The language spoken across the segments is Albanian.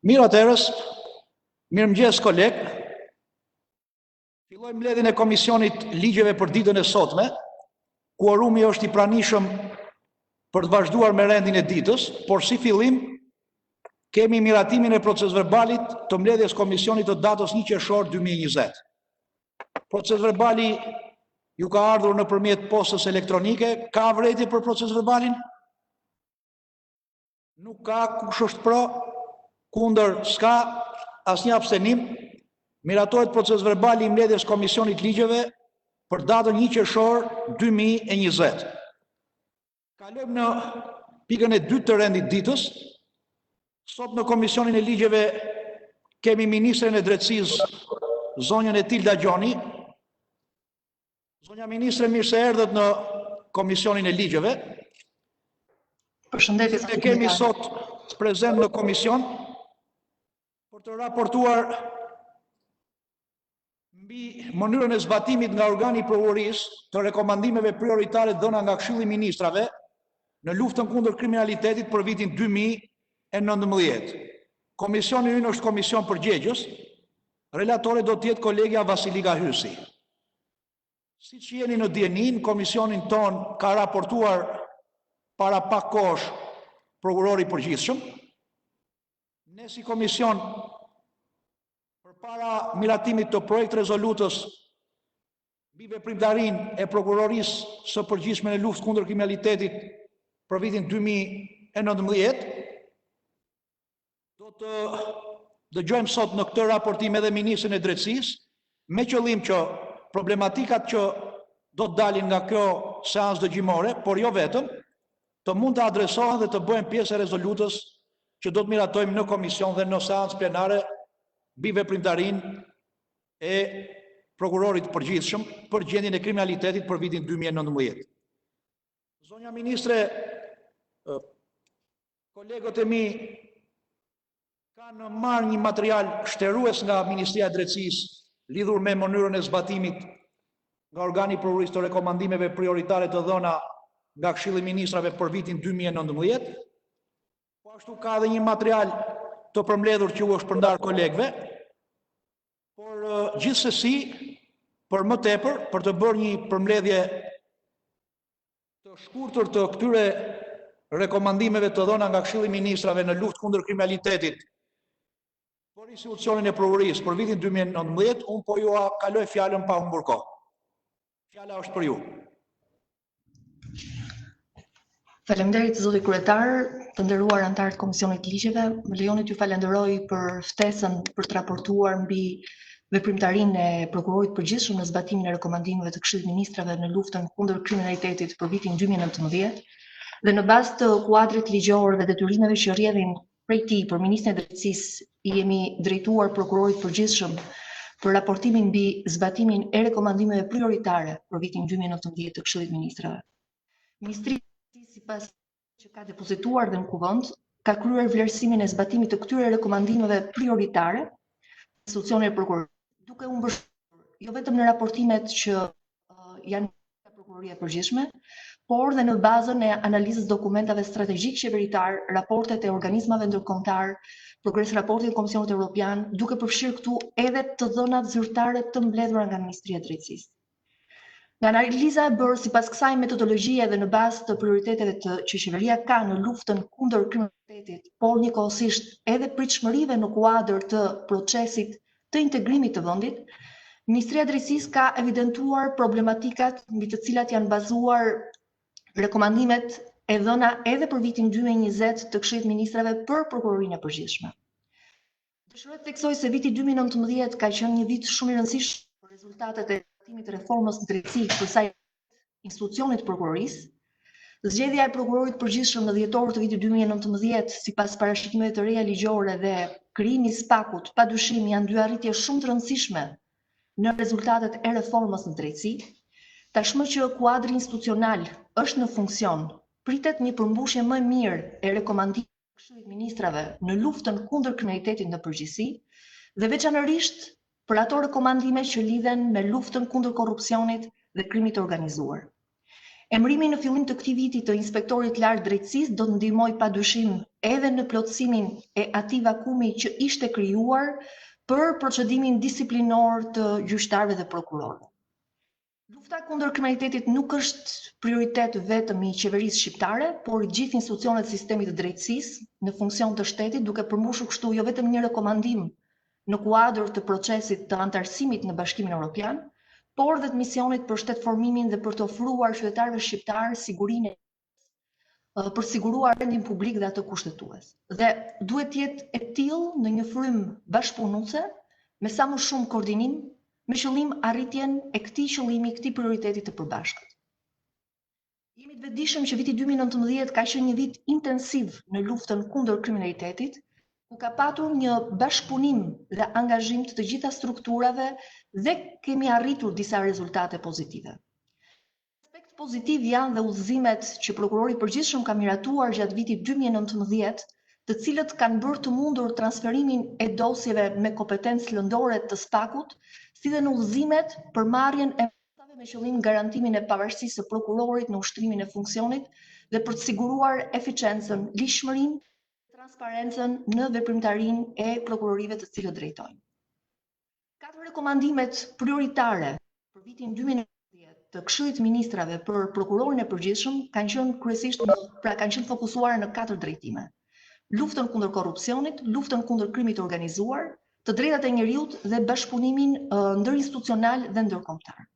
Mirë atërës, mirëmëngjes kolegë. Fillojmë mbledhjen e Komisionit Ligjeve për ditën e sotme. Kuorumi është I pranishëm për të vazhduar me rendin e ditës, por si fillim kemi miratimin e procesverbalit të mbledhjes Komisionit të datës 1 Qershor 2020. Procesverbali ju ka ardhur nëpërmjet postës elektronike. Ka vërejtje për procesverbalin? Nuk ka, kush është pro? Kundër s'ka, asnjë abstenim. Miratohet procesverbali I mbledhjes Komisionit Ligjeve për datën 1 Qershor 2020. Kalojmë në pikën e dytë të rendit ditës. Sot në Komisionin e Ligjeve kemi Ministren e Drejtësisë, zonjën Etilda Gjoni. Zonja Ministre, mirë se erdhët në Komisionin e Ligjeve. Përshëndetje. Ne kemi sot prezent në komision për të raportuar mbi mënyrën e zbatimit nga organi I prokurorisë të rekomandimeve prioritare dhëna nga Këshilli I Ministrave në luftën kundër kriminalitetit për vitin 2019. Komisioni ynë është komision përgjegjës, relatore do të jetë kolegja Vasilika Hysi. Siç jeni në dijenin, komisionin ton ka raportuar para pak kohësh prokurori I përgjithshëm. Ne si komision përpara miratimit të projekt rezolutës mbi veprimtarinë e prokurorisë së përgjithshme në luftë kundër kriminalitetit për vitin 2019, do të dëgjojmë sot në këtë raportim edhe Ministrin e Drejtësisë, me qëllim që problematikat që do të dalin nga kjo seancë dëgjimore, por jo vetëm, të mund të adresohen dhe të bëhen pjesë e rezolutës që do të miratojmë në komision dhe në seancë plenare mbi veprimtarinë e prokurorit përgjithshëm për gjendjen e kriminalitetit për vitin 2019. Zonja Ministre, kolegët e mi kanë marrë një material shtërues nga Ministria e Drejtësisë lidhur me mënyrën e zbatimit nga organi I prokurorisë të rekomandimeve prioritare të dhëna nga Këshilli I Ministrave për vitin 2019. Po ashtu ka edhe një material të përmbledhur që u është përndar kolegëve, por gjithsesi, për më tepër, për të bërë një përmbledhje të shkurtër të këtyre rekomandimeve të dhëna nga Këshilli I Ministrave në luftë kundër kriminalitetit për institucionin e prokurorisë për vitin 2019, unë po ju kaloj fjalën pa humbur kohë. Fjala është për ju. Faleminderit zoti kryetar, të nderuar anëtarë të Komisionit Ligjeve, më lejoni t'ju falenderoj për ftesën për të raportuar mbi veprimtarinë e prokurorit përgjithshëm në zbatimin e rekomandimeve të Këshillit të Ministrave në luftën kundër kriminalitetit për vitin 2019 dhe në bazë të kuadrit ligjor dhe detyrimeve që rrjedhin prej tij për Ministrin e Drejtësisë, I jemi drejtuar prokurorit përgjithshëm për raportimin mbi zbatimin e rekomandimeve prioritare për vitin 2019 të Këshillit të Ministrave. Ministria sipas që ka depozituar dhe në kuvend, ka kryer vlerësimin e zbatimit të këtyre rekomandimeve prioritare në institucionet e prokurorisë, duke u mbështetur jo vetëm në raportimet që janë nga prokuroria e përgjithshme, por dhe në bazën e analizës dokumentave strategjik qeveritar, raportet e organizmave ndërkombëtar, progres raportit të Komisionit Evropian, duke përfshirë këtu edhe të dhënat zyrtare të mbledhura nga Ministria e Drejtësisë. Nga analiza e bërë sipas kësaj metodologjie dhe në bazë të prioriteteve që qeveria ka në luftën kundër kriminalitetit, por njëkohësisht edhe pritshmërive në kuadër të procesit të integrimit të vendit, Ministria e Drejtësisë ka evidentuar problematikat mbi të cilat janë bazuar rekomandimet e dhëna edhe për vitin 2020 të Këshillit të Ministrave për prokurorinë e përgjithshme. Dëshiroj të theksoj se viti 2019 ka qenë një vit shumë I rëndësishëm për rezultatet e të reformës në drejtësi për sa I institucionit të prokurorisë. Zgjedhja e prokurorit përgjithshëm në dhjetor të vitit 2019 sipas parashikimeve të reja ligjore dhe krijimi I SPAK-ut padyshim janë dy arritje shumë të rëndësishme në rezultatet e reformës në drejtësi. Tashmë që kuadri institucional është në funksion, pritet një përmbushje më e mirë e rekomandimeve të Këshillit të Ministrave në luftën kundër kriminalitetit në përgjithësi dhe veçanërisht për ato rekomandime që lidhen me luftën kundër korrupsionit dhe krimit të organizuar. Emërimi në fillim të këtij viti të inspektorit lartë drejtësisë do të ndihmojë padyshim edhe në plotësimin e atij vakumi që ishte krijuar për procedimin disiplinor të gjyqtarëve dhe prokurorëve. Lufta kundër kriminalitetit nuk është prioritet vetëm i qeverisë shqiptare, por i gjithë institucionet e sistemit të drejtësisë në funksion të shtetit, duke përmbushur kështu jo vetëm një rekomandim në kuadër të procesit të antarësimit në Bashkimin Evropian, por dhe të misionit për shtetformimin dhe për të ofruar qytetarëve shqiptarë sigurinë për siguruar rendin publik dhe atë kushtetues. Dhe duhet të jetë e tillë në një frymë bashkëpunuese me sa më shumë koordinim me qëllim arritjen e këtij qëllimi, këtij prioriteti të përbashkët. Jemi të vetëdijshëm që viti 2019 ka qenë një vit intensiv në luftën kundër kriminalitetit, ku ka patur një bashkëpunim dhe angazhim të gjitha strukturave dhe kemi arritur disa rezultate pozitive. Aspekt pozitiv janë dhe udhëzimet që prokurori i përgjithshëm ka miratuar gjatë vitit 2019, të cilët kanë bërë të mundur transferimin e dosjeve me kompetencë lëndore të SPAK-ut, si dhe në udhëzimet për marrjen e mosave me qëllim garantimin e pavarësisë së prokurorit në ushtrimin e funksionit dhe për të siguruar eficiencën, lishmërinë, transparencën në veprimtarinë e prokurorive të cilët drejtojnë. 4 rekomandimet prioritare për vitin 2019 të Këshillit të Ministrave për prokurorin e përgjithshëm kanë qenë kryesisht kanë qenë fokusuar në 4 drejtime: luftën kundër korrupsionit, luftën kundër krimit të organizuar, të drejtat e njeriut dhe bashkëpunimin ndërinstitucional dhe ndërkombëtar.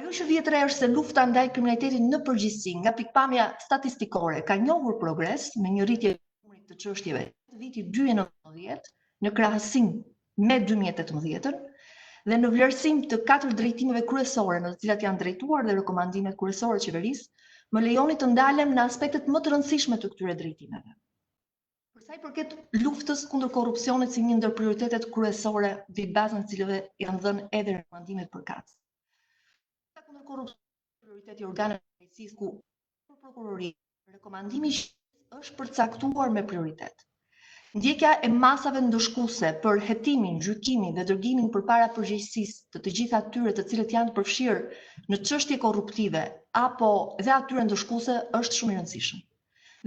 Ajo që vjet re është se lufta ndaj kriminalitetit në përgjithësi, nga pikpamja statistikore, ka njohur progres me një rritje të çështjeve të vitit 2019 në krahasim me 2018-ën dhe në vlerësim të 4 drejtimeve kryesore në të cilat janë drejtuar dhe rekomandimet kryesore të qeverisë, më lejoni të ndalem në aspektet më të rëndësishme të këtyre drejtimeve. Për sa i përket luftës kundër korrupsionit si një ndër prioritetet kryesore mbi bazën të cilëve janë dhënë edhe rekomandimet përkatëse. Lufta kundër korrupsionit prioriteti i organeve të drejtësisë ku për prokurori rekomandimi është përcaktuar me prioritet. Ndjekja e masave ndëshkuese për hetimin, gjykimin dhe dërgimin përpara përgjegjësisë të gjitha atyre të cilët janë të përfshirë në çështje korruptive apo dhe atyre ndëshkuese është shumë i rëndësishëm.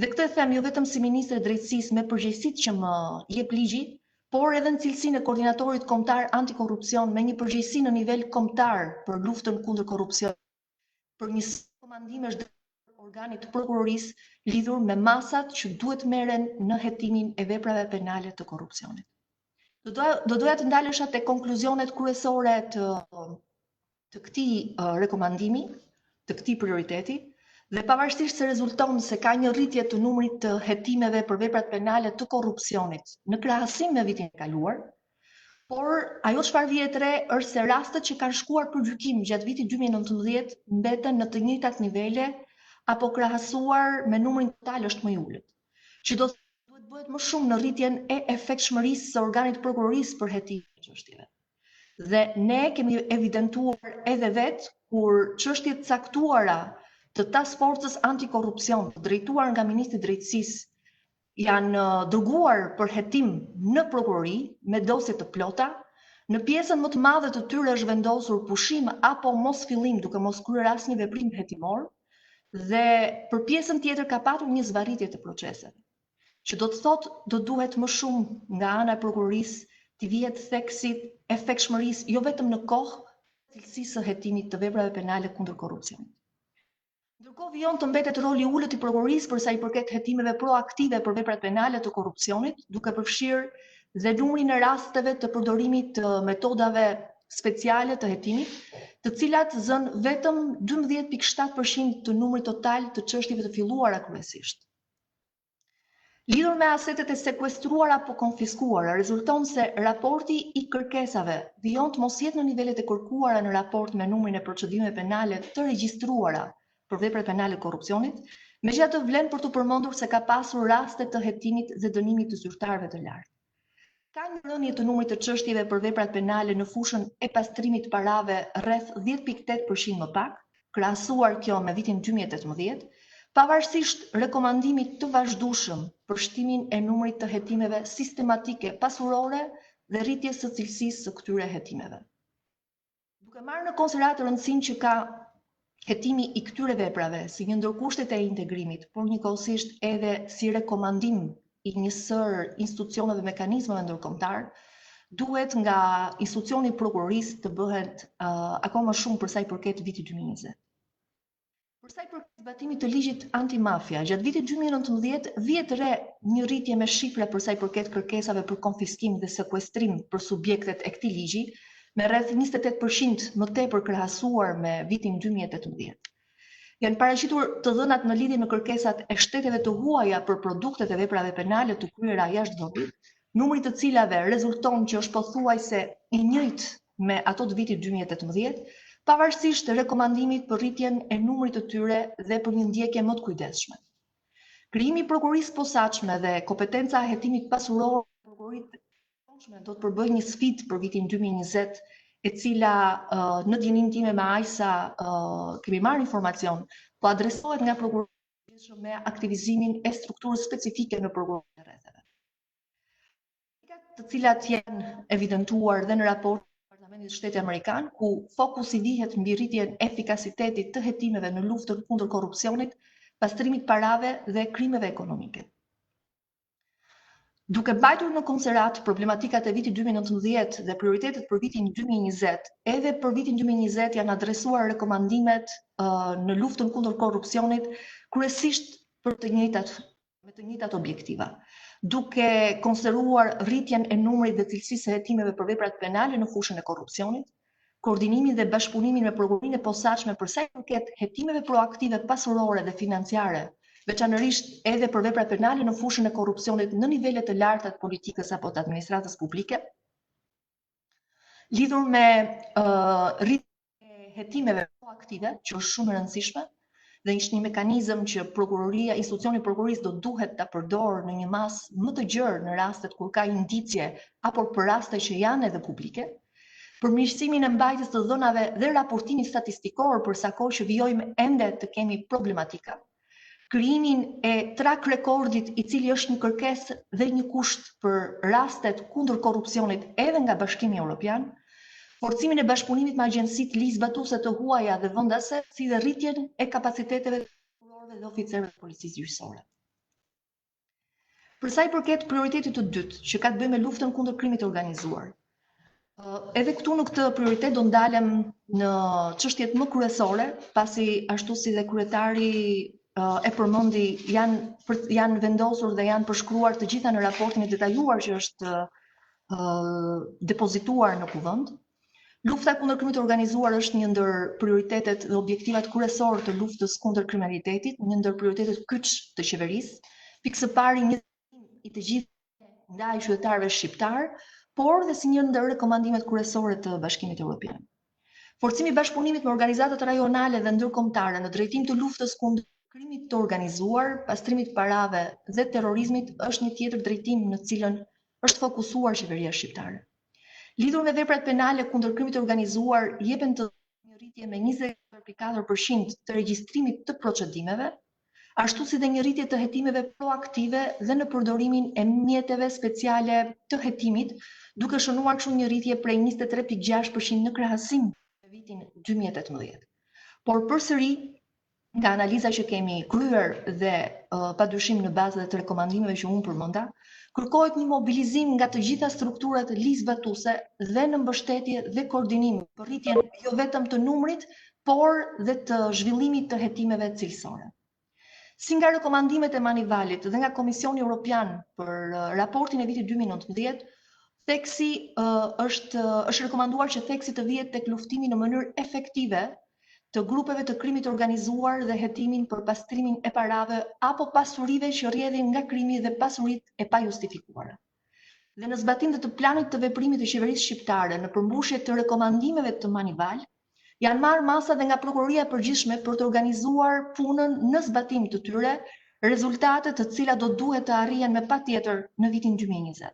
Dhe këtë them jo vetëm si ministre e drejtësisë me përgjegjësitë që më jep ligji, por edhe në cilësinë e koordinatorit kombëtar antikorrupsion me një përgjegjësi në nivel kombëtar për luftën kundër korrupsionit, për një komandimesh organit të prokurorisë lidhur me masat që duhet merren në hetimin e veprave penale të korrupsionit. Do doja të ndalesha te konkluzionet kryesore të këtij rekomandimi, të këtij prioriteti, dhe pavarësisht se rezulton se ka një rritje të numrit të hetimeve për veprat penale të korrupsionit në krahasim me vitin e kaluar, por ajo çfarë vjet re është se rastet që kanë shkuar për gjykim gjatë vitit 2019 mbeten në të njëjtat nivele apo krahasuar me numrin total është më i ulët, që duhet bëhet më shumë në rritjen e efektshmërisë së organit të prokurorisë për hetimin e çështjeve. Dhe ne kemi evidentuar edhe vetë kur çështjet caktuara të task forcës antikorrupsion drejtuar nga Ministri i Drejtësisë janë dërguar për hetim në prokurori me dosje të plota, në pjesën më të madhe të tyre është vendosur pushim apo mos fillim duke mos kryer asnjë veprim hetimor, dhe për pjesën tjetër ka patur një zvarritje të proceseve, që do të thotë do duhet më shumë nga ana e prokurorisë të vihet theksit efektshmërisë jo vetëm në kohë, cilësisë së hetimit të veprave penale kundër korrupsionit. Ndërkohë vijon të mbetet roli i ulët i prokurorisë për sa i përket hetimeve proaktive për veprat penale të korrupsionit, duke përfshirë dhe numrin e rasteve të përdorimit të metodave speciale të hetimit, të cilat zën vetëm 12.7% të numrit total të çështjeve të filluara kryesisht. Lidhur me asetet e sekuestruara apo konfiskuara, rezulton se raporti i kërkesave vijon të mos jetë në nivelet e kërkuara në raport me numrin e procedimeve penale të regjistruara për veprat penale korrupsionit, megjithatë vlen për të përmendur se ka pasur raste të hetimit dhe dënimit të zyrtarëve të lartë. Ka një rënje të numrit të çështjeve për veprat penale në fushën e pastrimit të parave rreth 10.8% më pak, krahasuar kjo me vitin 2018, pavarësisht rekomandimit të vazhdueshëm për shtimin e numrit të hetimeve sistematike pasurore dhe rritjes së cilësisë së këtyre hetimeve. Duke marrë në konsiderat rëndësinë që ka hetimi i këtyre veprave si një ndër kushtet e integrimit, por njëkohësisht edhe si rekomandim i njësër institucioneve dhe mekanizmave ndërkombëtar, duhet nga institucioni i prokurorisë të bëhet akoma shumë për sa i përket vitit 2020. Për sa i përket zbatimit të ligjit antimafia, gjatë vitit 2019 vjet re një rritje me shifra për sa i përket kërkesave për konfiskim dhe sekuestrim për subjektet e këtij ligji, me rreth 28% më tepër krahasuar me vitin 2018. Janë paraqitur të dhënat në lidhje me kërkesat e shteteve të huaja për produktet e veprave penale të kryera jashtë vendit, numri të cilave rezulton që është pothuajse i njëjtë me ato të vitit 2018, pavarësisht rekomandimit për rritjen e numrit të tyre dhe për një ndjekje më të kujdesshme. Krijimi i prokurorisë posaçme dhe kompetenca e hetimit pasuror të prokurorisë posaçme do të përbëjë një sfidë për vitin 2020, e cila në dijenin time me Ajsa kemi marrë informacion, po adresohet nga prokuroria me aktivizimin e strukturës specifike në prokurorinë e rrethave. Të cilat janë evidentuar dhe në raport Departamentit të Shtetit Amerikan, ku fokusi vihet mbi rritjen e efikasitetit të hetimeve në luftën kundër korrupsionit, pastrimit parave dhe krimeve ekonomike. Duke mbajtur në konsiderat problematikat e vitit 2019 dhe prioritetet për vitin 2020, edhe për vitin 2020 janë adresuar rekomandimet në luftën kundër korrupsionit, kryesisht për me të njëjtat objektiva, duke konsideruar rritjen e numrit dhe cilësisë së hetimeve për veprat penale në fushën e korrupsionit, koordinimin dhe bashkëpunimin me prokurorinë e posaçme për sa i përket hetimeve proaktive pasurore dhe financiare, veçanërisht edhe për veprat penale në fushën e korrupsionit në nivele të larta të politikës apo të administratës publike, lidhur me rritjen e hetimeve proaktive, që është shumë e rëndësishme, dhe është një mekanizëm që prokuroria, institucioni i prokurorisë do duhet ta përdorë në një masë më të gjerë në rastet kur ka indicje apo për raste që janë edhe publike, përmirësimin e mbajtjes të dhënave dhe raportimin statistikor për sa kohë që vijojmë ende të kemi problematika, krijimin e track recordit i cili është një kërkesë dhe një kusht për rastet kundër korrupsionit edhe nga Bashkimi Evropian, forcimin e bashkëpunimit me agjencitë ligjzbatuese të huaja dhe vendase, si dhe rritjen e kapaciteteve të prokurorëve dhe oficerëve të policisë gjyqësore. Për sa i përket prioritetit të dytë, që ka të bëjë me luftën kundër krimit të organizuar, edhe këtu në këtë prioritet do ndalem në çështjet më kryesore, pasi ashtu si dhe kryetari e përmendi janë vendosur dhe janë përshkruar të gjitha në raportin e detajuar që është depozituar në kuvend. Lufta kundër krimit të organizuar është një ndër prioritetet dhe objektivat kryesor të luftës kundër kriminalitetit, një ndër prioritetet kyç të qeverisë, pikë së pari një i të gjithë ndaj qytetarëve shqiptar, por dhe si një ndër rekomandimet kryesore të Bashkimit Evropian. Forcimi i bashkëpunimit me organizatat rajonale dhe ndërkombëtare në drejtim të luftës kundër krimit të organizuar, pastrimit parave dhe terrorizmit është një tjetër drejtim në cilën është fokusuar qeveria shqiptare. Lidhur me veprat penale kundër krimit të organizuar, jepen të një rritje me 24% të regjistrimit të procedimeve, ashtu si dhe një rritje të hetimeve proaktive dhe në përdorimin e mjeteve speciale të hetimit, duke shënuar kështu një rritje prej 23.6% në krahasim me vitin 2018. Por përsëri, nga analiza që kemi kryer dhe padyshim në bazë të rekomandimeve që unë përmenda, kërkohet një mobilizim nga të gjitha strukturat ligjzbatuese dhe në mbështetje dhe koordinim për rritjen jo vetëm të numrit, por dhe të zhvillimit të hetimeve cilësore. Si nga rekomandimet e Manivalit dhe nga Komisioni Evropian për raportin e vitit 2019, theksi është rekomanduar që theksi të vihet tek luftimi në mënyrë efektive të grupeve të krimit organizuar dhe hetimin për pastrimin e parave apo pasurive që rrjedhin nga krimi dhe pasuritë e pajustifikuara. Dhe në zbatim të planit të veprimit të qeverisë shqiptare në përmbushje të rekomandimeve të Manival, janë marrë masa dhe nga prokuroria e përgjithshme për të organizuar punën në zbatim të tyre, rezultate të cilat do duhet të arrihen me patjetër në vitin 2020.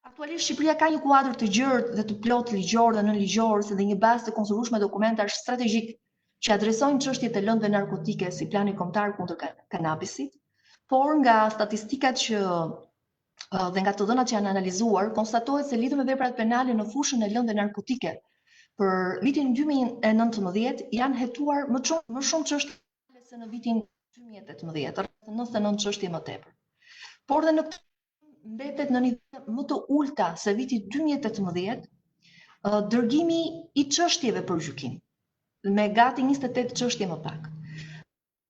Aktualisht Shqipëria ka një kuadër të gjerë dhe të plot ligjor dhe nënligjor, si dhe një bazë të konsiderueshme dokumentash strategjik që adresojnë çështjet e lëndëve narkotike si plani kombëtar kundër kanabisit, por nga statistikat dhe nga të dhënat që janë analizuar, konstatohet se lidhur me veprat penale në fushën e lëndëve narkotike, për vitin 2019 janë hetuar më shumë çështje se në vitin 2018, rreth 99 çështje më tepër. Por dhe në këtë mbetet në nivel më të ulta se viti 2018, dërgimi i çështjeve për gjykim, me gati 28 çështje më pak.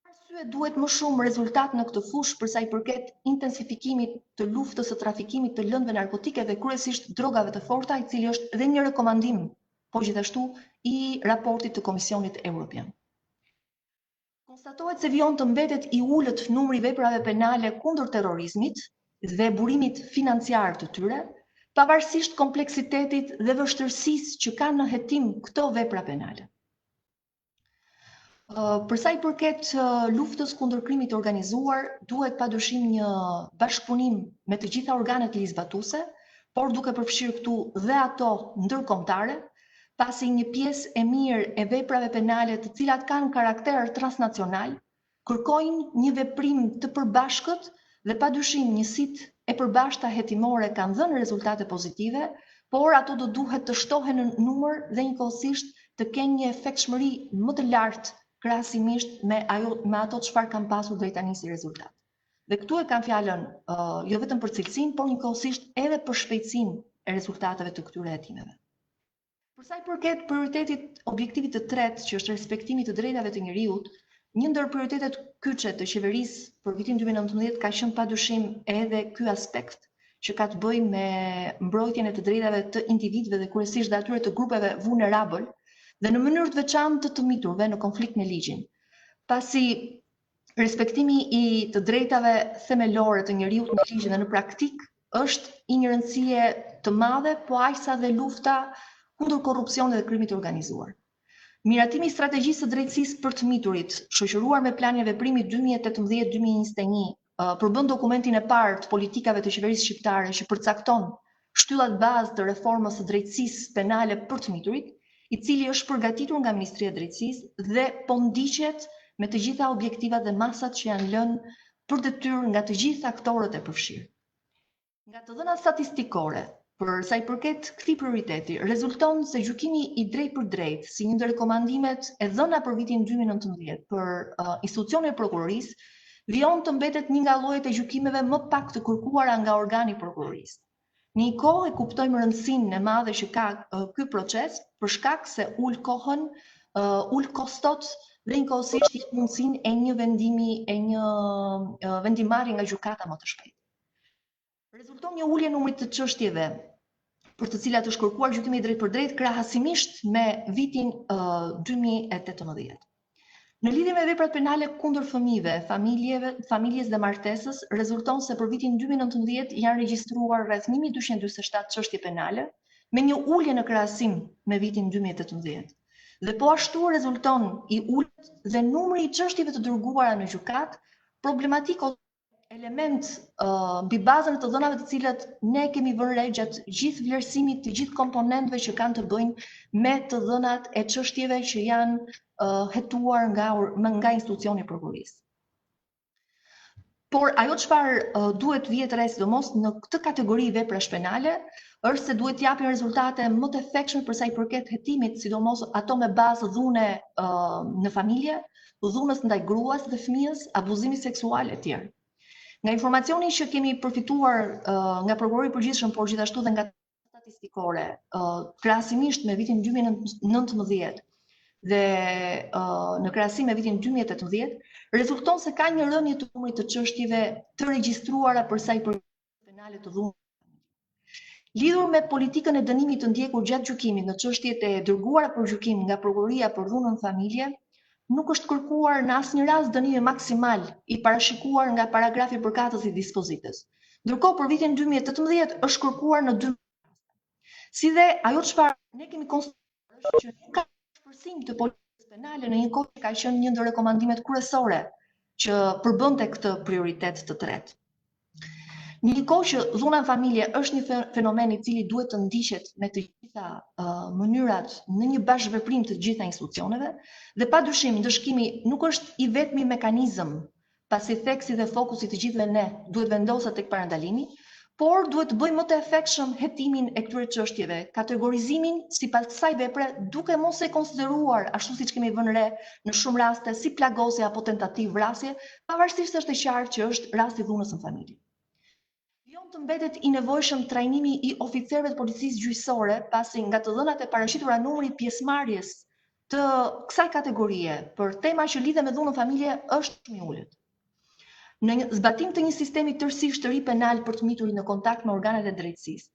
Arsye duhet më shumë rezultat në këtë fushë për sa i përket intensifikimit të luftës së trafikimit të lëndëve narkotike dhe kryesisht drogave të forta, i cili është dhe një rekomandim, po gjithashtu i raportit të Komisionit Evropian. Konstatohet se vijon të mbetet i ulët numri veprave penale kundër terrorizmit dhe burimit financiar të tyre, pavarësisht kompleksitetit dhe vështirësisë që kanë në hetim këto vepra penale. Për sa i përket luftës kundër krimit të organizuar, duhet padyshim një bashkëpunim me të gjitha organet ligjzbatuese, por duke përfshirë këtu dhe ato ndërkombëtare, pasi një pjesë e mirë e veprave penale të cilat kanë karakter transnacional, kërkojnë një veprim të përbashkët dhe padyshim njësitë e përbashkëta hetimore kanë dhënë rezultate pozitive, por ato do duhet të shtohen në numër dhe njëkohësisht të kenë një efektshmëri më të lartë krahasimisht me ato çfarë kanë pasur deri tani si rezultat. Dhe këtu e kam fjalën jo vetëm për cilësinë, por njëkohësisht edhe për shpejtësinë e rezultateve të këtyre hetimeve. Për sa i përket prioritetit objektivit të tretë, që është respektimi të drejtave të njeriut, një ndër prioritetet kyçe të qeverisë për vitin 2019 ka qenë padyshim edhe ky aspekt që ka të bëjë me mbrojtjen e të drejtave të individëve dhe kryesisht dhe atyre të grupeve vulnerabël dhe në mënyrë të veçantë të miturve në konflikt me ligjin. Pasi respektimi i të drejtave themelore të njeriut në ligj dhe në praktik është i një rëndësie të madhe, po aq sa dhe lufta kundër korrupsionit dhe krimit të organizuar. Miratimi i strategjisë së drejtësisë për të miturit, shoqëruar me planin e veprimit 2018-2021, përbën dokumentin e parë të politikave të qeverisë shqiptare që përcakton shtyllat bazë të reformës së drejtësisë penale për të miturit, i cili është përgatitur nga Ministria e Drejtësisë dhe po ndiqet me të gjitha objektivat dhe masat që janë lënë për detyrë nga të gjithë aktorët e përfshirë. Nga të dhënat statistikore, për sa i përket këtij prioriteti, rezulton se gjykimi i drejtë për drejtë, si një ndër rekomandimet e dhëna për vitin 2019 për institucionin e prokurorisë, vijon të mbetet një nga llojet e gjykimeve më pak të kërkuara nga organi i prokurorisë. Në një kohë e kuptojmë rëndësinë e madhe që ka ky proces për shkak se ul kohën, ul kostot dhe njëkohësisht jep mundësinë e një vendimarrje nga gjykata më të shpejtë. Rezulton një ulje numrit të çështjeve për të cilat është kërkuar gjykimi i drejtë për drejtë krahasimisht me vitin 2018. Në lidhje me veprat penale kundër fëmijëve, familjes dhe martesës, rezulton se për vitin 2019 janë regjistruar rreth 1247 çështje penale, me një ulje në krahasim me vitin 2018. Dhe po ashtu rezulton i ulët dhe numri i çështjeve të dërguara në gjykat, problematikë element mbi bazën e të dhënave të cilat ne kemi vënë re gjatë gjithë vlerësimit të gjithë komponentëve që kanë të bëjnë me të dhënat e çështjeve që janë hetuar nga institucioni i prokurorisë. Por ajo çfarë duhet vihet re sidomos në këtë kategori veprash penale është se duhet japin rezultate më të efektshme për sa i përket hetimit, sidomos ato me bazë dhune në familje, dhunës ndaj gruas dhe fëmijës, abuzimi seksual e tjerë. Nga informacioni që kemi përfituar nga prokurori i përgjithshëm, por gjithashtu dhe nga statistikore, krahasimisht me vitin 2019 dhe në krahasim me vitin 2018, rezulton se ka një rënje të numrit të çështjeve të regjistruara për sa i përket penale të dhunës. Lidhur me politikën e dënimit të ndjekur gjatë gjykimit në çështjet e dërguara për gjykim nga prokuroria për dhunën në familje, nuk është kërkuar në asnjë rast dënimi maksimal i parashikuar nga paragrafi përkatës i dispozitës. Ndërkohë për vitin 2018 është kërkuar në 2 Si dhe ajo çfarë ne kemi konstatuar është që nuk ka shpërsim të politikës penale në një kohë që ka qenë një ndër rekomandimet kryesore që përbënte këtë prioritet të tretë. Në një kohë që dhuna në familje është një fenomen i cili duhet të ndiqet me të gjitha mënyrat në një bashkëveprim të gjitha institucioneve, dhe padyshim ndëshkimi nuk është i vetmi mekanizëm, pasi theksi dhe fokusi të gjithëve ne duhet vendoset tek parandalimi, por duhet të bëjmë më të efektshëm hetimin e këtyre çështjeve, kategorizimin sipas kësaj vepre, duke mos e konsideruar ashtu siç kemi vënë re në shumë raste si plagosje apo tentativë vrasje, pavarësisht se është e qartë që është rasti dhunës në familje. Vion të mbetet i nevojshëm trajnimi i oficerëve të policisë gjyqësore, pasi nga të dhënat e paraqitura numri pjesëmarrjes të kësaj kategorie për tema që lidhen me dhunën në familje është shumë i ulët. Në zbatim të një sistemi tërësisht të ri penal për të miturit në kontakt me organet e drejtësisë,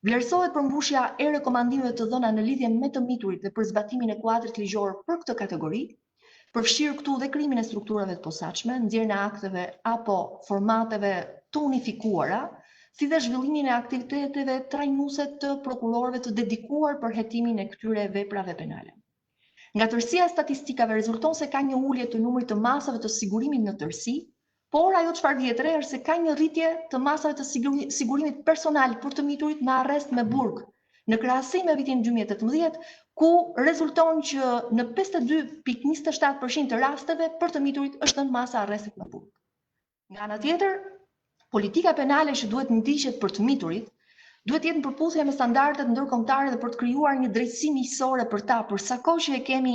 vlerësohet përmbushja e rekomandimeve të dhëna në lidhje me të miturit dhe për zbatimin e kuadrit ligjor për këtë kategori, përfshirë këtu dhe krimin e strukturave të posaçme, nxjerrjen e akteve apo formateve të unifikuara, si dhe zhvillimin e aktiviteteve trajnuese të prokurorëve të dedikuar për hetimin e këtyre veprave penale. Nga tërësia e statistikave rezulton se ka një ulje të numrit të masave të sigurimit në tërësi, por ajo çfarë vjet re është se ka një rritje të masave të sigurimit personal për të miturit me arrest me burg, në krahasim me vitin 2018, ku rezulton që në 52.27% të rasteve për të miturit është në masa arrestit me burg. Nga ana tjetër, politika penale që duhet ndiqet për të miturit duhet jetë në përputhje me standardet ndërkombëtare dhe për të krijuar një drejtësi miqësore për ta, për sa kohë që e kemi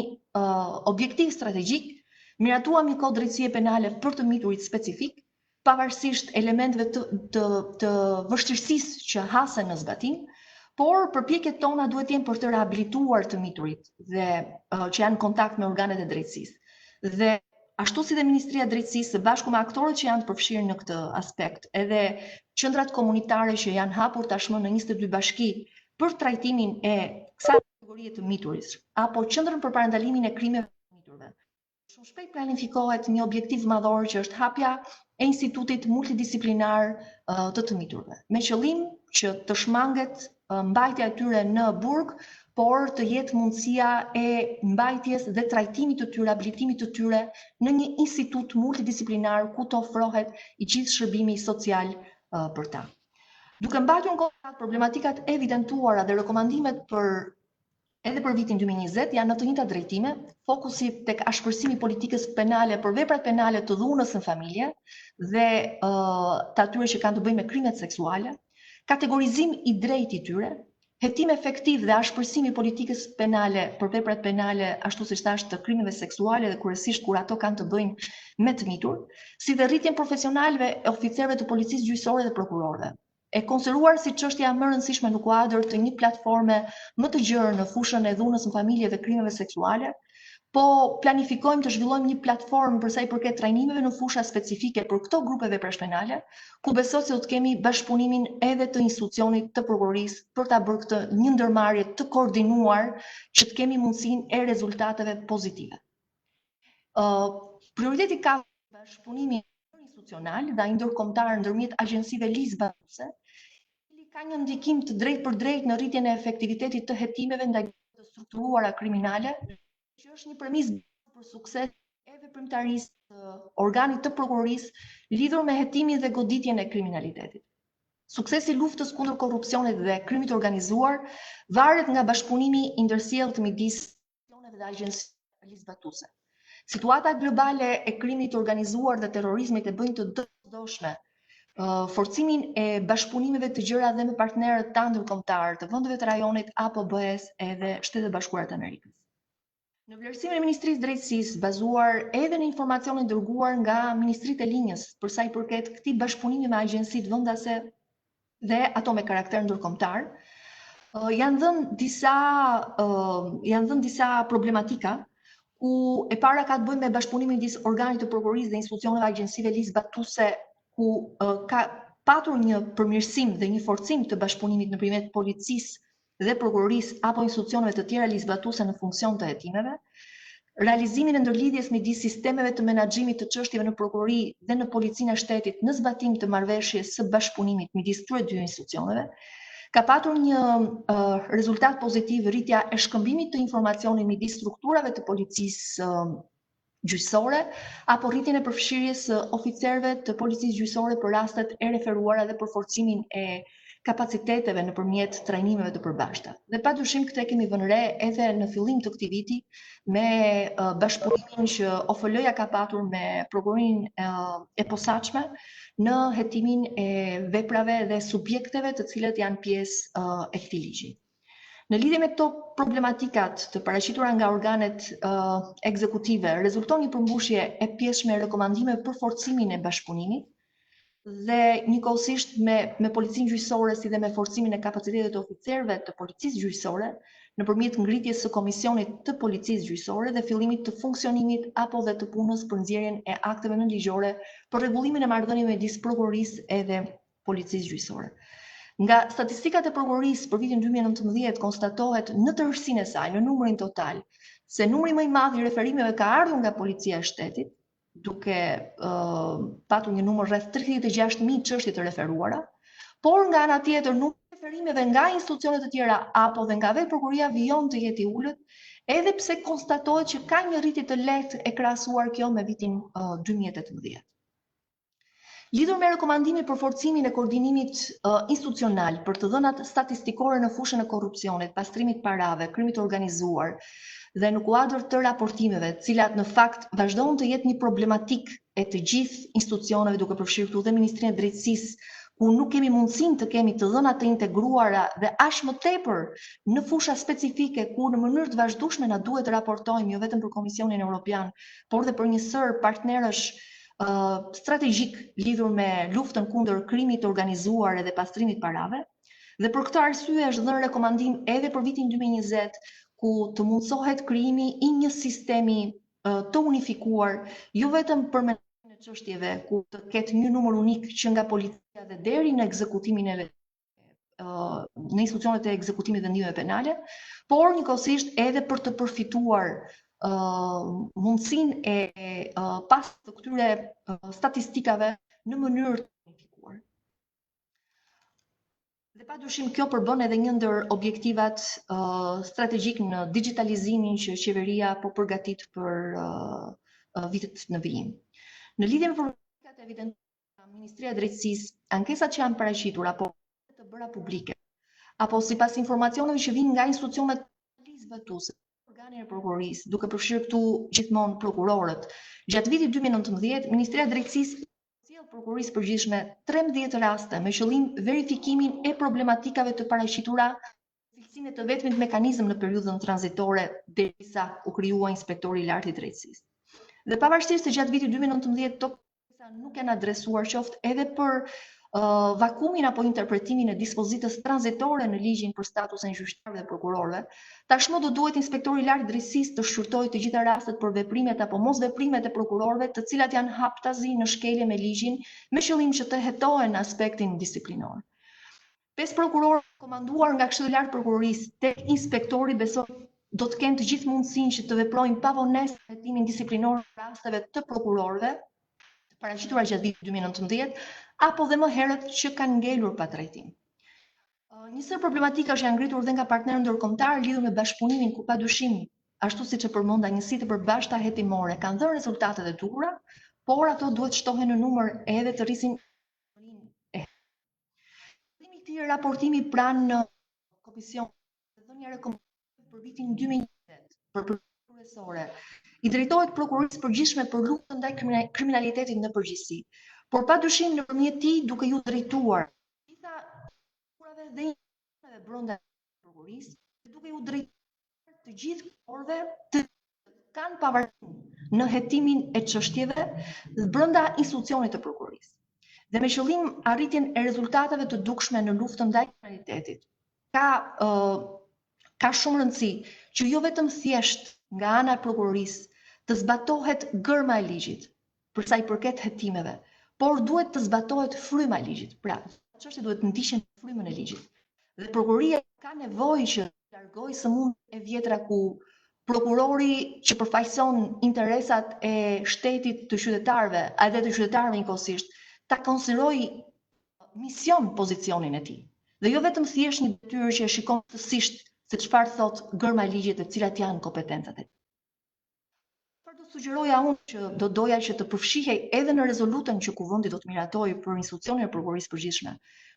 objektiv strategjik, miratuam një kod drejtësie penale për të miturit specifik, pavarësisht elementeve të vështirësisë që hasen në zbatim, por përpjekjet tona duhet jenë për të rehabilituar të miturit dhe që janë në kontakt me organet e drejtësisë. Dhe ashtu si dhe Ministria e Drejtësisë së bashku me aktorët që janë të përfshirë në këtë aspekt, edhe qendrat komunitare që janë hapur tashmë në 22 bashki për trajtimin e kësaj kategorie të miturit, apo qendrën për parandalimin e krimeve të miturve. Shumë shpejt planifikohet një objektiv madhor që është hapja e institutit multidisiplinar të miturve, me qëllim që të shmanget mbajtja e tyre në burg, por të jetë mundësia e mbajtjes dhe trajtimit të tyre, rehabilitimit të tyre në një institut multidisiplinar ku të ofrohet i gjithë shërbimi social për ta. Duke mbajtur në kontakt problematikat evidentuara dhe rekomandimet edhe për vitin 2020 janë në të njëjta drejtime, fokusi tek ashpërsimi politikës penale për veprat penale të dhunës në familje dhe të atyre që kanë të bëjnë me krimet seksuale, kategorizim i drejtë i tyre, hetim efektiv dhe ashpërsimi politikës penale për veprat penale ashtu siç thash të krimeve seksuale dhe kryesisht kur ato kanë të bëjnë me të mitur, si dhe rritjen profesionalëve e oficerëve të policisë gjyqësore dhe prokurorëve. E konsideruar si çështja më e rëndësishme në kuadër të një platforme më të gjerë në fushën e dhunës në familje dhe krimeve seksuale, po planifikojmë të zhvillojmë një platformë për sa i përket trajnimeve në fusha specifike për këto grupe veprash penale, ku besoj se do të kemi bashkëpunimin edhe të institucionit të prokurorisë për ta bërë këtë një ndërmarrje të koordinuar që të kemi mundësinë e rezultateve pozitive. Prioriteti ka bashkëpunimi institucional dhe ndërkombëtar ndërmjet agjencive ligjbatuese, ka një ndikim të drejtë për drejtë në rritjen e efektivitetit të hetimeve ndaj të strukturuara kriminale, që është një premis për sukses e veprimtarisë të organit të prokurorisë lidhur me hetimin dhe goditjen e kriminalitetit. Suksesi i luftës kundër korrupsionit dhe krimit organizuar varet nga bashkëpunimi i ndërsjellët midis institucioneve dhe agjencive ligjbatuese. Situata globale e krimit organizuar dhe terrorizmit e bëjnë të domosdoshme forcimin e bashkëpunimeve të gjëra dhe me partnerët tanë ndërkombëtar të vendeve të rajonit apo BE-s edhe Shtetet Bashkuara të Amerikës. Në vlerësimin e Ministrisë Drejtësisë, bazuar edhe në informacionin dërguar nga Ministritë e Linjës për sa i përket këtij bashkëpunimi me agjencitë vendase dhe ato me karakter ndërkombëtar, janë dhënë disa problematika ku e para ka të bëjë me bashkëpunimin midis organit të prokurorisë dhe institucioneve agjencive ligjbatuese, ku ka patur një përmirësim dhe një forcim të bashkëpunimit nëpërmjet policisë dhe prokurorisë apo institucioneve të tjera ligjbatuese në funksion të hetimeve, realizimin e ndërlidhjes midis sistemeve të menaxhimit të çështjeve në prokurori dhe në policinë e shtetit në zbatim të marrëveshjes së bashkëpunimit midis këtyre dy institucioneve, ka patur një rezultat pozitiv rritja e shkëmbimit të informacionit midis strukturave të policisë gjyqësore apo rritjen e përfshirjes së oficerëve të policisë gjyqësore për rastet e referuara dhe për forcimin e kapaciteteve nëpërmjet trajnimeve të përbashkëta. Dhe padyshim këtë kemi vënë re edhe në fillim të këtij viti me bashkëpunimin që OFL-ja ka patur me prokurorinë e posaçme në hetimin e veprave dhe subjekteve të cilët janë pjesë e këtij ligji. Në lidhje me këto problematikat të paraqitura nga organet ekzekutive, rezulton një përmbushje e pjesshme e rekomandimeve për forcimin e bashkëpunimit dhe njëkohësisht me policinë gjyqësore si dhe me forcimin e kapacitetit të oficerëve të policisë gjyqësore nëpërmjet ngritjes së Komisionit të Policisë Gjyqësore dhe fillimit të funksionimit apo dhe të punës për nxjerrjen e akteve nënligjore për rregullimin e marrëdhënieve midis prokurorisë edhe policisë gjyqësore. Nga statistikat e prokurorisë për vitin 2019 konstatohet në tërësinë e saj, në numrin total, se numri më i madh i referimeve ka ardhur nga Policia e Shtetit, duke patur një numër rreth 36.000 çështje të referuara, por nga ana tjetër numri i referimeve nga institucione të tjera apo dhe nga vetë prokuroria vijon të jetë i ulët, edhe pse konstatohet që ka një rritje të lehtë e krahasuar kjo me vitin 2018. Lidhur me rekomandimin për forcimin e koordinimit institucional për të dhënat statistikore në fushën e korrupsionit, pastrimit parave, krimit organizuar dhe në kuadër të raportimeve, cilat në fakt vazhdojnë të jetë një problematik e të gjithë institucioneve duke përfshirë këtu dhe Ministrinë e Drejtësisë, ku nuk kemi mundësinë të kemi të dhëna të integruara dhe aq më tepër në fusha specifike ku në mënyrë të vazhdueshme na duhet të raportojmë jo vetëm për Komisionin Evropian, por dhe për një sër partnerësh strategjik lidhur me luftën kundër krimit organizuar edhe pastrimit parave, dhe për këtë arsye është dhënë rekomandim edhe për vitin 2020 ku të mundsohet krijimi i një sistemi të unifikuar, jo vetëm për mendimin e çështjeve ku të ketë një numër unik që nga policia dhe deri në ekzekutimin e në institucionet e ekzekutimit vendimeve penale, por njëkohësisht edhe për të përfituar mundësinë e pas të këtyre statistikave në mënyrë të unifikuar. Dhe padyshim kjo përbën edhe një ndër objektivat strategjik në digitalizimin që qeveria po përgatit për vitet në vijim. Në lidhje me problematikat evidentuara nga Ministria e Drejtësisë, ankesat që janë paraqitur apo të bëra publike, apo sipas informacioneve që vijnë nga institucionet zbatuese, organin e prokurorisë, duke përfshirë këtu gjithmonë prokurorët. Gjatë vitit 2019, Ministria e Drejtësisë sjell prokurorisë përgjithshme 13 raste me qëllim verifikimin e problematikave të paraqitura, cilësinë e të vetmit mekanizëm në periudhën tranzitore derisa u krijua Inspektori i Lartë i Drejtësisë. Dhe pavarësisht se gjatë vitit 2019 këto nuk janë adresuar qoftë edhe për vakumin apo interpretimin e dispozitës tranzitore në ligjin për statusin gjyqtarëve dhe prokurorëve, tashmë do duhet Inspektori i Lartë i Drejtësisë të shqyrtojë të gjitha rastet për veprimet apo mosveprimet e prokurorëve, të cilat janë haptazi në shkelje me ligjin, me qëllim që të hetohen aspektin disiplinor. 5 prokurorë komanduar nga Këshilli i Lartë Prokurorisë tek inspektori besoj do të kenë të gjithë mundësinë që të veprojnë pavonesë në hetimin disiplinor të rasteve të prokurorëve të paraqitura gjatë vitit 2019, apo dhe më herët që kanë ngelur pa trajtim. Një sër problematika që janë ngritur dhe nga partnerë ndërkombëtar lidhur me bashkëpunimin ku padyshim, ashtu siç e përmenda, njësitë e përbashkëta hetimore kanë dhënë rezultatet e duhura, por ato duhet shtohen në numër edhe të rrisin e këtij raportimi pranë në Komision dhënë një rekomandim për vitin 2020 për kryesore. I drejtohet prokurorisë përgjithshme për luftën ndaj kriminalitetit në përgjithësi. Por padyshim nëpërmjet tij duke ju drejtuar gjitha prokurorëve dhe institucioneve brenda prokurorisë, duke ju drejtuar të gjithë prokurorëve të kanë pavarësinë në hetimin e çështjeve brenda institucionit të prokurorisë. Dhe me qëllim arritjen e rezultateve të dukshme në luftën ndaj kriminalitetit. Ka shumë rëndësi që jo vetëm thjesht nga ana e prokurorisë të zbatohet gërma e ligjit për sa i përket hetimeve, por duhet të zbatohet fryma e ligjit. Pra, çështja duhet të ndiqen në frymën e ligjit. Dhe prokuroria ka nevojë që të largojë sëmundjet e vjetra ku prokurori që përfaqëson interesat e shtetit të qytetarëve, edhe të qytetarëve njëkohësisht, ta konsiderojë mision pozicionin e tij. Dhe jo vetëm thjesht një detyrë që shikon thjesht se çfarë thot gërma e ligjit e cilat janë kompetencat e tij. Sugjeroja unë që do doja që të përfshihej edhe në rezolutën që Kuvendi do të miratojë për institucionin e prokurorisë përgjithshme.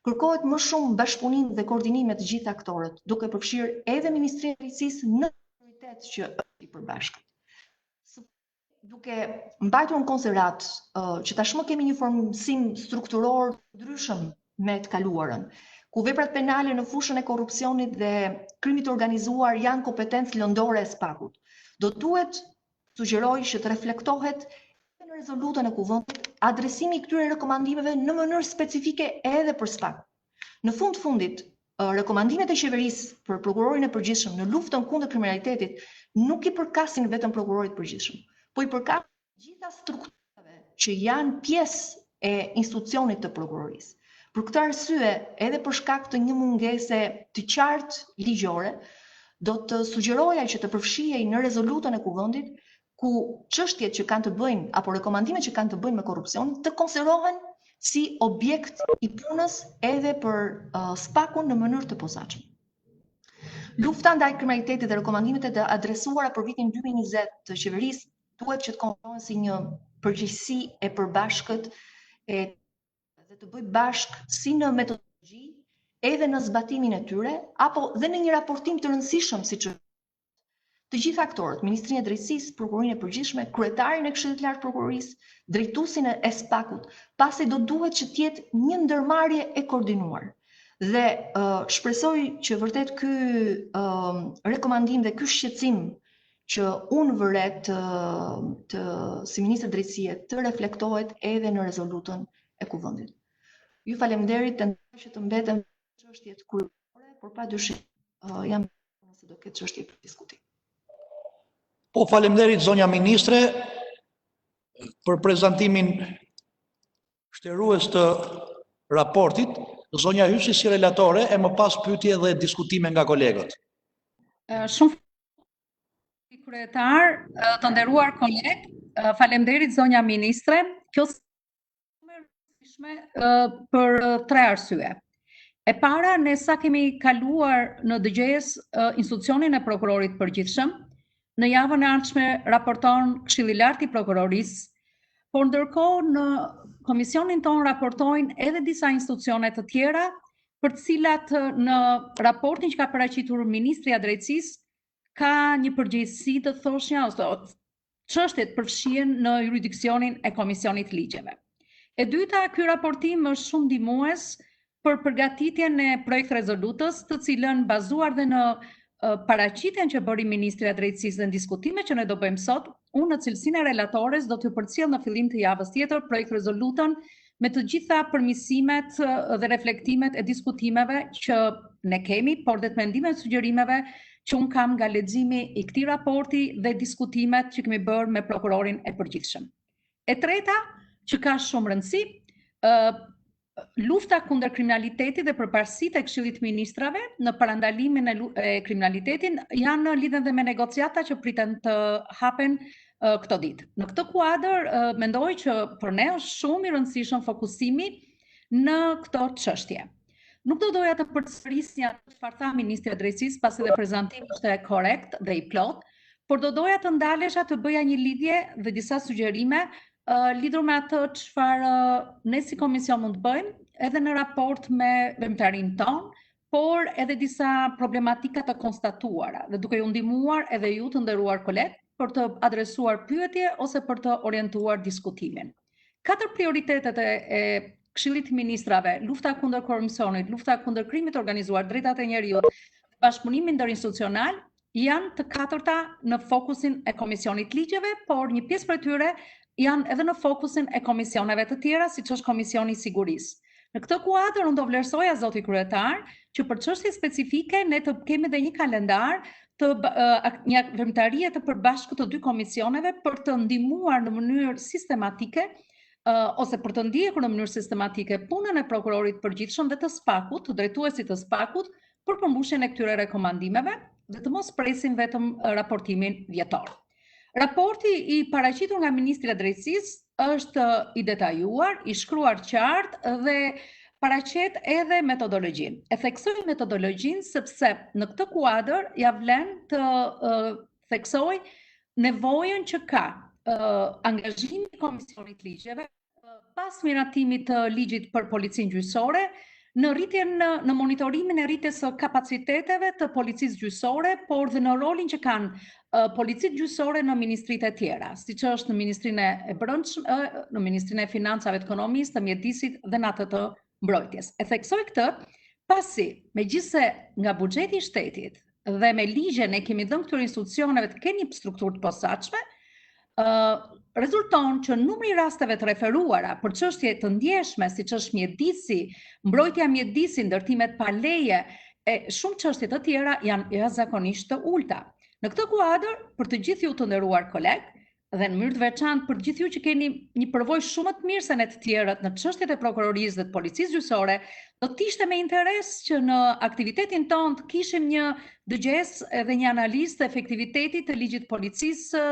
kërkohet më shumë bashkëpunim dhe koordinim me të gjithë aktorët, duke përfshirë edhe Ministrinë e Drejtësisë në prioritet që është i përbashkët. Duke mbajtur në konsiderat që tashmë kemi një formësim strukturor ndryshëm me të kaluarën, ku veprat penale në fushën e korrupsionit dhe krimit organizuar janë kompetencë lëndore e SPAK-ut, do duhet sugjeroj që të reflektohet në rezolutën e Kuvendit adresimi i këtyre rekomandimeve në mënyrë specifike edhe për SPAK. Në fundit, rekomandimet e qeverisë për prokurorin e përgjithshëm në luftën kundër kriminalitetit nuk i përkasin vetëm prokurorit përgjithshëm, po i përkasin gjitha strukturave që janë pjesë e institucionit të prokurorisë. Për këtë arsye, edhe për shkak të një mungese të qartë ligjore, do të sugjeroja që të përfshihej në rezolutën e Kuvendit ku çështjet që kanë të bëjnë apo rekomandimet që kanë të bëjnë me korrupsion të konsiderohen si objekt i punës edhe për SPAK-un në mënyrë të posaçme. Lufta ndaj kriminalitetit dhe rekomandimet e adresuara për vitin 2020 të qeverisë duhet që të konsiderohen si një përgjegjësi e përbashkët dhe të bëj bashkë si në metodologji edhe në zbatimin e tyre apo dhe në një raportim të rëndësishëm siç të gjithë aktorët, Ministrinë e Drejtësisë, Prokurorinë e Përgjithshme, Kryetarin e Këshillit të Lartë të Prokurorisë, drejtuesin e SPAK-ut, pasi do duhet që të jetë një ndërmarrje e koordinuar. Dhe shpresoj që vërtet ky rekomandim dhe ky shqetësim që unë vëret si Ministër Drejtësie të reflektohet edhe në rezolutën e Kuvendit. Ju faleminderit tentojmë që të mbeten çështjet kryesore, por padyshim jam se do ketë çështje për diskutim. Po, faleminderit zonja ministre për prezantimin shtërues të raportit. Zonja Hysi si relatore e më pas pyetje dhe diskutime nga kolegët. Shumë kryetar, të nderuar kolegë, faleminderit zonja ministre. Kjo është për 3 arsye. E para, ne sa kemi kaluar në dëgjes institucionin e prokurorit përgjithshëm, në javën e ardhshme raporton Këshilli i Lartë i Prokurorisë, por ndërkohë në komisionin tonë raportojnë edhe disa institucione të tjera, për të cilat në raportin që ka paraqitur Ministri i Drejtësisë ka një përgjegjësi të thoshnja ose çështjet përfshihen në jurisdiksionin e Komisionit të Ligjeve. E dyta, ky raportim është shumë ndihmues për përgatitjen e projekt rezolutës, të cilën bazuar dhe në paraqitjen që bëri Ministri i Drejtësisë dhe në diskutimet që ne do bëjmë sot, unë në cilësinë e relatores do t'ju përcjell në fillim të javës tjetër projekt rezolutën me të gjitha përmirësimet dhe reflektimet e diskutimeve që ne kemi, por dhe të mendimet e sugjerimeve që unë kam nga leximi i këtij raporti dhe diskutimet që kemi bërë me prokurorin e përgjithshëm. E treta, që ka shumë rëndësi, lufta kundër kriminalitetit dhe përparësitë e Këshillit të Ministrave në parandalimin e kriminalitetit janë në lidhje dhe me negociata që priten të hapen këto ditë. Në këtë kuadër mendoj që për ne është shumë i rëndësishëm fokusimi në këto çështje. Nuk do doja të përsërisja çfarë tha Ministri i Drejtësisë, pasi dhe prezantimi ishte korrekt dhe i plot, por do doja të ndalesha të bëja një lidhje dhe disa sugjerime lidhur me atë çfarë ne si komision mund të bëjmë, edhe në raport me veprimtarinë tonë, por edhe disa problematika të konstatuara, dhe duke ju ndihmuar edhe ju të nderuar kolegë për të adresuar pyetje ose për të orientuar diskutimin. 4 prioritetet e Këshillit të Ministrave, lufta kundër korrupsionit, lufta kundër krimit organizuar, drejtat e njeriut, bashkëpunimi ndërinstitucional, janë të 4-ta në fokusin e Komisionit të Ligjeve, por një pjesë prej tyre janë edhe në fokusin e komisioneve të tjera, siç është Komisioni i Sigurisë. Në këtë kuadër unë do vlerësoja zoti kryetar që për çështje specifike ne të kemi edhe një kalendar të një veprimtarie të përbashkët të 2 komisioneve për të ndihmuar në mënyrë sistematike ose për të ndjekur në mënyrë sistematike punën e prokurorit përgjithshëm dhe të SPAK-ut, të drejtuesit të SPAK-ut për përmbushjen e këtyre rekomandimeve dhe të mos presim vetëm raportimin vjetor. Raporti i paraqitur nga Ministri i Drejtësisë është i detajuar, i shkruar qartë dhe paraqet edhe metodologjinë. E theksoj metodologjinë sepse në këtë kuadër ja vlen të theksoj nevojën që ka angazhimi i Komisionit të Ligjeve pas miratimit të ligjit për policinë gjyqësore në monitorimin e rritjes së kapaciteteve të policisë gjyqësore, por dhe në rolin që kanë policit gjyqësore në ministritë e tjera, siç është në Ministrinë e Brendshme, në Ministrinë e Financave, të Ekonomisë, të Mjedisit dhe në atë të Mbrojtjes. E theksoj këtë pasi, megjithse nga buxheti i shtetit dhe me ligje ne kemi dhënë këtyre institucioneve të kenë një strukturë të posaçme, rezulton që numri i rasteve të referuara për çështje të ndjeshme, siç është mjedisi, mbrojtja e mjedisi, ndërtimet pa leje e shumë çështje të tjera janë jashtëzakonisht të ulta. Në këtë kuadër, për të gjithë ju të nderuar kolegë, dhe në mënyrë të veçantë për gjithë ju që keni një përvojë shumë të mirë se ne të tjerët në çështjet e prokurorisë dhe të policisë gjyqësore, do të ishte me interes që në aktivitetin tonë të kishim një dëgjesë dhe një analizë të efektivitetit të ligjit të policisë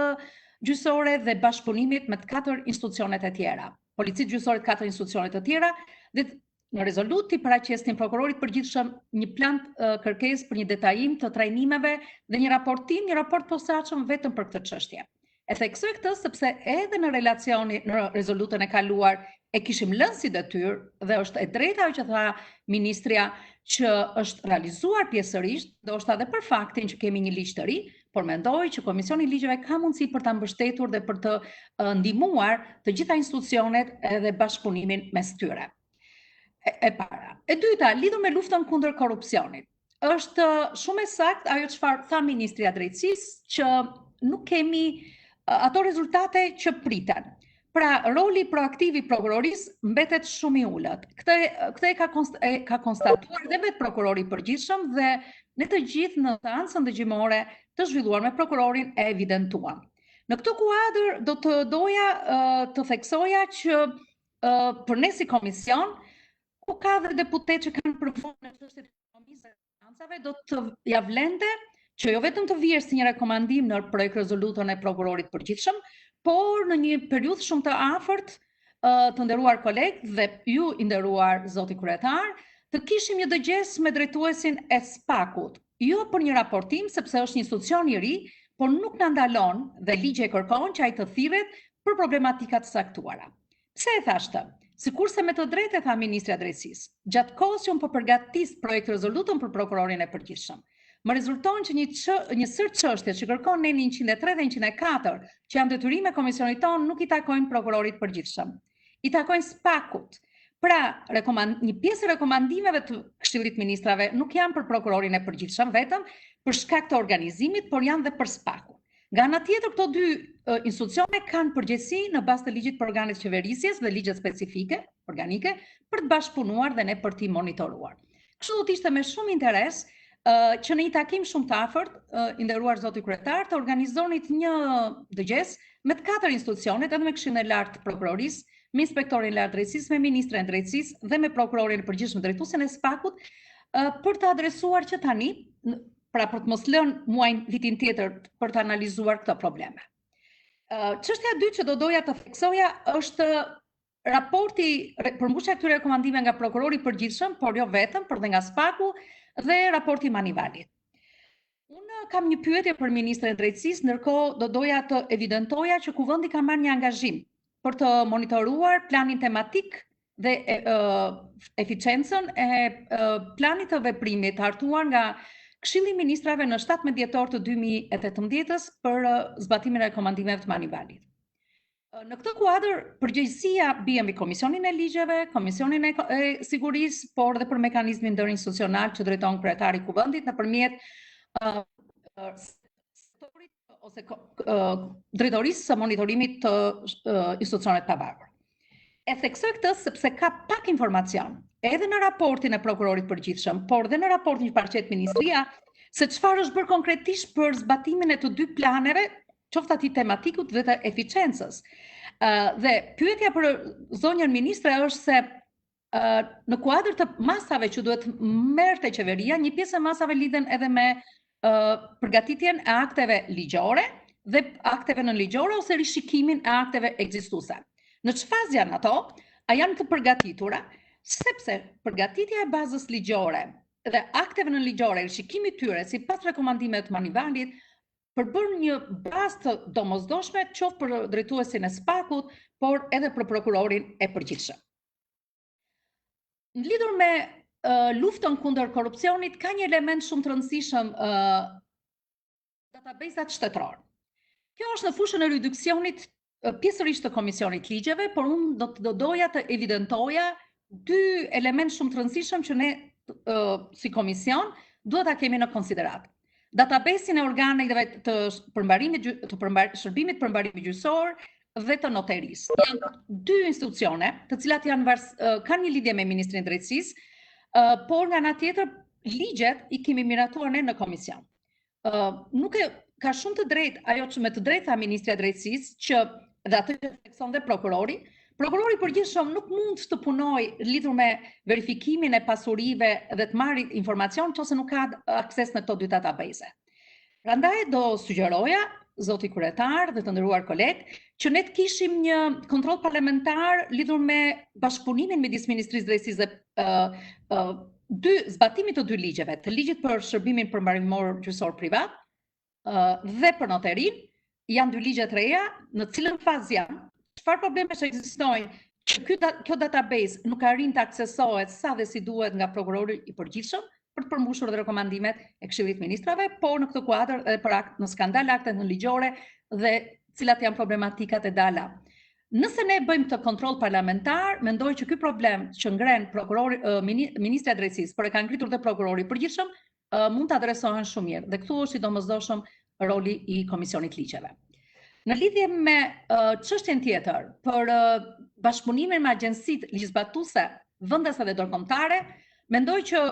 gjyqësore dhe bashkëpunimit me të 4 institucionet e tjera. Policitë gjyqësore të 4 institucionet e tjera dhe në rezolut i paraqesnin prokurorit përgjithshëm një plan kërkesë për një detajim të trajnimeve dhe një raport posaçëm vetëm për këtë çështje. E theksoj këtë sepse edhe në rezolutën e kaluar e kishim lënë si detyrë dhe është e drejta ajo që tha ministria që është realizuar pjesërisht, ndoshta edhe për faktin që kemi një ligj të ri, por mendoj që Komisioni i Ligjeve ka mundësi për ta mbështetur dhe për të ndihmuar të gjitha institucionet edhe bashkëpunimin mes tyre. E para. E dyta, lidhur me luftën kundër korrupsionit. Është shumë e saktë ajo çfarë tha Ministria e Drejtësisë që nuk kemi ato rezultate që priten. Pra, roli proaktiv i prokurorisë mbetet shumë i ulët. Këtë ka konstatuar dhe vetë prokurori i përgjithshëm dhe ne të gjithë në seancën dëgjimore të zhvilluar me prokurorin e evidentuam. Në këtë kuadër do të doja të theksoja që për ne si komision, ku ka dhe deputet që kanë përfund në çështjet e ekonomisë dhe financave, do të ja vlente që jo vetëm të vjerë si një rekomandim në projekt rezolutën e prokurorit përgjithshëm, por në një periudhë shumë të afërt, të nderuar kolegë dhe ju i nderuar zoti kryetar, të kishim një dëgjesë me drejtuesin e SPAK-ut. Jo për një raportim, sepse është një institucion i ri, por nuk na ndalon dhe ligji e kërkon që ai të thirret për problematika të saktuara. Pse e thash këtë? Sikurse me të drejtë e tha Ministri i Drejtësisë, gjatë kohës që unë po përgatis projekt rezolutën për prokurorin e përgjithshëm, më rezulton që një sër çështje që kërkon neni 103 dhe 104, që janë detyrime komisionit tonë, nuk i takojnë prokurorit përgjithshëm. I takojnë SPAK-ut. Pra, një pjesë e rekomandimeve të Këshillit Ministrave nuk janë për prokurorin e përgjithshëm vetëm për shkak të organizimit, por janë dhe për SPAK-ut. Nga ana tjetër, këto dy institucione kanë përgjegjësi në bazë të ligjit për organet qeverisjes dhe ligjet specifike, organike, për të bashkëpunuar dhe ne për t'i monitoruar. Kështu do të ishte me shumë interes që në një takim shumë të afërt, i nderuar zoti kryetar, të organizonit një dëgjesë me të 4 institucionet, edhe me Këshillin e Lartë të Prokurorisë, me Inspektorin e Lartë të Drejtësisë, me Ministren e Drejtësisë dhe me Prokurorin e Përgjithshëm drejtuesin e SPAK-ut, për të adresuar që tani, pra për të mos lënë muajin vitin tjetër për të analizuar këto probleme. Çështja e dytë që do doja të theksoja është raporti përmbushja e këtyre rekomandimeve nga prokurori i përgjithshëm, por jo vetëm, por dhe nga SPAK-u dhe raporti Manivalit. Unë kam një pyetje për Ministrin e Drejtësisë, ndërkohë do doja të evidentoja që Kuvendi ka marrë një angazhim për të monitoruar planin tematik dhe eficiencën e planit të veprimit hartuar nga Këshilli i Ministrave në 17 dhjetor të 2018 për zbatimin e rekomandimeve të Manivalit. Në këtë kuadër, përgjegjësia bie mbi Komisionin e Ligjeve, Komisionin e Sigurisë, por dhe për mekanizmin ndërinstitucional që drejton kryetari i Kuvendit nëpërmjet ose drejtorisë së monitorimit të institucioneve të pavarur. E theksoj këtë sepse ka pak informacion, edhe në raportin e prokurorit përgjithshëm, por dhe në raportin që paraqet Ministria, se çfarë është bërë konkretisht për zbatimin e të dy planeve, qoftë ati tematikut dhe të eficiencës. Dhe pyetja për zonjën ministre është se në kuadër të masave që duhet merrte qeveria, një pjesë e masave lidhen edhe me përgatitjen e akteve ligjore dhe akteve nënligjore ose rishikimin e akteve ekzistuese. Në çfarë janë ato? A janë të përgatitura? Sepse përgatitja e bazës ligjore dhe akteve nënligjore, rishikimi i tyre sipas rekomandimeve të Manivalit, përbën një bazë të domosdoshme qoftë për drejtuesin e SPAK-ut, por edhe për prokurorin e përgjithshëm. Lidhur me luftën kundër korrupsionit ka një element shumë të rëndësishëm, databasat shtetëror. Kjo është në fushën e reduksionit pjesërisht të Komisionit Ligjeve, por unë do doja të evidentoja dy element shumë të rëndësishëm që ne si komision duhet ta kemi në konsiderat. Databasin e organeve të shërbimit përmbarimit gjyqësor dhe të noterisë. Janë dy institucione, të cilat kanë një lidhje me Ministrin e Drejtësisë, por nga ana tjetër ligjet i kemi miratuar ne në komision. Nuk ka shumë të drejtë ajo që me të drejtë tha Ministri i Drejtësisë që dhe atë që thekson dhe prokurori përgjithshëm nuk mund të punojë lidhur me verifikimin e pasurive dhe të marrë informacion nëse nuk ka akses në këto dy database. Prandaj do sugjeroja, zoti kryetar dhe të nderuar kolegë, që ne të kishim një kontroll parlamentar lidhur me bashkëpunimin midis Ministrisë së Drejtësisë dhe zbatimit të dy ligjeve, të ligjit për shërbimin përmbarimor gjyqësor privat dhe për noterin. Janë dy ligje të reja, në cilën fazë janë, çfarë probleme që ekzistojnë që kjo database nuk arrin të aksesohet sa dhe si duhet nga prokurori i përgjithshëm për të përmbushur dhe rekomandimet e Këshillit Ministrave, por në këtë kuadër edhe për në skandal aktet në ligjore dhe cilat janë problematikat e dala. Nëse ne bëjmë të kontroll parlamentar, mendoj që ky problem që ngren Ministri i Drejtësisë, por e ka ngritur dhe prokurori i përgjithshëm, mund të adresohen shumë mirë. Dhe këtu është i domosdoshëm roli i Komisionit Ligjeve. Në lidhje me çështjen tjetër për bashkëpunimin me agjencitë ligjzbatuese vendase dhe ndërkombëtare, mendoj që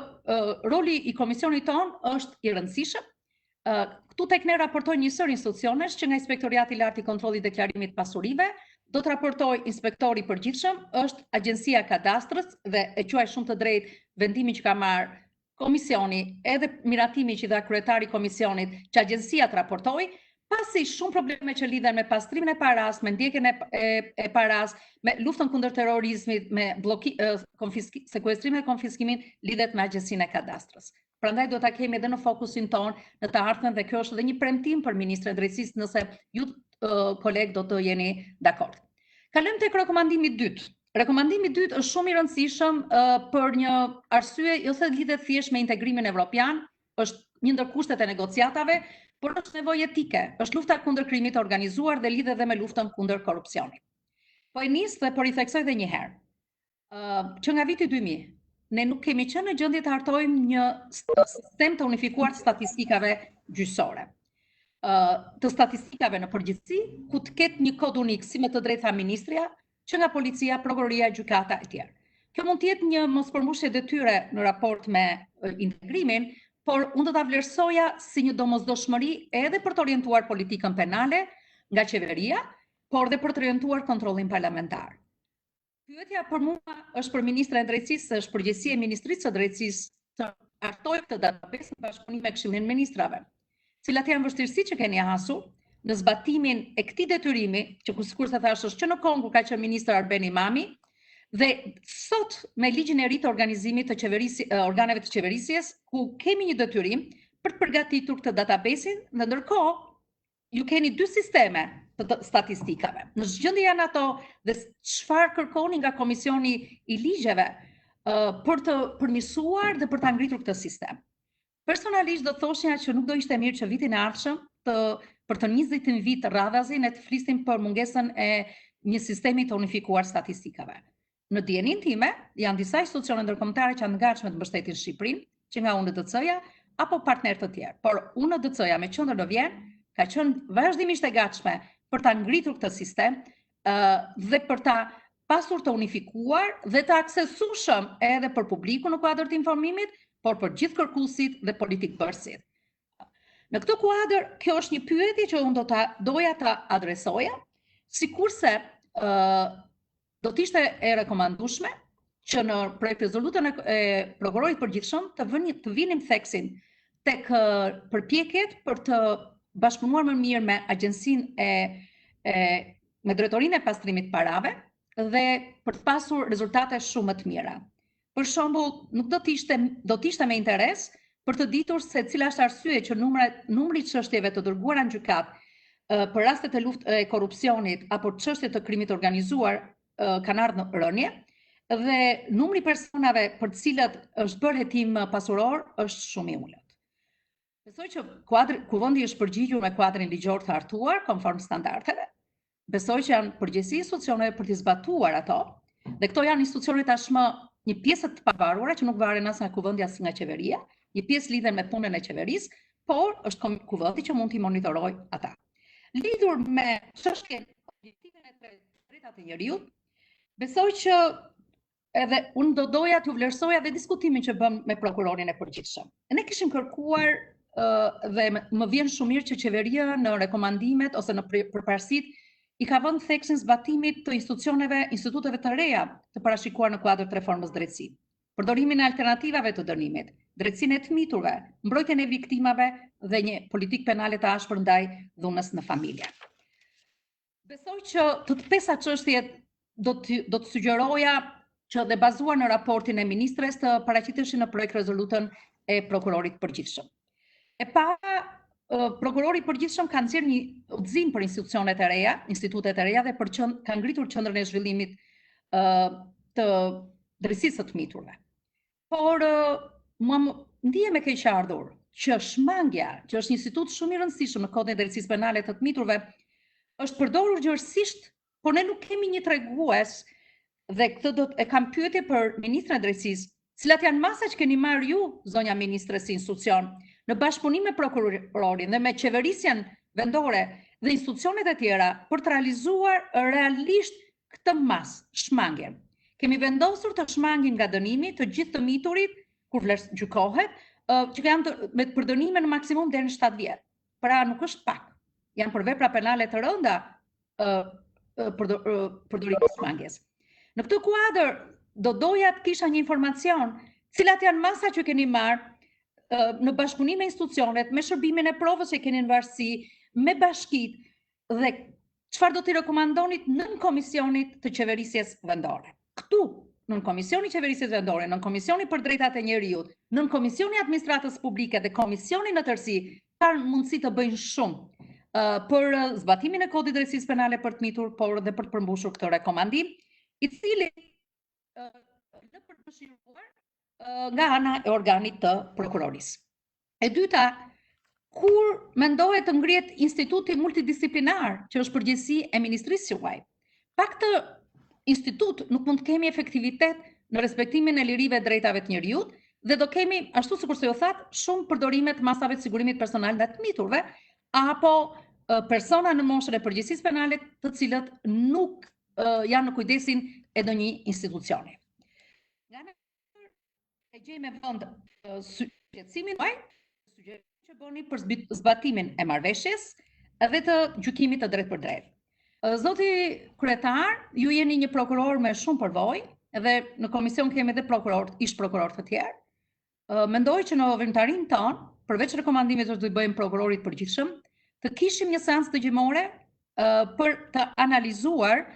roli i komisionit ton është i rëndësishëm. Këtu tek ne raportojnë një sër institucionesh që nga Inspektoriati i Lartë i Kontrollit Deklarimit Pasurive do të raportojë inspektori i përgjithshëm, është Agjencia e Kadastrës dhe e quaj shumë të drejtë vendimin që ka marrë komisioni edhe miratimi që dha kryetari i komisionit që agjencia të raportojë. Pasi shumë probleme që lidhen me pastrimin e paras, me ndjekjen e paras, me luftën kundër terrorizmit, me sekuestrimin dhe konfiskimin lidhet me Agjencinë e Kadastrës. Prandaj do ta kemi edhe në fokusin ton në të ardhmen dhe kjo është edhe një premtim për Ministrin e Drejtësisë nëse ju kolegë do të jeni dakord. Kalojmë tek rekomandimi i dytë. Rekomandimi i dytë është shumë i rëndësishëm për një arsye jo se lidhet thjesht me integrimin evropian, është një ndër kushtet e negociatave, por është nevojë etike, është lufta kundër krimit të organizuar dhe lidhet edhe me luftën kundër korrupsionit. Po e nis dhe por i theksoj edhe një herë. Që nga viti 2000, ne nuk kemi qenë në gjendje të hartojmë një sistem të unifikuar të statistikave gjyqësore. Të statistikave në përgjithësi, ku të ketë një kod unik si me të drejtë tha ministria, që nga policia, prokuroria, gjykata e tjerë. Kjo mund të jetë një mospërmbushje detyre në raport me integrimin, por unë do ta vlerësoja si një domosdoshmëri edhe për të orientuar politikën penale nga qeveria, por dhe për të orientuar kontrollin parlamentar. Pyetja për mua është për Ministrin e Drejtësisë, është përgjegjësia e Ministrisë së Drejtësisë të hartojë këtë database në bashkëpunim me Këshillin e Ministrave, cilat janë vështirësitë që keni hasur në zbatimin e këtij detyrimi, që sikur se thash është që në kohën kur ka qenë ministër Arben Imami, dhe sot me ligjin e ri të organizimit të organeve të qeverisjes, ku kemi një detyrim për të përgatitur këtë databasin, dhe ndërkohë ju keni dy sisteme të statistikave. Në zgjendje janë ato dhe çfarë kërkoni nga Komisioni i Ligjeve për të përmirësuar dhe për ta ngritur këtë sistem. Personalisht do thoshja që nuk do ishte mirë që vitin e ardhshëm për të 20 vit radhazi ne të flisnim për mungesën e një sistemi të unifikuar statistikave. Në dijenin time, janë disa institucione ndërkombëtare që janë të gatshme të mbështetin Shqipërinë, që nga UNDC-ja apo partnerë të tjerë. Por UNDC-ja me qendër në Vjenë ka qenë vazhdimisht e gatshme për ta ngritur këtë sistem dhe për ta pasur të unifikuar dhe të aksesueshëm edhe për publikun në kuadër të informimit, por për gjithë kërkuesit dhe politikbërësit. Në këtë kuadër, kjo është një pyetje që unë doja ta adresoja, sikurse do të ishte e rekomandueshme që në projekt rezolutën e prokurorit përgjithshëm të vinim theksin tek përpjekjet për të bashkëpunuar më mirë me agjencinë me drejtorinë e pastrimit parave dhe për të pasur rezultate shumë më të mira. Për shembull, nuk do të ishte me interes për të ditur se cila është arsye që numri i çështjeve të dërguara në gjykat për rastet e korrupsionit apo çështje të krimit organizuar kanë ardhur në rënje dhe numri personave për të cilët është bërë hetim pasuror është shumë i ulët. Besoj që Kuvendi është përgjigjur me kuadrin ligjor të hartuar konform standardeve. Besoj që janë përgjegjësi institucioneve për të zbatuar ato, dhe këto janë institucione tashmë një pjesë të pavarura që nuk varen as nga Kuvendi as nga qeveria, një pjesë lidhen me punën e qeverisë, por është Kuvendi që mund t'i monitorojë ata. Lidhur me çështjen e drejtat e njeriut, besoj që edhe unë do doja t'ju vlerësoja dhe diskutimin që bëm me prokurorin e përgjithshëm. Ne kishim kërkuar dhe më vjen shumë mirë që qeveria në rekomandimet ose në përparësitë i ka vënë theksin zbatimit të instituteve të reja të parashikuar në kuadër të reformës drejtësi. Përdorimin e alternativave të dënimit, drejtësinë e të miturve, mbrojtjen e viktimave dhe një politikë penale të ashpër ndaj dhunës në familje. Besoj që të pesa çështjet do të sugjeroja që dhe bazuar në raportin e ministres të paraqiteshin në projekt rezolutën e prokurorit përgjithshëm. E para, prokurori i përgjithshëm ka nxjerrë një udhëzim për institutet e reja dhe ka ngritur qendrën e zhvillimit të drejtësisë së të miturve. Por ndihem e keqardhur që shmangja, që është një institut shumë i rëndësishëm në kodin e drejtësisë penale të të miturve, është përdorur gjërësisht, por ne nuk kemi një tregues, dhe këtë do e kam pyetje për ministrën e drejtësisë, cilat janë masa që keni marrë ju, zonja ministre, si institucion, në bashkëpunim me prokurorin dhe me qeverisjen vendore dhe institucionet e tjera për të realizuar realisht këtë shmangjen. Kemi vendosur të shmangin nga dënimi të gjithë të miturit kur gjykohet, që janë me përdënime në maksimum deri në 7 vjet. Pra nuk është pak. Janë për vepra penale të rënda përdorimi i shmangjes. Në këtë kuadër do doja të kisha një informacion cilat janë masa që keni marrë në bashkëpunim me institucionet, me shërbimin e provës që keni në varësi, me bashkit dhe çfarë do t'i rekomandonit nën komisionit të qeverisjes vendore. Këtu, nën komisioni qeverisjes vendore, nën komisioni për drejtat e njeriut, nën komisioni administratës publike dhe komisioni në tërësi, kanë mundësi të bëjnë shumë për zbatimin e kodit drejtësisë penale për të mitur, por dhe për të përmbushur këtë rekomandim, i cili në përmëshiruar nga ana e organit të prokurorisë. E dyta, kur mendohet të ngrihet instituti multidisiplinar, që është përgjegjësi e ministrisë juaj, pa këtë institut nuk mund të kemi efektivitet në respektimin e lirive e drejtave të njeriut, dhe do kemi, ashtu sikur se ju thatë, shumë përdorime të masave të sigurimit personal ndaj të miturve, apo persona në moshën e përgjegjësisë penale të cilët nuk janë në kujdesin e ndonjë institucioni. E gjej me vend shqetësimin që bëni për zbatimin e marrëveshjes dhe të gjykimit të drejtë për drejtë. Zoti kryetar, ju jeni një prokuror me shumë përvojë dhe në komision kemi edhe ish prokuror të tjerë. Mendoj që në veprimtarinë tonë, përveç rekomandimit që do i bëjmë prokurorit përgjithshëm, të kishim një seancë dëgjimore për të analizuar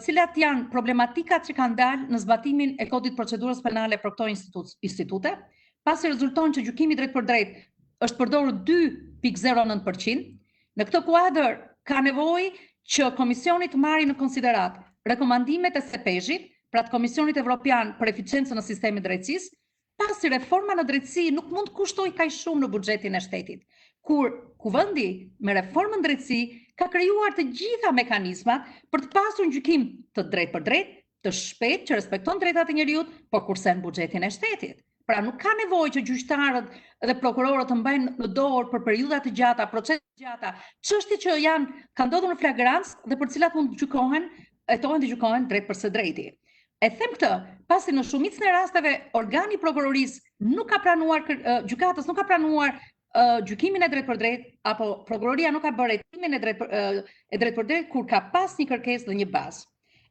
cilat janë problematikat që kanë dalë në zbatimin e kodit procedurës penale për këto institute, pasi rezulton që gjykimi drejt për drejt është përdorur 2.09%. Në këtë kuadër ka nevojë që Komisioni të marrë në konsiderat rekomandimet e CEPEZ-it, pra të Komisionit Evropian për eficiencën në sistemin drejtësisë, pasi reforma në drejtësi nuk mund të kushtoj kaq shumë në buxhetin e shtetit, kur Kuvendi me reformën drejtësi ka krijuar të gjitha mekanizmat për të pasur një gjykim të drejtë për drejtë, të shpejtë që respekton drejtat e njeriut, por kurse në buxhetin e shtetit. Pra nuk ka nevojë që gjyqtarët dhe prokurorët të mbajnë në dorë për periudha të gjata, procese të gjata, çështje që kanë ndodhur në flagrancë dhe për cilat mund të gjykohen, hetohen dhe gjykohen drejt për së drejti. E them këtë, pasi në shumicën e rasteve organi prokurorisë nuk ka pranuar, gjykatës nuk ka pranuar gjykimin e drejt për drejt, apo prokuroria nuk ka bërë hetimin e drejt për drejt kur ka pas një kërkesë dhe një bazë.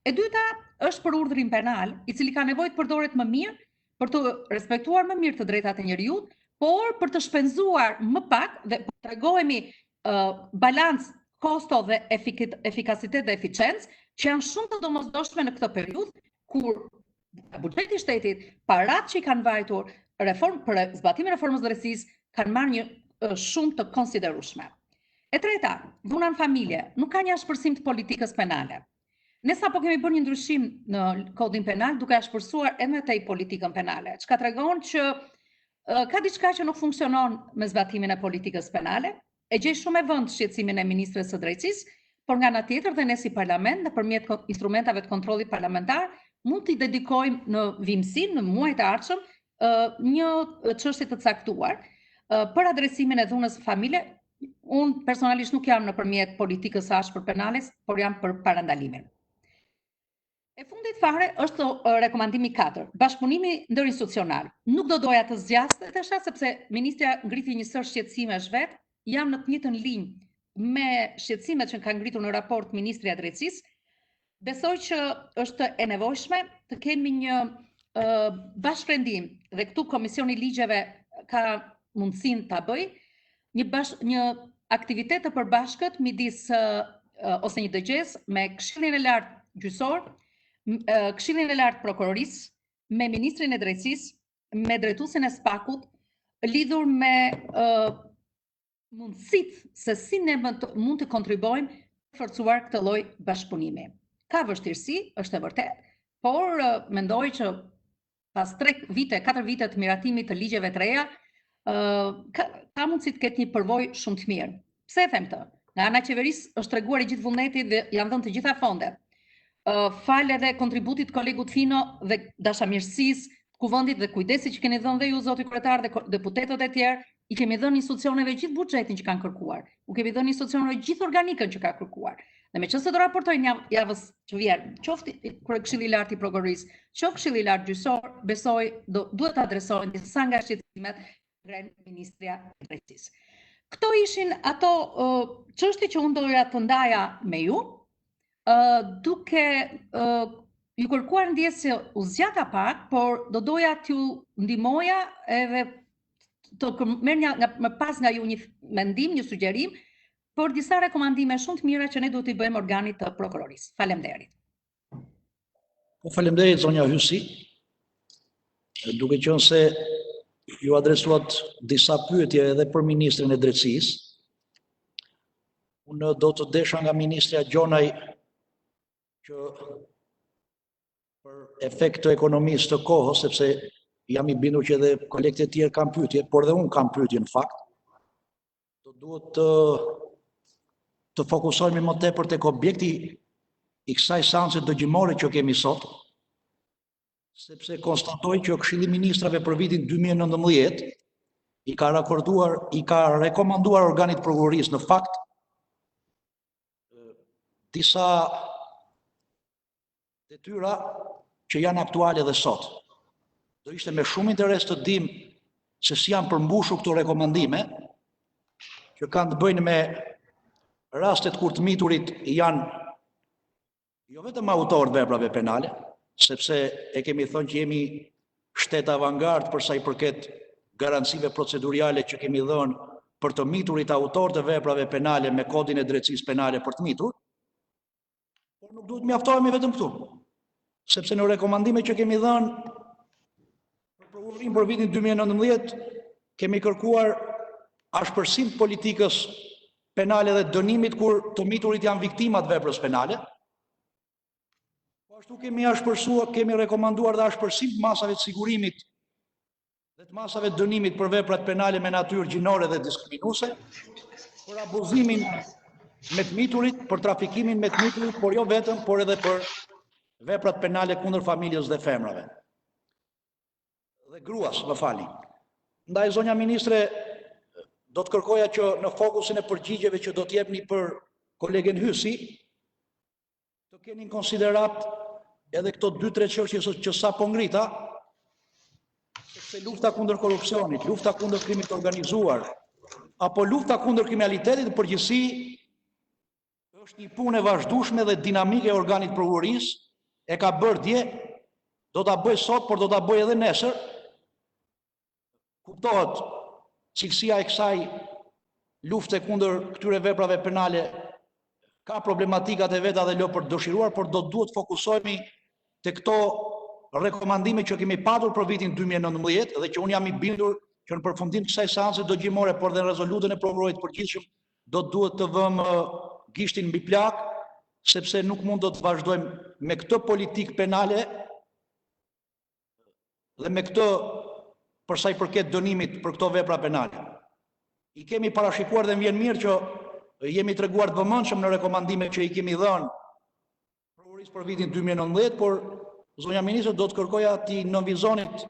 E dyta është për urdhrin penal, i cili ka nevojë të përdoret më mirë për të respektuar më mirë të drejtat e njeriut, por për të shpenzuar më pak dhe të tregohemi balancë kosto dhe efikasitet dhe eficiencë, që janë shumë të domosdoshme në këtë periudhë, kur buxheti i shtetit, paratë që i kanë vajtur për zbatimin e reformës drejtësisë kanë marrë një shumë të konsiderueshme. E treta, dhuna në familje nuk ka një ashpërsim të politikës penale. Ne sapo kemi bërë një ndryshim në kodin penal duke shpërsuar edhe tej politikën penale, çka tregon që ka diçka që nuk funksionon me zbatimin e politikës penale. E gjej shumë e vënd shqetësimin e ministres së drejtësisë, por nga ana tjetër dhe ne si parlament nëpërmjet instrumentave të kontrollit parlamentar mund t'i dedikojmë në vimësi në muajt e ardhshëm një çështje të caktuar për adresimin e dhunës së familje. Unë personalisht nuk jam nëpërmjet politikës së ashpër penale, por jam për parandalimin. E fundit fare është rekomandimi 4, bashkëpunimi ndërinstitucional. Nuk do doja të zgjastetesha sepse ministrja ngriti një sër shqetësimesh vet, jam në të njëjtën linjë me shqetësimet që ka ngritur në raport Ministria e Drejtësisë. Besoj që është e nevojshme të kemi një bashkërendim dhe këtu Komisioni Ligjeve ka mundësinë ta bëjë një aktivitet të përbashkët midis ose një dëgjes me Këshillin e Lartë Gjyqësor, Këshillin e Lartë Prokurorisë, me Ministrin e Drejtësisë, me drejtuesin e SPAK-ut, lidhur me mundësitë se si ne mund të kontribuojmë të forcuar këtë lloj bashkëpunimi. Ka vështirësi, është e vërtet, por mendoj që pas 4 vite të miratimit të ligjeve të reja, ka mundësi të ketë një përvojë shumë të mirë. Pse e them këtë? Nga ana e qeverisë është treguar i gjithë vullneti dhe janë dhënë të gjitha fondet. Fal edhe kontributit kolegut Fino dhe dashamirësisë të kuvendit dhe kujdesit që keni dhënë dhe ju zoti kryetar dhe deputetët e tjerë, i kemi dhënë institucioneve gjithë buxhetin që kanë kërkuar. U kemi dhënë institucioneve gjithë organikën që ka kërkuar. Dhe meqense do raportojnë javës që vjen, qoftë Këshilli i Lartë i Prokurorisë, qoftë Këshilli i Lartë Gjyqësor, besoj duhet të adresohen disa nga shqetësimet nga Ministria e Drejtësisë. Këto ishin ato çështje që unë doja të ndaja me ju, duke ju kërkuar ndjesë u zgjata pak, por do doja t'ju ndihmoja edhe të merr më pas nga ju një mendim, një sugjerim për disa rekomandime shumë të mira që ne duhet t'i bëjmë organit të prokurorisë. Faleminderit. Faleminderit zonja Hysi. Duke qenë se ju adresuat disa pyetje edhe për Ministrin e Drejtësisë, unë do të desha nga Ministrja Gjonaj që për efekt të ekonomisë të kohës, sepse jam i bindur që edhe kolegët e tjerë kanë pyetje, por dhe unë kam pyetje në fakt, do duhet të fokusohemi më tepër tek objekti i kësaj seance dëgjimore që kemi sot, sepse konstatoj që Këshilli i Ministrave për vitin 2019 i ka rekomanduar organit prokurorisë në fakt disa detyra që janë aktuale dhe sot. Do ishte me shumë interes të dim se si janë përmbushur këto rekomandime që kanë të bëjnë me rastet kur të miturit janë jo vetëm autor të veprave penale, sepse e kemi thënë që jemi shtet avangard për sa i përket garancive proceduriale që kemi dhënë për të miturit autor të veprave penale me kodin e drejtësisë penale për të mitur, por nuk duhet mjaftohemi vetëm këtu, sepse në rekomandime që kemi dhënë për prokurorin për vitin 2019 kemi kërkuar ashpërsim të politikës penale dhe dënimit kur të miturit janë viktimat veprës penale. Po ashtu kemi rekomanduar dhe ashpërsim të masave të sigurimit dhe të masave të dënimit për veprat penale me natyrë gjinore dhe diskriminuese, për abuzimin me të miturit, për trafikimin me të miturit, por jo vetëm, por edhe për veprat penale kundër familjes dhe femrave. Dhe gruas, më falni. Ndaj zonja ministre, do të kërkoja që në fokusin e përgjigjeve që do t'jepni për kolegen Hysi, të keni në konsiderat edhe këto 2-3 çështje që sa po ngrita, sepse lufta kundër korrupsionit, lufta kundër krimit të organizuar, apo lufta kundër kriminalitetit në përgjithësi, është një punë e vazhdueshme dhe dinamike e organit prokurorisë, e ka bërë dje, do ta bëj sot, por do ta bëj edhe nesër. Kuptohet cilësia e kësaj lufte kundër këtyre veprave penale ka problematikat e veta dhe lë për të dëshiruar, por do duhet fokusohemi te këto rekomandime që kemi patur për vitin 2019 dhe që unë jam i bindur që në përfundim të kësaj seance dëgjimore, por dhe në rezolutën e prokurorit të përgjithshëm do duhet të vëmë gishtin mbi plak sepse nuk mund do të vazhdojmë me këtë politikë penale dhe me këtë për sa i përket dënimit për këto vepra penale. I kemi parashikuar dhe më vjen mirë që jemi treguar të vëmendshëm në rekomandimet që i kemi dhënë prokurorisë për vitin 2019, por zonja ministër do të kërkoja ti nënvizonit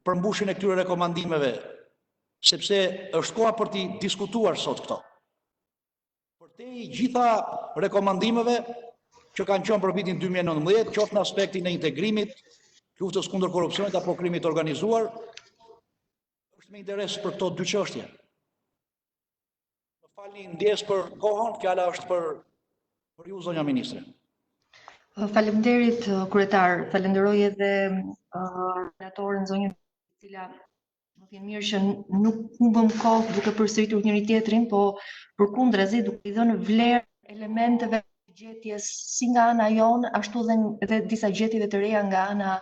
përmbushjen e këtyre rekomandimeve, sepse është koha për t'i diskutuar sot këto. Për te i gjitha rekomandimeve që kanë qenë për vitin 2019, qoftë në aspektin e integrimit, luftës kundër korrupsionit apo krimit organizuar, është me interes për këto dy çështje. Më falni ndjes për kohën, fjala është për ju, zonja ministre. Faleminderit kryetar, falenderoj edhe relatoren zonjën e cila më vjen mirë që nuk humbëm kohë duke përsëritur njëri tjetrin, po përkundrazi duke i dhënë vlerë elementeve të gjetjes si nga ana jonë, ashtu dhe disa gjetjeve të reja nga ana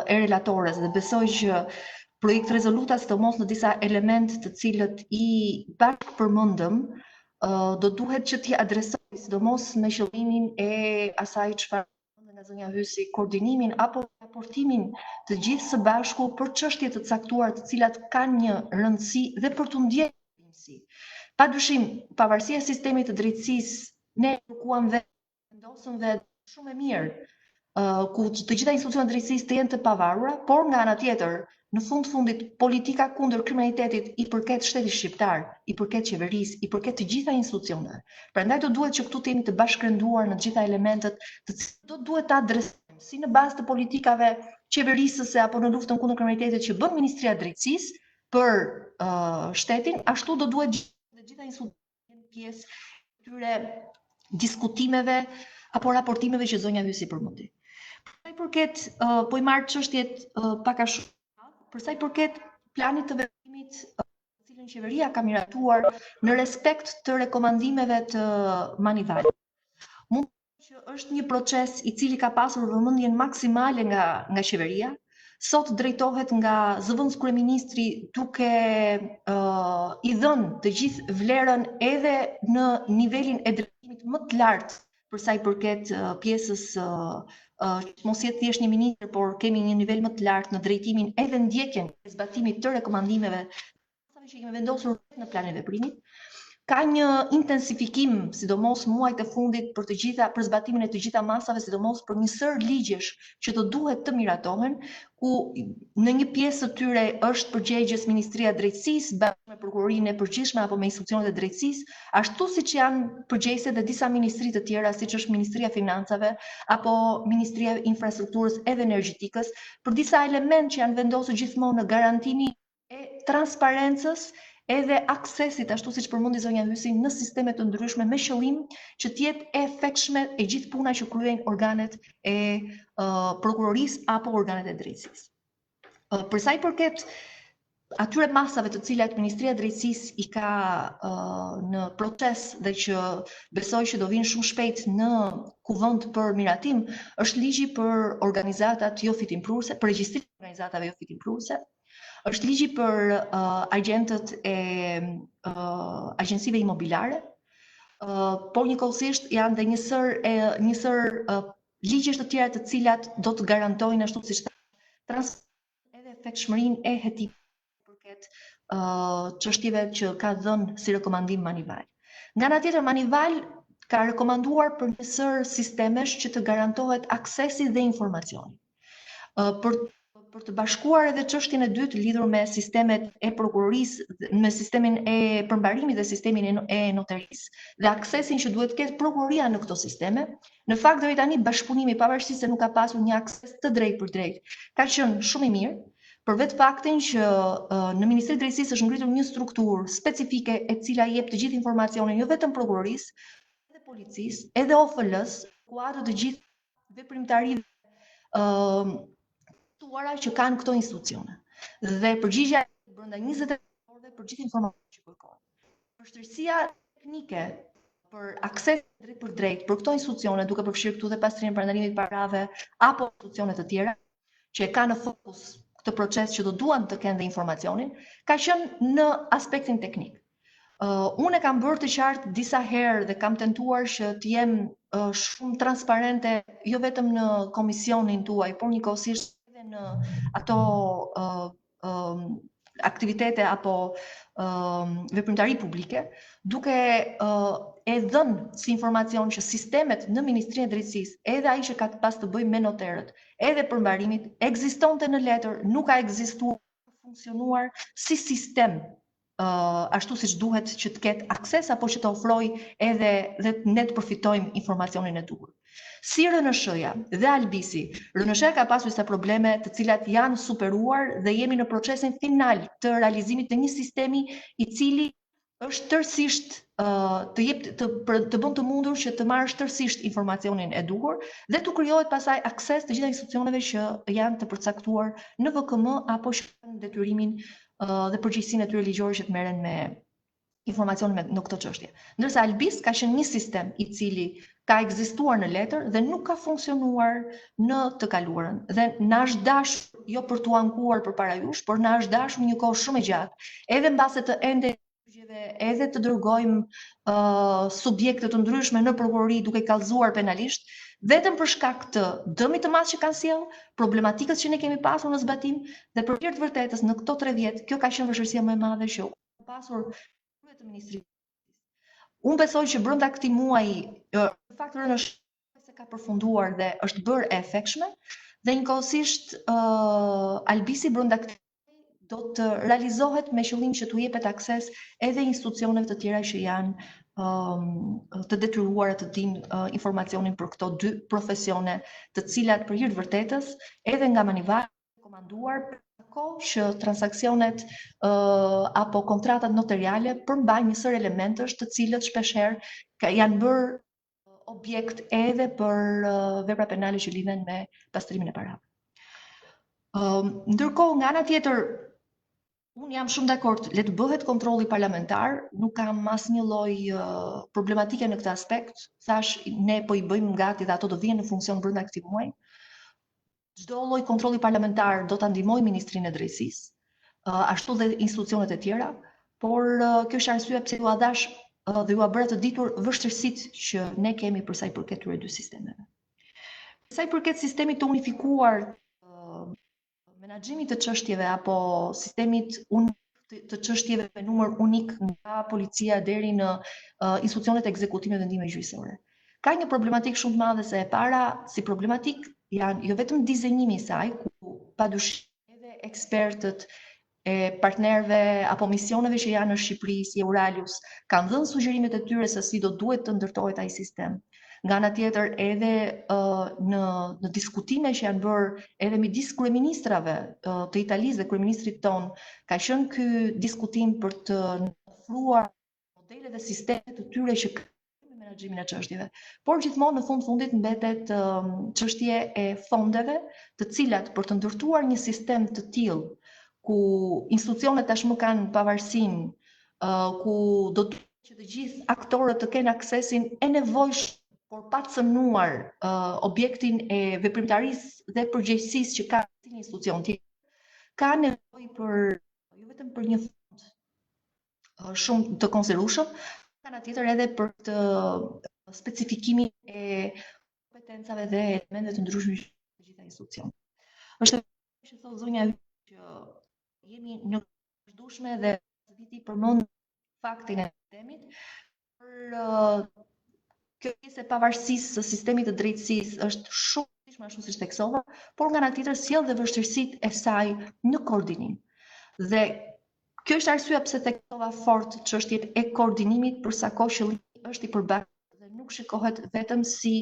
e relatores. Dhe besoj që projekt rezoluta, sidomos në disa element të cilët i bashkë përmendëm, do duhet që t'i adresoj, sidomos me qëllimin e asaj çfarë nga zonja Hysi, koordinimin apo raportimin të gjithë së bashku për çështje të caktuara të cilat kanë një rëndësi dhe për t'u ndjekur. Padyshim, pavarësia e sistemit të drejtësisë, ne kërkuam dhe vendosëm dhe shumë e mirë ku të gjitha institucionet drejtësisë të jenë të pavarura, por nga ana tjetër, në fundit politika kundër kriminalitetit i përket shtetit shqiptar, i përket qeverisë, i përket të gjitha institucioneve. Prandaj do duhet që këtu të jemi të bashkërenduar në të gjitha elementet të cilat do duhet të adresojmë si në bazë të politikave qeverisëse apo në luftën kundër kriminalitetit që bën Ministria e Drejtësisë për shtetin, ashtu do duhet të gjitha institucionet pjesë këtyre diskutimeve apo raportimeve që zonja Hysi përmendi. Për sa i përket, po i marr çështjet pak a shumë. Për sa i përket planit të veprimit të cilën qeveria ka miratuar në respekt të rekomandimeve të Manivalit. Mund që është një proces i cili ka pasur vëmendjen maksimale nga qeveria. Sot drejtohet nga zëvendës kryeministri duke i dhënë të gjithë vlerën edhe në nivelin e drejtimit më të lartë për sa i përket pjesës mos jetë thjesht një ministër, por kemi një nivel më të lartë në drejtimin edhe ndjekjen e zbatimit të rekomandimeve që kemi vendosur në planin e veprimit. Ka një intensifikim, sidomos muajt e fundit për zbatimin e të gjitha masave, sidomos për një sër ligjesh që do duhet të miratohen, ku në një pjesë të tyre është përgjegjës Ministria e Drejtësisë bashkë me prokurorinë e përgjithshme apo me institucionet e drejtësisë, ashtu siç janë përgjegjëse dhe disa ministri të tjera, siç është Ministria e Financave apo Ministria e Infrastrukturës edhe Energjetikës, për disa elementë që janë vendosur gjithmonë në garantinë e transparencës edhe aksesit, ashtu siç përmendi zonja Hysi, në sisteme të ndryshme me qëllim që të jetë e efektshme e gjithë puna që kryejnë organet e prokurorisë apo organet e drejtësisë. Për sa i përket atyre masave të cilat Ministria e Drejtësisë i ka në proces dhe që besoj që do vinë shumë shpejt në kuvend për miratim, është ligji për organizatat jo fitimprurëse, për regjistrimin e organizatave jo fitimprurëse. Është ligji për agentët e agjensive imobiliare, por njëkohësisht janë dhe një sër ligjesh të tjera të cilat do të garantojnë ashtu siç transparencën edhe efektshmërinë e hetimit përket çështjeve që ka dhënë si rekomandim Manival. Nga ana tjetër, Manival ka rekomanduar për një sër sistemesh që të garantohet aksesi dhe informacioni. Për të bashkuar edhe çështjen e dytë lidhur me sistemet e prokurorisë, me sistemin e përmbarimit dhe sistemin e notarisë dhe aksesin që duhet të ketë prokuroria në këto sisteme, në fakt deri tani bashkëpunimi, pavarësisht se nuk ka pasur një akses të drejtë për drejtë, ka qenë shumë i mirë, për vetë faktin që në Ministrinë e Drejtësisë është ngritur një strukturë specifike e cila jep të gjithë informacionin jo vetëm prokurorisë, edhe policisë, edhe OFL-s, kuadër të gjithë veprimtarive që kanë këto institucione. Dhe përgjigjja brenda 24 orëve për gjithë informacionin që kërkojnë. Vështirësia teknike për akses drejt për drejt për këto institucione, duke përfshirë këtu dhe pastrimin e parandalimit të parave apo institucione të tjera që e kanë në fokus këtë proces që do duan të kenë dhe informacionin, ka qenë në aspektin teknik. Unë e kam bërë të qartë disa herë dhe kam tentuar që të jem shumë transparente, jo vetëm në komisionin tuaj, por njëkohësisht edhe në ato aktivitete apo veprimtari publike, duke e dhënë si informacion që sistemet në Ministrinë e Drejtësisë, edhe ai që ka pas të bëjë me noterët, edhe përmbarimit, ekzistonte në letër, nuk ka ekzistuar, funksionuar si sistem ashtu siç duhet që të ketë akses apo që të ofroj edhe dhe ne të përfitojmë informacionin e duhur. Si RNSH-ja dhe Albisi, RNSH-ja ka pasur disa probleme të cilat janë superuar dhe jemi në procesin final të realizimit të një sistemi i cili është tërësisht të bën të mundur që të marrësh tërësisht informacionin e duhur dhe të krijohet pasaj akses të gjitha institucioneve që janë të përcaktuar në VKM apo që kanë detyrimin dhe përgjegjësinë e tyre ligjore që të merren me informacionin në këtë çështje. Ndërsa Albis ka qenë një sistem i cili ka ekzistuar në letër dhe nuk ka funksionuar në të kaluarën. Dhe na është dashur jo për t'u ankuar përpara jush, por na është dashur një kohë shumë e gjatë, edhe mbase të ende edhe të dërgojmë subjekte të ndryshme në prokurori duke kallëzuar penalisht, vetëm për shkak të dëmit të madh që kanë sjell, problematikës që ne kemi pasur në zbatim dhe për hir të vërtetës në këto 3 vjet, kjo ka qenë vështirësia më e madhe që ka pasur krye të ministrisë. Unë besoj që brenda këtij muaji, në fakt RNSH se ka përfunduar dhe është bërë e efektshme dhe njëkohësisht Albisi brenda këtij do të realizohet me qëllim që t'u jepet akses edhe institucioneve të tjera që janë të detyruara të dinë informacionin për këto 2 profesione, të cilat për hir të vërtetës, edhe nga Manivari komanduar kohë që transaksionet apo kontratat notariale përmbajnë një sër elementësh të cilët shpeshherë janë bërë objekt edhe për vepra penale që lidhen me pastrimin e parave. Ndërkohë, nga ana tjetër, unë jam shumë dakord, le të bëhet kontrolli parlamentar, nuk kam asnjë lloj problematike në këtë aspekt. Thash, ne po i bëjmë gati dhe ato do vihen në funksion brenda këtij muaji. Çdo lloj kontrolli parlamentar do ta ndihmojë Ministrinë e Drejtësisë, ashtu dhe institucionet e tjera, por kjo është arsyeja pse ju dash dhe ju bëra të ditur vështirësitë që ne kemi për sa i përket këtyre 2 sistemeve. Sa i përket sistemit të unifikuar menaxhimit të çështjeve apo sistemit të çështjeve me numër unik nga policia deri në institucionet ekzekutive vendime gjyqësore. Ka një problematikë shumë të madhe se e para si problematikë janë jo vetëm dizenimi i saj, ku padyshim edhe ekspertët e partnerëve apo misioneve që janë në Shqipëri si Euralius kanë dhënë sugjerimet e tyre se si do duhet të ndërtohet ai sistem. Nga ana tjetër edhe në diskutime që janë bërë edhe midis kryeministrave të Italisë dhe kryeministrit ton, ka qenë ky diskutim për të ofruar modele dhe sisteme të tyre që kanë menaxhimin e çështjeve. Por gjithmonë në fundit mbetet çështje e fondeve, të cilat për të ndërtuar një sistem të tillë ku institucionet tashmë kanë pavarësinë, ku do të që të gjithë aktorët të kenë aksesin e nevojshëm por pa të cënuar objektin e veprimtarisë dhe përgjegjësisë që ka një institucion tjetër, ka nevojë për jo vetëm për një fond shumë të konsiderueshëm, ka ana tjetër edhe për të specifikimin e kompetencave dhe elementeve të ndryshme të gjitha institucionet. Është që thotë zonja që jemi në vazhdueshme dhe viti përmend faktin e sistemit për kjo pjesë e pavarësisë së sistemit të drejtësisë është shumë ashtu siç theksova, por nga ana tjetër sjell dhe vështirësitë e saj në koordinim. Dhe kjo është arsyeja pse theksova fort çështjet e koordinimit për sa kohë qëllimi është i përbashkët dhe nuk shikohet vetëm si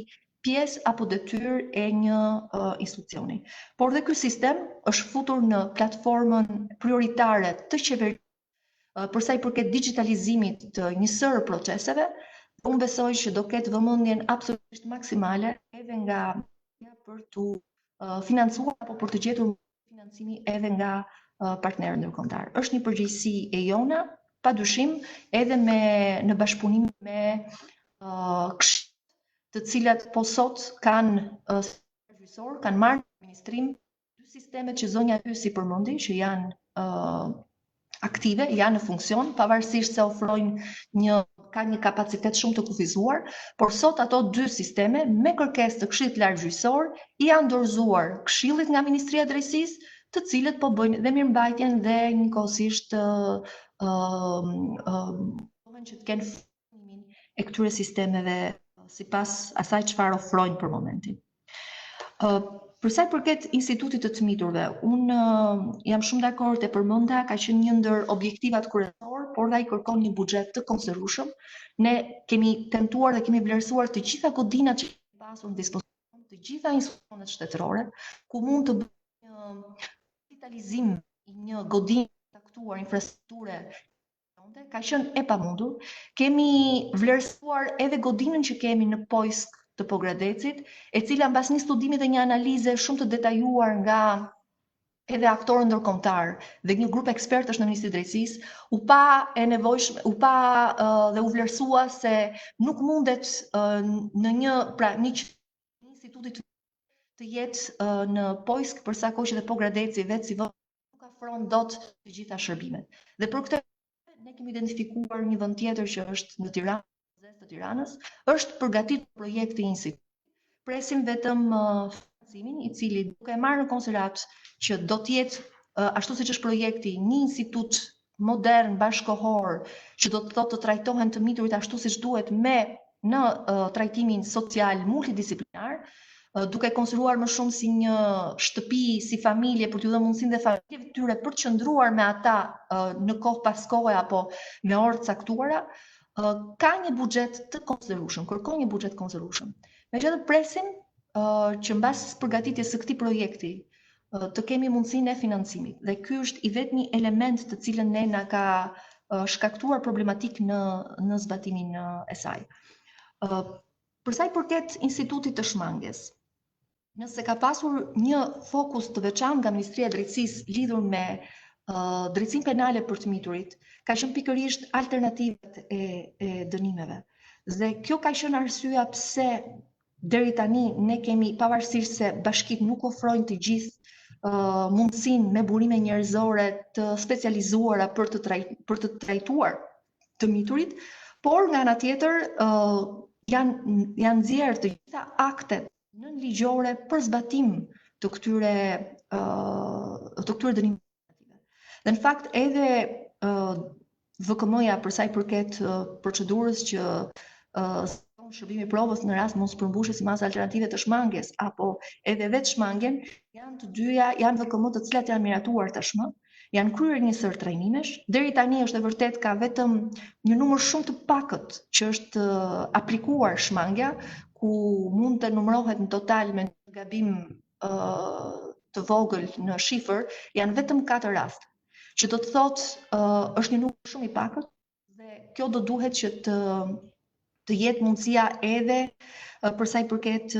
pjesë apo detyrë e një institucioni. Por dhe ky sistem është futur në platformën prioritare të qeverisë për sa i përket digitalizimit të një sër proceseve. Unë besoj që do ketë vëmendjen absolutisht maksimale edhe nga për të financuar apo për të gjetur financimi edhe nga partnerët ndërkombëtar. Është një përgjegjësi e jona, padyshim, edhe në bashkëpunim me këshillet të cilat po sot kanë gjyqësor, kanë marrë në administrim 2 sistemet që zonja Hysi përmendi, që janë aktive, janë në funksion, pavarësisht se ka një kapacitet shumë të kufizuar, por sot ato dy sisteme me kërkesë të Këshillit Lartgjyqësor janë dorëzuar Këshillit nga Ministria e Drejtësisë, të cilët po bëjnë dhe mirëmbajtjen dhe njëkohësisht që të kenë funksionimin e këtyre sistemeve sipas asaj çfarë ofrojnë për momentin. Për sa i përket institutit të tmiturve, unë jam shumë dakord e përmenda, ka qenë një ndër objektivat kryesor, por ai kërkon një buxhet të konsiderueshëm. Ne kemi tentuar dhe kemi vlerësuar të gjitha godinat që kemi pasur në dispozicion, të gjitha institucionet shtetërore, ku mund të bëjë një kapitalizim i një godine të caktuar infrastrukture ka qenë e pamundur. Kemi vlerësuar edhe godinën që kemi në Pojsk të Pogradecit, e cila mbas një studimi dhe një analize shumë të detajuar nga edhe aktorë ndërkombëtar dhe një grup ekspertësh në Ministrinë e Drejtësisë, u pa dhe u vlerësua se nuk mundet në një institutit të jetë në Pojsk përsa kohë që dhe Pogradeci vetë si vend nuk afron dot të gjitha shërbimet. Dhe për këtë ne kemi identifikuar një vend tjetër që është në Tiranë, të Tiranës, është përgatitur projekti i institutit. Presim vetëm financimin, i cili duke marrë në konsiderat që do të jetë ashtu siç është projekti, një institut modern bashkëkohor që do të thotë të trajtohen të miturit ashtu siç duhet në trajtimin social multidisiplinar, duke konsideruar më shumë si një shtëpi, si familje, për t'u dhënë mundësinë dhe familjeve të tyre për të qëndruar me ata në kohë pas kohe apo me orë të caktuara, ka një buxhet të konsiderueshëm, kërkon një buxhet të konsiderueshëm. Megjithatë presim që mbas përgatitjes së këtij projekti të kemi mundësinë e financimit. Dhe ky është i vetmi element të cilën ne na ka shkaktuar problematik në zbatimin e saj. Për sa i përket institutit të shmanges, nëse ka pasur një fokus të veçantë nga Ministria e Drejtësisë lidhur me drejtësinë penale për të miturit, ka qenë pikërisht alternativat e dënimeve. Dhe kjo ka qenë arsyeja pse deri tani ne kemi, pavarësisht se bashkitë nuk ofrojnë të gjithë mundësinë me burime njerëzore të specializuara për të trajtuar të miturit, por nga ana tjetër janë nxjerrë të gjitha aktet nën ligjore për zbatim të këtyre dënimeve. Dhe në fakt edhe VKM-ja për sa i përket procedurës që shërbimi provës në rast mos përmbushjes si masë alternative të shmanges apo edhe vetë shmangen, janë të dyja, janë VKM të cilat janë miratuar tashmë, janë kryer një sër trajnimesh. Deri tani është e vërtet ka vetëm një numër shumë të pakët që është aplikuar shmangja, ku mund të numërohet në total me një gabim të vogël në shifër, janë vetëm 4 raste. Që do të thotë është një numër shumë i pakët dhe kjo do duhet që të jetë mundësia edhe për sa i përket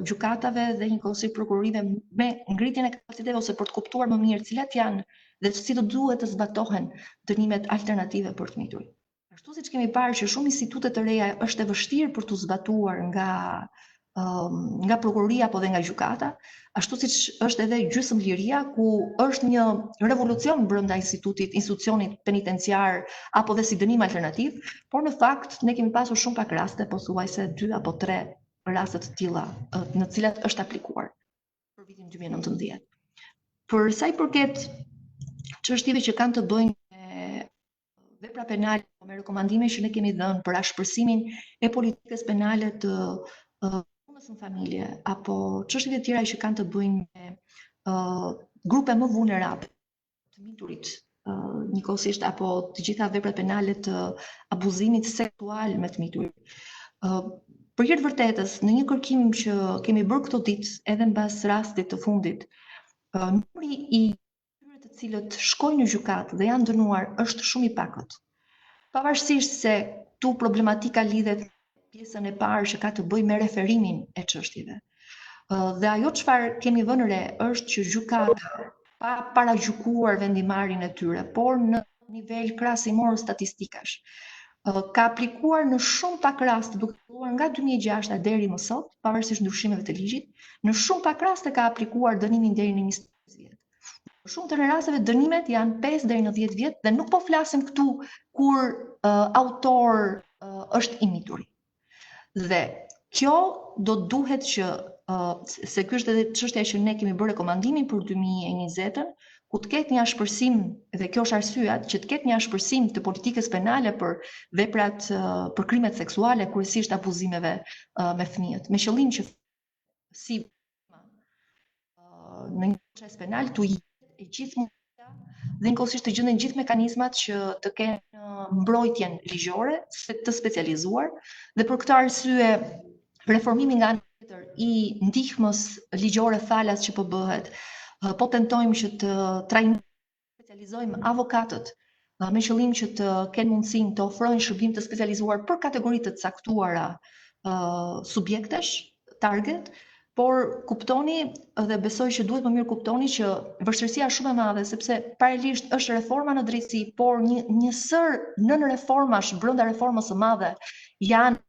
gjykatave dhe njëkohësisht prokurorive me ngritjen e kapaciteteve ose për të kuptuar më mirë cilat janë dhe si do duhet të zbatohen dënimet alternative për të miturit. Ashtu siç kemi parë që shumë institute të reja është e vështirë për të zbatuar nga prokuroria apo dhe nga gjykata, ashtu siç është edhe gjysmëliria ku është një revolucion brenda institucionit penitenciar apo dhe si dënim alternativ, por në fakt ne kemi pasur shumë pak raste, pothuajse 2 apo 3 raste të tilla në të cilat është aplikuar për vitin 2019. Për sa i përket çështjeve që kanë të bëjnë me vepra penale apo me rekomandime që ne kemi dhënë për ashpërsimin e politikës penale të në familje, apo çështjet e tjera që kanë të bëjnë me grupe më vulnerable të miturit, njëkohësisht apo të gjitha veprat penale të abuzimit seksual me të miturit. Për hir të vërtetës, në një kërkim që kemi bërë këto ditë, edhe mbas rastit të fundit, numri i tyre të cilët shkojnë në gjykatë dhe janë dënuar është shumë i pakët. Pavarësisht se tu problematika lidhet pjesën e parë që ka të bëjë me referimin e çështjeve. Dhe ajo çfarë kemi vënë re është që gjykata, pa paragjykuar vendimarrjen e tyre, por në nivel krahasimor statistikash, ka aplikuar në shumë pak raste, duke filluar nga 2006 deri më sot, pavarësisht ndryshimeve të ligjit, në shumë pak raste ka aplikuar dënimin deri në 25 vjet. Shumë të rasteve dënimet janë 5 deri në 10 vjet dhe nuk po flasim këtu kur autor është i mituri. Dhe kjo do duhet që se ky është edhe çështja që ne kemi bërë rekomandimin për 2020-ën, ku të ketë një ashpërsim, dhe kjo është arsyeja që të ketë një ashpërsim të politikës penale për veprat për krimet seksuale, kryesisht abuzimeve me fëmijët, me qëllim që si në një proces penal të e gjithë mundësia dhe njëkohësisht të gjenden gjithë mekanizmat që të kenë mbrojtjen ligjore, të specializuar, dhe për këtë arsye reformimi nga ana tjetër i ndihmës ligjore falas që po bëhet, po tentojmë që të specializojmë avokatët me qëllim që të kenë mundësinë të ofrojnë shërbim të specializuar për kategoritë të caktuara subjektesh, target. Por kuptoni dhe besoj që duhet më mirë kuptoni që vështirësia është shumë e madhe, sepse paralelisht është reforma në drejtësi, por një sër nën reformash brenda reformës së madhe janë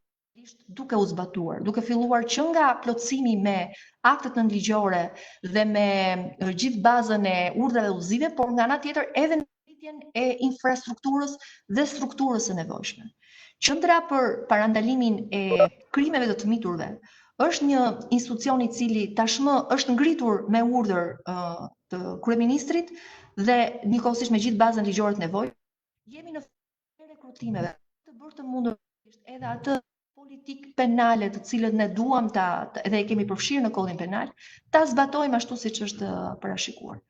duke u zbatuar, duke filluar që nga plotësimi me aktet nënligjore dhe me gjithë bazën e urdhrave udhëzive, por nga ana tjetër edhe në rritjen e infrastrukturës dhe strukturës së nevojshme. Qendra për parandalimin e krimeve të miturve është një institucion i cili tashmë është ngritur me urdhër të kryeministrit dhe njëkohësisht me gjithë bazën ligjore të nevojshme. Jemi në fazën e rekrutimeve të bërë të mundur edhe atë politikë penale të cilët ne duam dhe e kemi përfshirë në kodin penal, ta zbatojmë ashtu siç është parashikuar.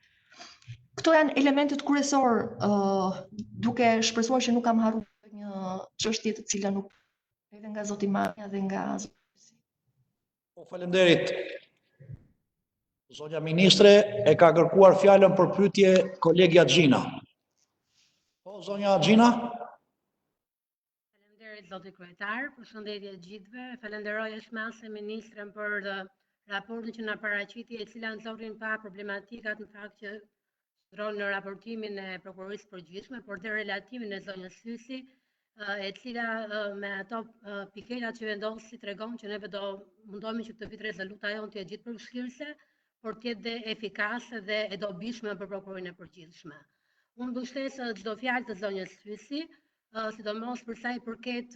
Këto janë elementet kryesor, duke shpresuar që nuk kam harruar një çështje të cilën nuk edhe nga zoti Manja dhe nga Po, faleminderit. Zonja Ministre e ka kërkuar fjalën për pyetje kolegja Xhina. Po, zonja Xhina? Faleminderit zoti kryetar, përshëndetje të gjithëve. Falenderoj eshmase ministren për raportin që na paraqiti, e cila nxorrin pa problematikat në fakt që ndron në raportimin e prokurorisë përgjithshme, por dhe relatimin e zonjës Sysi, e cila me ato pikelat që vendosi tregon që neve do mundohemi që këtë vit rezoluta jonë të jetë gjithë përfshirëse, por të jetë dhe efikase dhe e dobishme për prokurorin e përgjithshme. Unë mbështes çdo fjalë të zonjës Sysi, sidomos për sa i përket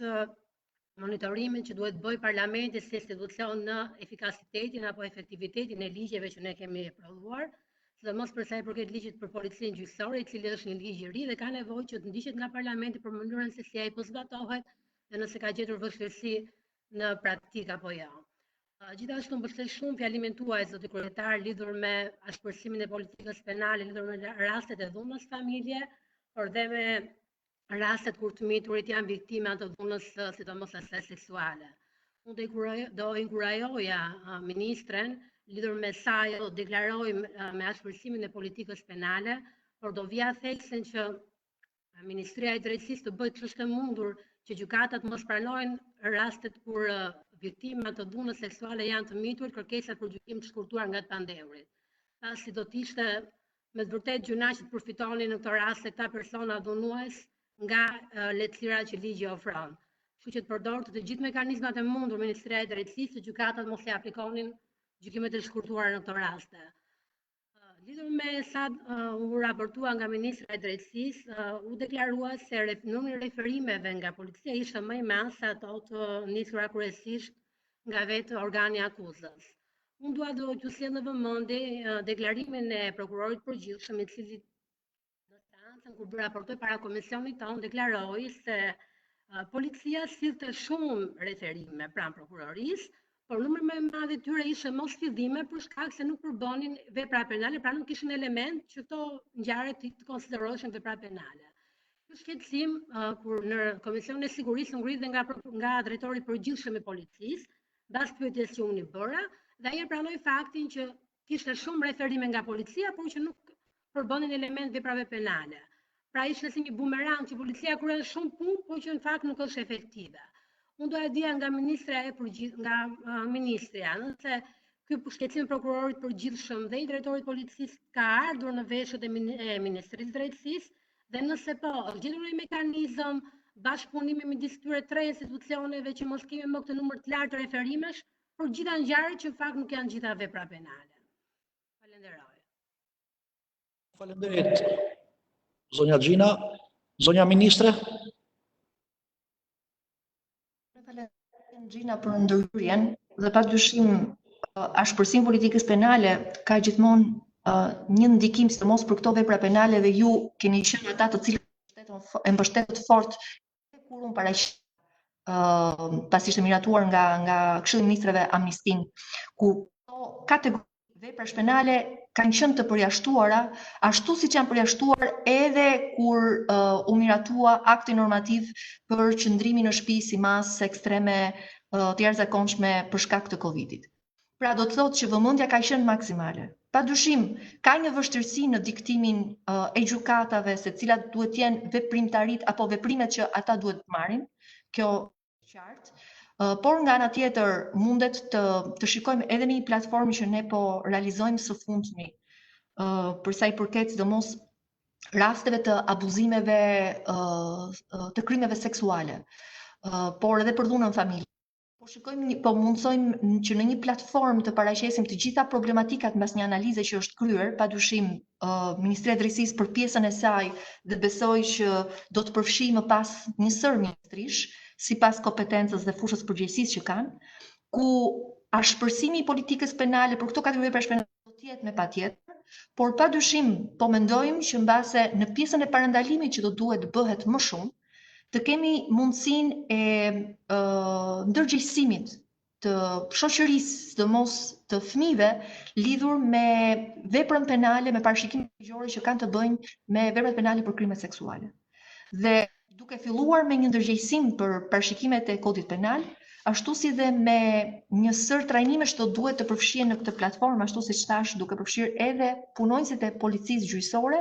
monitorimin që duhet bëj Parlamenti si institucion në efikasitetin apo efektivitetin e ligjeve që ne kemi prodhuar, sidomos për sa i përket ligjit për policinë gjyqësore, i cili është një ligj i ri dhe ka nevojë që të ndiqet nga Parlamenti për mënyrën se si ai po zbatohet dhe nëse ka gjetur vështirësi në praktikë apo jo. Gjithashtu mbështes shumë fjalimin tuaj zoti kryetar lidhur me ashpërsimin e politikës penale, lidhur me rastet e dhunës familje, por dhe me rastet kur të miturit janë viktime të dhunës, sidomos asaj seksuale. Unë do inkurajoja ministren lidhur me saj do deklarojmë me ashpërsimin e politikës penale, por do vija thelsen që Ministria e Drejtësisë të bëjë ç'është e mundur që gjykatat mos pranojnë rastet kur viktimat të dhunës seksuale janë të mitur, kërkesat për gjykim të shkurtuar nga të pandeurit. Pasi do të ishte me të vërtetë gjuna që të përfitonin në këto raste këta persona dhunues nga lehtësirat që ligji ofron. Kështu që të përdorë të gjithë mekanizmat e mundur Ministria e Drejtësisë që gjykatat mos i aplikonin gjykimet e shkurtuara në këto raste. Lidhur me sa u raportua nga Ministra e Drejtësisë, u deklarua se numri i referimeve nga policia ishte më i madh se ato të nisura kryesisht nga vetë organi akuzës. Unë dua t'ju sjell në vëmendje deklarimin e prokurorit përgjithshëm, i cili në seancën kur raportoi para komisionit tonë deklaroi se policia sillte shumë referime pranë prokurorisë, por numri më i madh i tyre ishte mos fillime për shkak se nuk përbonin vepra penale, pra nuk kishin element që këto ngjarje të konsideroheshin vepra penale. Ky shqetësim kur në Komisionin e Sigurisë ngrit dhe nga drejtori i përgjithshëm i policisë, mbas pyetjes që unë i bëra, dhe ai pranoi faktin që kishte shumë referime nga policia, por që nuk përbonin element veprave penale. Pra ishte si një bumerang që policia kryen shumë punë, por që në fakt nuk është efektive. Unë doja dija nga ministrja, nëse ky shqetësim prokurorit përgjithshëm dhe i drejtorit policisë ka ardhur në veshët e Ministrisë Drejtësisë dhe nëse po, është gjetur një mekanizëm bashkëpunimi midis këtyre tre institucioneve që mos kemi më këtë numër të lartë të referimesh për gjitha ngjarjet që në fakt nuk janë gjitha vepra penale. Falenderoj. Faleminderit, zonja Gjina. Zonja Ministre? Faleminderit Gjina për ndërhyrjen dhe padyshim ashpërsim politikës penale ka gjithmonë një ndikim sidomos për këto vepra penale dhe ju keni qenë ata të cilët e mbështetët fort kur unë paraqit pasi ishte miratuar nga Këshilli i Ministrave amnistin, ku këto kategori veprash penale kanë qenë të përjashtuara, ashtu siç janë përjashtuar edhe kur u miratua akti normativ për qëndrimin në shtëpi si masë ekstreme të jashtëzakonshme për shkak të Covidit. Pra do të thotë që vëmendja ka qenë maksimale. Padyshim, ka një vështirësi në diktimin e gjykatave se cilat duhet të jenë veprimtarit apo veprimet që ata duhet të marrin. Kjo qartë. Por nga ana tjetër mundet të shikojmë edhe në një platformë që ne po realizojmë së fundmi për sa i përket sidomos rasteve të abuzimeve të krimeve seksuale, por edhe për dhunën familje. Po mundsojmë që në një platformë të paraqesim të gjitha problematikat mbas një analize që është kryer, padyshim Ministria e Drejtësisë për pjesën e saj dhe besoj që do të përfshijë më pas një sër ministrish sipas kompetencës dhe fushës përgjegjësisë që kanë, ku ashpërsimi i politikës penale për këto kategori veprash penale do të jetë me patjetër, por padyshim po mendojmë që mbase në pjesën e parandalimit që do duhet bëhet më shumë, të kemi mundësinë e ndërgjegjësimit të shoqërisë, sidomos të fëmijëve, lidhur me veprën penale, me parashikimet ligjore që kanë të bëjnë me veprat penale për krime seksuale. Dhe duke filluar me një ndërgjegjësim për parashikimet e kodit penal, ashtu si dhe me një sër trajnimesh që do duhet të përfshihen në këtë platformë, ashtu siç thash, duke përfshirë edhe punonjësit e policisë gjyqësore,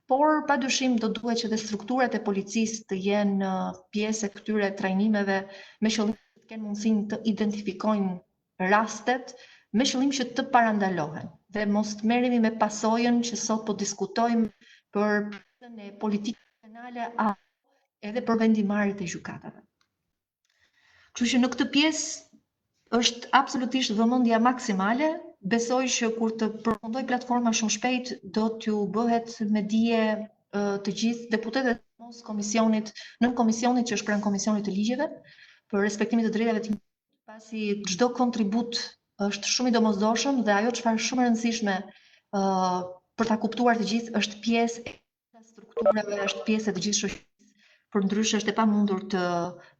por padyshim do duhet që dhe strukturat e policisë të jenë pjesë e këtyre trajnimeve me qëllim të kenë mundësinë të identifikojnë rastet me qëllim që të parandalohen dhe mos të merremi me pasojën që sot po diskutojmë për pjesën e politikës penale edhe për vendimarrjet e gjykatave. Kështu që në këtë pjesë është absolutisht vëmendja maksimale. Besoj që kur të përfundoj platforma shumë shpejt, do t'ju bëhet me dije të gjithë deputetët e komisionit, nën komisionit që është pranë komisionit të ligjeve, për respektimin e drejtave të njerëzit, pasi çdo kontribut është shumë i domosdoshëm dhe ajo çfarë shumë e rëndësishme për ta kuptuar të gjithë është pjesë e strukturave, është pjesë e të gjithë shoqërisë. Përndryshe është e pamundur të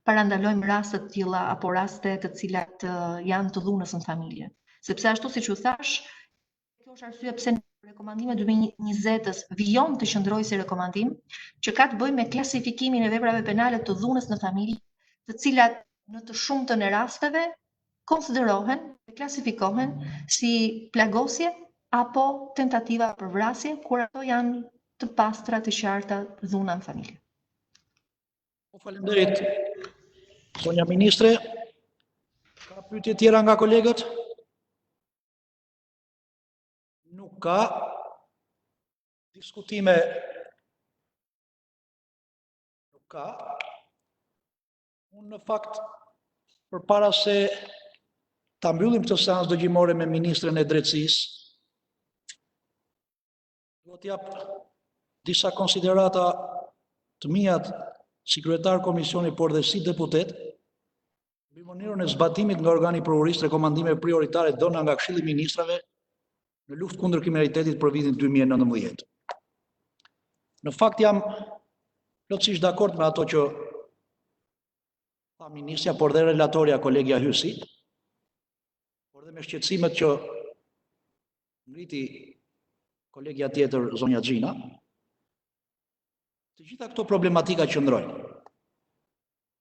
parandalojmë raste të tilla apo raste të cilat janë të dhunës në familje. Sepse ashtu siç u thash, kjo është arsye pse rekomandimi 2020-s vijon të qëndrojë si rekomandim, që ka të bëjë me klasifikimin e veprave penale të dhunës në familje, të cilat në të shumtën e rasteve konsiderohen dhe klasifikohen si plagosje apo tentativa për vrasje, kur ato janë të pastra, të qarta, dhuna në familje. Faleminderit, zonja Ministre. Ka pyetje tjera nga kolegët? Nuk ka. Diskutime nuk ka. Unë në fakt, përpara se ta mbyllim këtë seancë dëgjimore me Ministren e Drejtësisë, do t'jap disa konsiderata të mia si kryetar komisioni, por dhe si deputet, mbi mënyrën e zbatimit nga organi prokurisë rekomandime prioritare dhëna nga Këshilli i Ministrave në luftë kundër kriminalitetit për vitin 2019. Në fakt jam plotësisht dakord me ato që tha ministrja, por dhe relatoria kolegja Hysi, por dhe me shqetësimet që ngriti kolegja tjetër zonja Gjina. Të gjitha këto problematika qëndrojnë.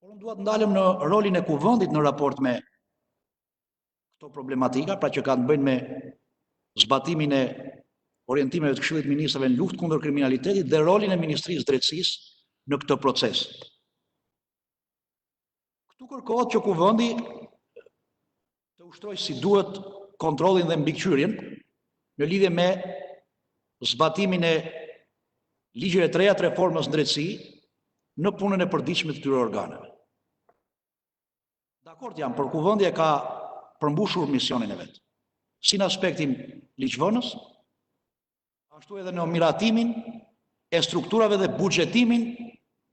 Por unë dua të ndalem në rolin e kuvendit në raport me këto problematika, pra që kanë të bëjnë me zbatimin e orientimeve të Këshillit të Ministrave në luftë kundër kriminalitetit dhe rolin e Ministrisë Drejtësisë në këtë proces. Këtu kërkohet që kuvendi të ushtrojë si duhet kontrollin dhe mbikëqyrjen në lidhje me zbatimin e ligjeve të reja të reformës në drejtësi në punën e përditshme të këtyre organeve. Dakord jam, por kuvendi e ka përmbushur misionin e vet. Si në aspektin ligjvënës, ashtu edhe në miratimin e strukturave dhe buxhetimin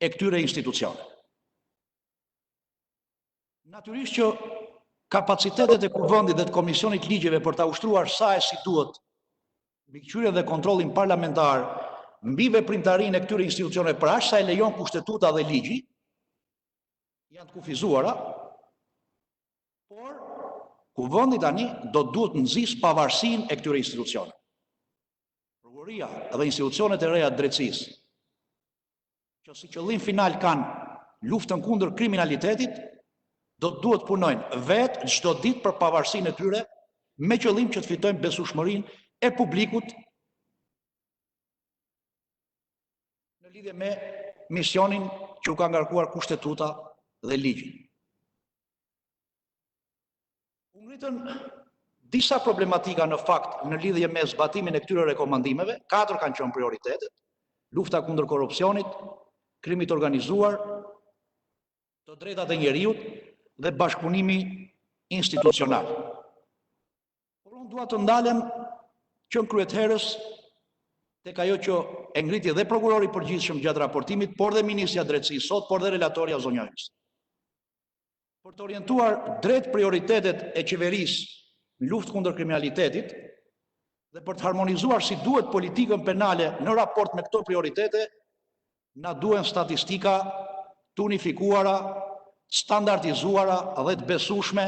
e këtyre institucioneve. Natyrisht që kapacitetet e kuvendit dhe të Komisionit Ligjeve për ta ushtruar sa e si duhet mbikëqyrjen dhe kontrollin parlamentar mbi veprimtarinë e këtyre institucioneve për aq sa e lejon kushtetuta dhe ligji janë të kufizuara, por kuvendi tani duhet nxjisë pavarësinë e këtyre institucioneve. Prokuroria dhe institucionet e reja të drejtësisë, që si qëllim final kanë luftën kundër kriminalitetit, duhet punojnë vetë çdo ditë për pavarësinë e tyre, me qëllim që të fitojnë besueshmërinë e publikut në lidhje me misionin që u ka ngarkuar kushtetuta dhe ligji. U ngritën disa problematika në fakt në lidhje me zbatimin e këtyre rekomandimeve, 4 kanë qenë prioritetet: lufta kundër korrupsionit, krimit organizuar, të drejtat e njeriut dhe bashkëpunimi institucional. Por unë dua të ndalem që në kryetherës tek ajo që e ngriti dhe prokurori i përgjithshëm gjatë raportimit, por dhe ministri i drejtësisë sot, por dhe relatorja zonja Hysi. Për të orientuar drejt prioritetet e qeverisë në luftë kundër kriminalitetit dhe për të harmonizuar si duhet politikën penale në raport me këto prioritete, na duhen statistika të unifikuara, standardizuara dhe të besueshme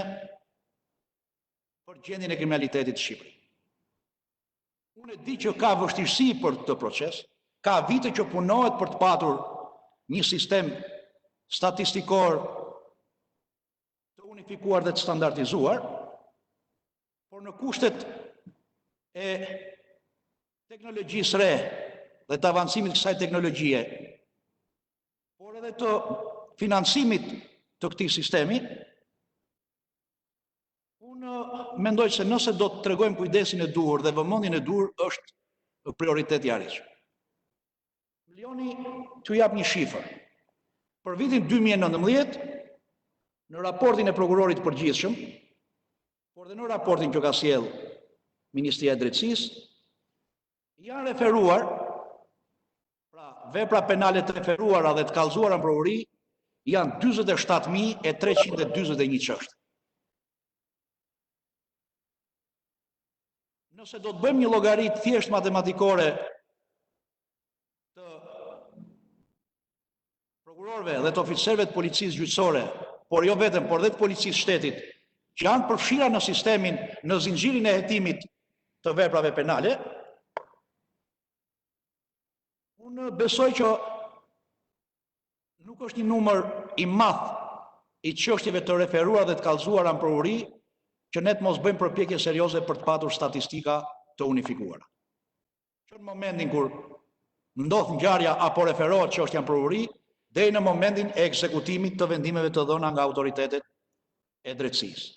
për gjendjen e kriminalitetit në Shqipëri. Unë e di që ka vështirësi për këtë proces, ka vite që punohet për të patur një sistem statistikor të unifikuar dhe të standardizuar, por në kushtet e teknologjisë re dhe të avancimit të kësaj teknologjie, por edhe të financimit të këtij sistemi, unë mendoj se nëse do të tregojmë kujdesin e duhur dhe vëmendjen e duhur, është prioritet i arritshëm. Milioni t'ju jap një shifër. Për vitin 2019, në raportin e prokurorit përgjithshëm, por dhe në raportin që ka sjell Ministria e Drejtësisë, janë referuar, pra vepra penale të referuara dhe të kallëzuara në prokurori, janë 47.341 çështje. Nëse do të bëjmë një llogaritë thjesht matematikore të prokurorëve dhe të oficerëve të policisë gjyqësore, por jo vetëm, por dhe të policisë shtetit, që janë përfshira në sistemin, në zinxhirin e hetimit të veprave penale, unë besoj që nuk është një numër i madh i çështjeve të referuara dhe të kallëzuara në prokurori që ne të mos bëjmë përpjekje serioze për të patur statistika të unifikuara. Që në momentin kur ndodh ngjarja apo referohet çështja në prokurori, deri në momentin e ekzekutimit të vendimeve të dhëna nga autoritetet e drejtësisë.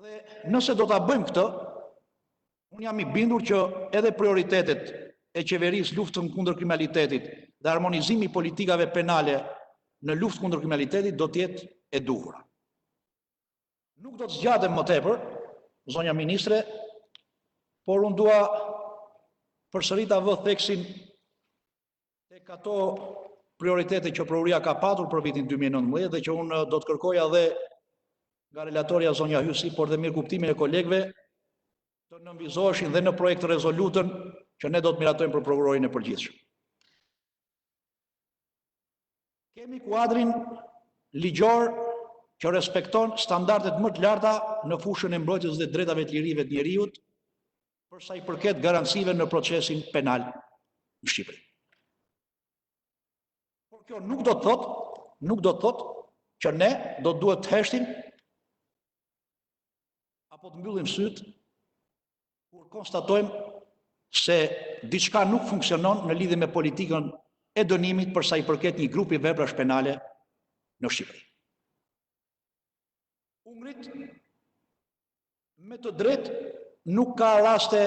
Dhe nëse do ta bëjmë këtë, unë jam i bindur që edhe prioritetet e qeverisë luftën kundër kriminalitetit dhe harmonizimi i politikave penale në luftë kundër kriminalitetit do të jetë e duhura. Nuk do të zgjatem më tepër, zonja ministre, por unë dua përsëri ta vë theksin tek ato prioritete që prokuroria ka patur për vitin 2019 dhe që unë do të kërkoja edhe nga relatorja zonja Hysi, por dhe mirë kuptimin e kolegëve, të nënvizoheshin dhe në projekt të rezolutën që ne do të miratojmë për prokurorin e përgjithshëm. Kemi kuadrin ligjor që respekton standardet më të larta në fushën e mbrojtjes dhe drejtave të lirive të njeriut për sa i përket garancive në procesin penal në Shqipëri. Por kjo nuk do të thotë që ne do duhet të heshtim apo të mbyllim syt kur konstatojmë se diçka nuk funksionon në lidhje me politikën e dënimit për sa i përket një grupi veprash penale në Shqipëri. U ngrit me të drejtë nuk ka raste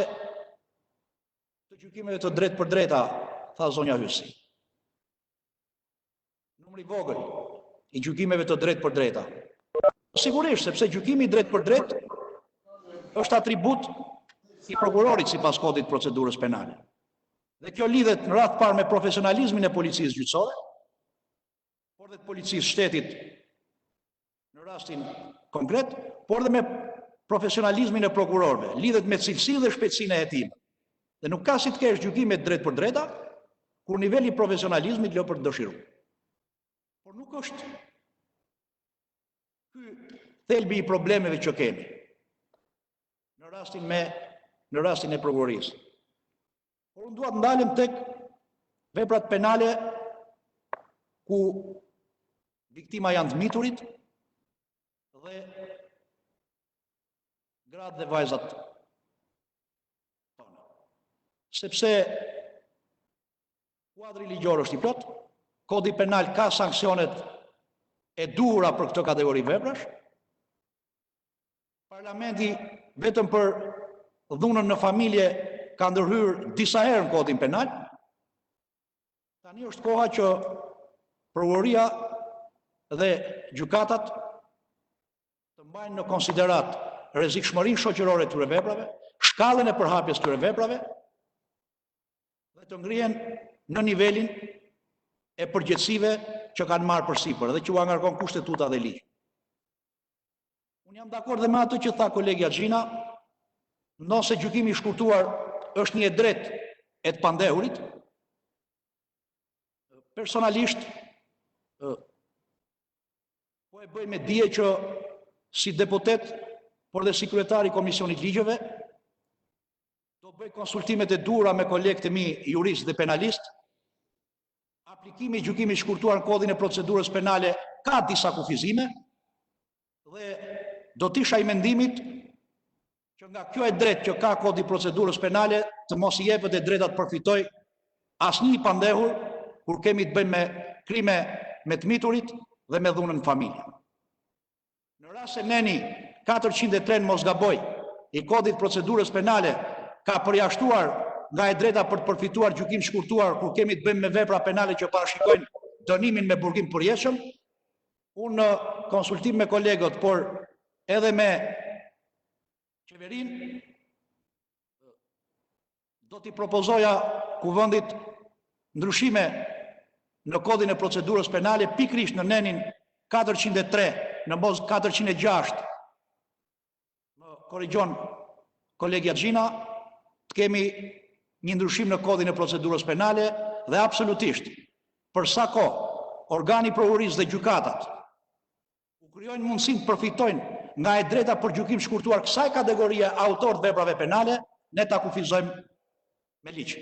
të gjykimeve të drejtë për drejta, tha zonja Hysi. Numri vogël i gjykimeve të drejtë për drejta. Sigurisht, sepse gjykimi i drejtë për drejtë është atribut i prokurorit sipas kodit procedurës penale. Dhe kjo lidhet në radh parë me profesionalizmin e policisë gjyqësore, por dhe të policisë shtetit në rastin konkret, por dhe me profesionalizmin e prokurorëve, lidhet me cilësinë dhe shpejtësinë e hetimit. Dhe nuk ka si të kesh gjykime drejt për drejta, kur niveli i profesionalizmit lë për të dëshiruar. Por nuk është ky thelbi i problemeve që kemi në rastin e prokurorisë. Por unë dua të ndalem tek veprat penale ku viktima janë të miturit dhe gratë dhe vajzat tonë. Sepse kuadri ligjor është i plot, kodi penal ka sanksionet e duhura për këtë kategori veprash. Parlamenti vetëm për dhunën në familje ka ndërhyrë disa herë në kodin penal. Tani është koha që prokuroria dhe gjykatat të mbajnë në konsiderat rrezikshmërinë shoqërore të këtyre veprave, shkallën e përhapjes të këtyre veprave dhe të ngrihen në nivelin e përgjegjësive që kanë marrë përsipër dhe që u angarkon kushtetuta dhe ligji. Unë jam dakord dhe me atë që tha kolegja Gjina, nëse gjykimi i shkurtuar është një drejt e të pandehurit, personalisht po e bëj me dije që si deputet, por dhe si kryetari i Komisionit Ligjeve, do bëj konsultimet e duhura me kolegët e mi jurist dhe penalist. Aplikimi i gjykimit i shkurtuar në kodin e procedurës penale ka disa kufizime dhe do t'isha i mendimit që nga kjo e drejt që ka kodi i procedurës penale të mos i jepet e drejta të përfitoj asnjë i pandehur kur kemi të bëjmë me krime me të miturit dhe me dhunën në familje. Në rast se neni 403 mos gaboj i kodit procedurës penale ka përjashtuar nga e drejta për të përfituar gjykim shkurtuar kur kemi të bëjmë me vepra penale që parashikojnë dënimin me burgim përjetshëm, unë në konsultim me kolegët, por edhe me qeverinë, do t'i propozoja kuvendit ndryshime në kodin e procedurës penale, pikrisht në nenin 403, në mos 406, më korrigjon kolegja Gjina, të kemi një ndryshim në kodin e procedurës penale dhe absolutisht, për sa kohë organi prokurorisë dhe gjykatat u krijojnë mundësinë të përfitojnë nga e drejta për gjykim shkurtuar kësaj kategorie autor të veprave penale, ne ta kufizojmë me ligj.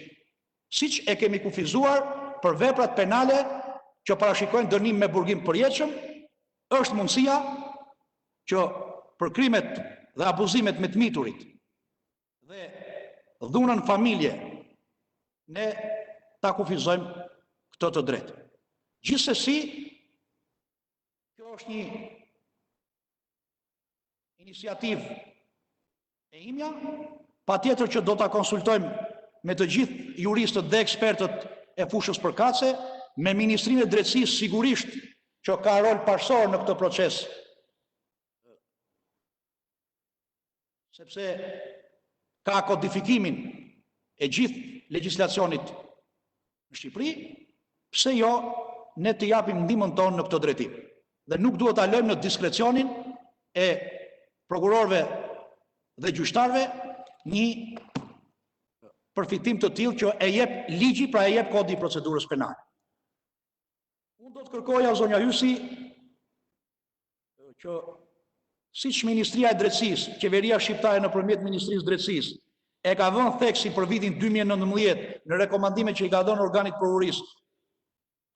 Siç e kemi kufizuar për veprat penale që parashikojnë dënim me burgim përjetshëm, është mundësia që për krimet dhe abuzimet me të miturit dhe dhunën në familje, ne ta kufizojmë këtë të drejtë. Gjithsesi, kjo është një iniciativë e imja, patjetër që do ta konsultojmë me të gjithë juristët dhe ekspertët e fushës përkatëse, me Ministrinë e Drejtësisë sigurisht që ka rol parsor në këtë proces, sepse ka kodifikimin e gjithë legjislacionit në Shqipëri, pse jo ne të japim ndihmën tonë në këtë drejtim. Dhe nuk duhet ta lëmë në diskrecionin e prokurorëve dhe gjyqtarëve një përfitim të tillë që e jep ligji, pra e jep kodi i procedurës penale. Unë do të kërkoja, zonja Hysi, që siç Ministria e Drejtësisë, qeveria shqiptare nëpërmjet Ministrisë së Drejtësisë, e ka vënë theksi për vitin 2019 në rekomandimet që i ka dhënë organit prokurorisë,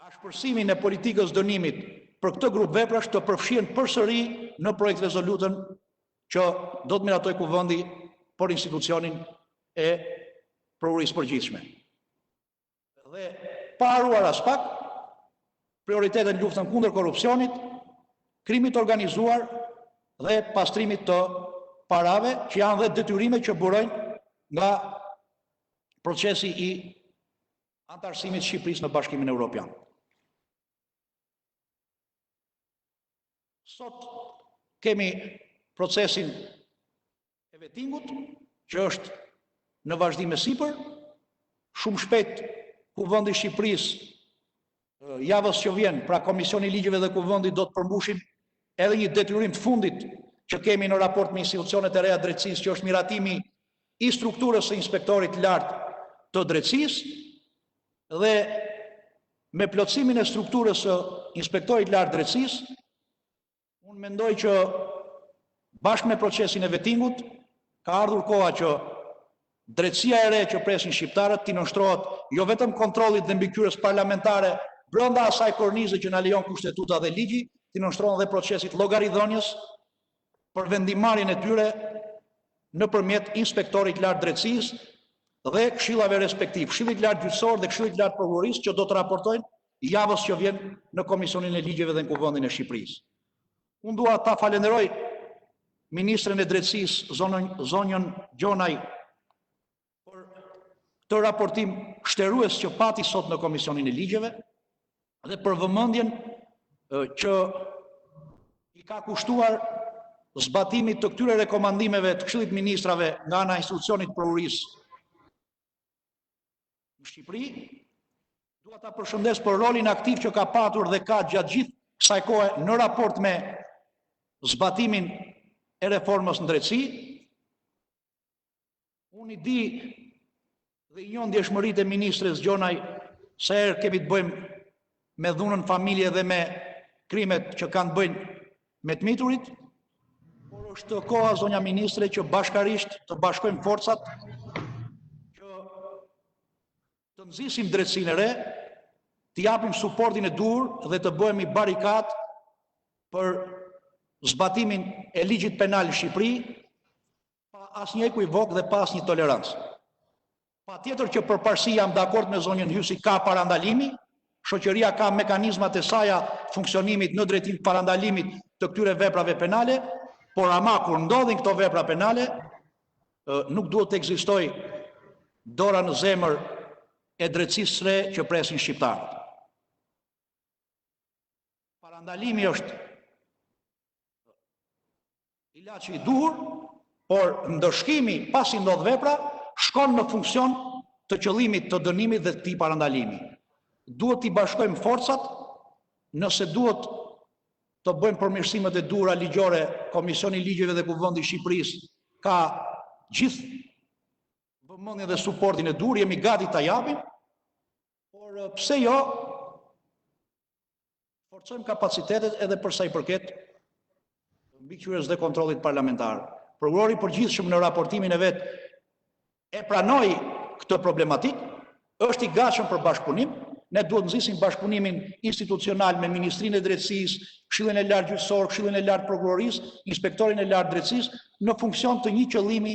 ashpërsimin e politikës dënimit për këtë grup veprash të përfshihen përsëri në projekt rezolutën që do të miratoj kuvendi për institucionin e prokurorisë përgjithshme. Dhe pa haruar as pak prioritetet në luftën kundër korrupsionit, krimit organizuar dhe pastrimit të parave, që janë dhe detyrime që burojnë nga procesi i antarësimit Shqipërisë në Bashkimin Evropian. Sot kemi procesin e vettingut, që është në vazhdim e sipër. Shumë shpejt Kuvendi i Shqipërisë javës që vjen, pra Komisioni i Ligjeve dhe Kuvendi do të përmbushim edhe një detyrim të fundit që kemi në raport me institucionet e reja të drejtësisë, që është miratimi i strukturës së inspektorit lartë të drejtësisë, dhe me plotësimin e strukturës së inspektorit lartë të drejtësisë, unë mendoj që bashkë me procesin e vetingut ka ardhur koha që drejtësia e re që presin shqiptarët t'i nënshtrohet jo vetëm kontrollit dhe mbikëqyrjes parlamentare brenda asaj kornize që na lejon kushtetuta dhe ligji, t'i nënshtrohen dhe procesit llogaridhënies për vendimarrjen e tyre nëpërmjet inspektorit lartë drejtësisë dhe këshillave respektiv, këshillit lartë gjyqësor dhe këshillit lartë prokurorisë, që do të raportojnë javës që vjen në Komisionin e Ligjeve dhe në Kuvendin e Shqipërisë. Unë dua ta falenderoj Ministrën e Drejtësisë, zonjën Gjonaj, për këtë raportim shtërues që pati sot në Komisionin e Ligjeve dhe për vëmendjen që i ka kushtuar zbatimit të këtyre rekomandimeve të Këshillit Ministrave nga ana e institucionit prokurorisë në Shqipëri. Dua ta përshëndes për rolin aktiv që ka patur dhe ka gjatë gjithë kësaj kohe në raport me zbatimin e reformës në drejtësi. Unë i di dhe i njoh ndjeshmëritë e ministres Gjonaj, sa herë kemi të bëjmë me dhunën familje dhe me krimet që kanë të bëjnë me të miturit, por është koha, zonja ministre, që bashkarisht të bashkojmë forcat, që të nxisim drejtësinë e re, të japim suportin e dur dhe të bëhemi barikat për zbatimin e ligjit penal në Shqipëri, pa asnjë ekuivok dhe pa asnjë tolerancë. Patjetër që përparësi jam dakord me zonjën Hysi, ka parandalimi, shoqëria ka mekanizmat e saja funksionimit në drejtim të parandalimit të këtyre veprave penale, por ama kur ndodhin këto vepra penale, nuk duhet të ekzistojë dora në zemër e drejtësisë së re që presin shqiptarët. Parandalimi është ilaçi i duhur, por ndëshkimi pasi ndodh vepra shkon në funksion të qëllimit të dënimit dhe të këtij parandalimi. Duhet t'i bashkojmë forcat, nëse duhet të bëjmë përmirësimet e duhura ligjore, Komisioni i Ligjeve dhe Kuvendi i Shqipërisë ka gjithë vëmendjen dhe suportin e dur, jemi gati ta japim, por pse jo forcojmë kapacitetet edhe për sa i përket mbikëqyrjes dhe kontrollit parlamentar. Prokurori i përgjithshëm në raportimin e vet e pranoi këtë problematik, është i gatshëm për bashkëpunim. Ne duhet nxisim bashkëpunimin institucional me Ministrinë e Drejtësisë, Këshillin e Lartë Gjyqësor, Këshillin e Lartë Prokurorisë, Inspektorin e Lartë Drejtësisë, në funksion të një qëllimi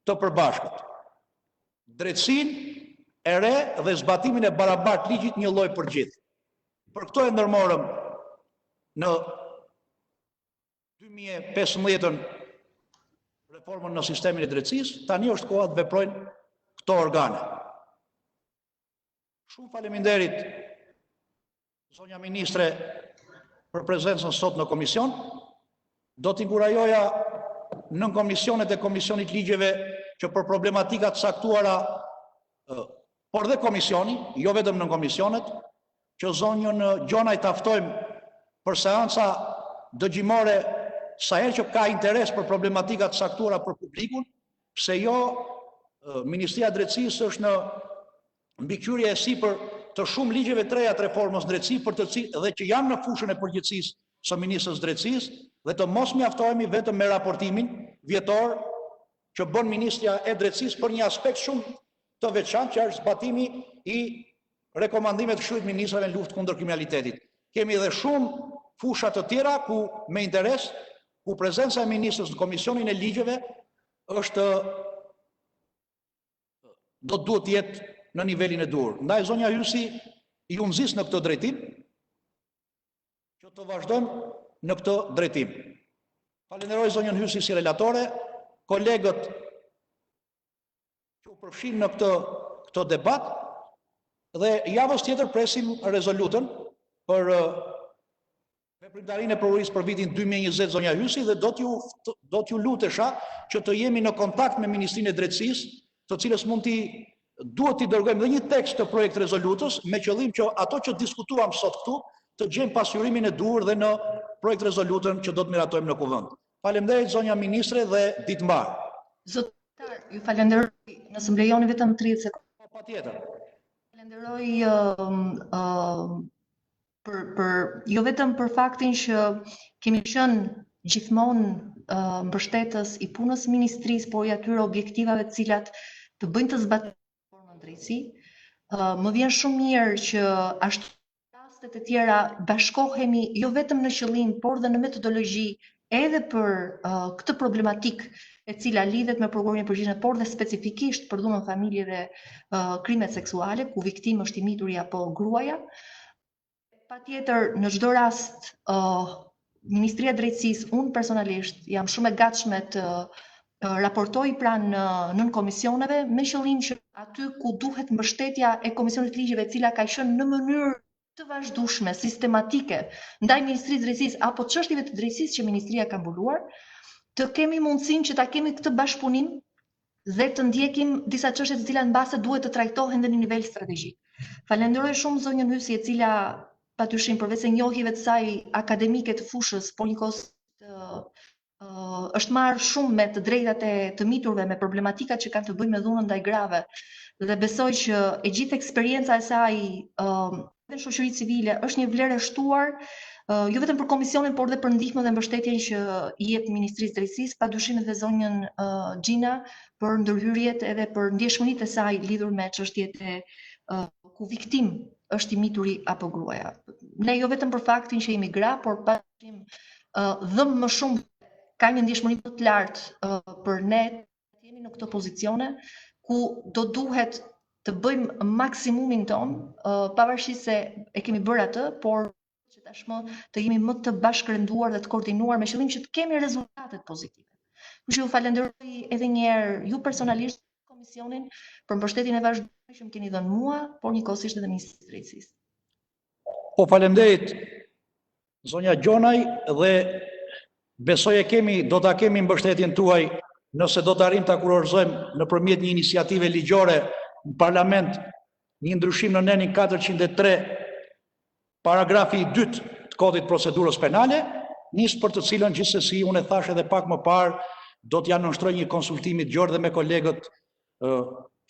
të përbashkët. Drejtësinë e re dhe zbatimin e barabartë ligjit një lloj për gjithë. Për këto e ndërmorëm në 2015 reformën në sistemin e drejtësisë, tani është koha të veprojnë këto organe. Shumë faleminderit, zonja ministre, për prezencën sot në komision. Do t'inkurajoja nën komisionet e Komisionit Ligjeve që për problematikat saktuara, por dhe komisioni, jo vetëm nën komisionet, që zonjën Gjonaj taftojmë për seanca dëgjimore sa herë që ka interes për problematikat saktuara për publikun, pse jo Ministria e Drejtësisë është në mbikëqyrje e sipër të shumë ligjeve të reja të reformës drejtësi dhe që janë në fushën e përgjegjësisë së Ministrës Drejtësisë, dhe të mos mjaftohemi vetëm me raportimin vjetor që bën Ministria e Drejtësisë për një aspekt shumë të veçantë, që është zbatimi i rekomandimeve të Këshillit të Ministrave në luftë kundër kriminalitetit. Kemi edhe shumë fusha të tjera ku me interes, ku prezenca e ministrës në Komisionin e Ligjeve është duhet të jetë në nivelin e duhur. Ndaj zonja Hysi ju nxis në këtë drejtim, që të vazhdojmë në këtë drejtim. Falenderoj zonjën Hysi si relatore, kolegët që u përfshin në këtë debat, dhe javës tjetër presim rezolutën për veprimtarinë e prokurorisë për vitin 2020, zonja Hysi, dhe do t'ju lutesha që të jemi në kontakt me Ministrinë e Drejtësisë, të cilës duhet t'i dërgojmë dhe një tekst të projekt rezolutës me qëllim që ato që diskutuam sot këtu të gjejmë pasqyrimin e duhur dhe në projekt rezolutën që do të miratojmë në kuvend. Faleminderit zonja ministre dhe ditë mbarë. Zotëtar, ju falenderoj, nëse më lejoni vetëm 30 sekondë. Patjetër. Falenderoj jo vetëm për faktin që kemi qenë gjithmonë mbështetës i punës së ministrisë, por i atyre objektivave të cilat të bëjnë të zbatimin në drejtësi. Më vjen shumë mirë që ashtu rastet e tjera bashkohemi jo vetëm në qëllim, por dhe në metodologji edhe për këtë problematik e cila lidhet me prokurorin e përgjithshëm, por dhe specifikisht për dhunën familje dhe krimet seksuale, ku viktimë është i mituri apo gruaja. Patjetër, në çdo rast, Ministria e Drejtësisë, unë personalisht jam shumë e gatshme të raportoj pranë nën komisioneve me qëllim që aty ku duhet mbështetja e Komisionit të Ligjeve, e cila ka qenë në mënyrë të vazhdueshme, sistematike ndaj Ministrisë së Drejtësisë apo çështjeve të drejtësisë që ministria ka mbuluar, të kemi mundësinë që ta kemi këtë bashkëpunim dhe të ndjekim disa çështje të cilat mbase duhet të trajtohen në një nivel strategjik. Falenderoj shumë zonjën Hysi, e cila patyshim përveç se njohjeve të saj akademike të fushës, por njëkohësisht është marrë shumë me të drejtat e të miturve, me problematikat që kanë të bëjnë me dhunën ndaj grave, dhe besoj që e gjithë eksperienca e saj në shoqërinë civile është një vlerë e shtuar, jo vetëm për komisionin, por dhe për ndihmën dhe mbështetjen që i jep Ministrisë së Drejtësisë, padyshim edhe zonjën Gjina për ndërhyrjet edhe për ndjeshmëritë e saj lidhur me çështjet ku viktim është i mituri apo gruaja. Ne jo vetëm për faktin që jemi gra, por padyshim dhe më shumë ka një ndjeshmëri më të lartë për ne të jemi në këto pozicione ku do duhet të bëjmë maksimumin ton, pavarësisht se e kemi bërë atë, por që tashmë të jemi më të bashkërënduar dhe të koordinuar me qëllim që të kemi rezultatet pozitive. Kështu që ju falenderoj edhe një herë ju personalisht komisionin për mbështetjen e vazhdueshme që më keni dhënë mua, por njëkohësisht edhe Ministrisë së Drejtësisë. Po falenderit zonja Gjonaj dhe besoj do ta kemi mbështetjen tuaj nëse do të arrijmë ta kurorëzojmë nëpërmjet një iniciative ligjore në parlament një ndryshim në nenin 403 paragrafi 2 të kodit procedurës penale, për të cilën gjithsesi unë e thash edhe pak më parë do t'ja nënshtroj një konsultimi të gjerë dhe me kolegët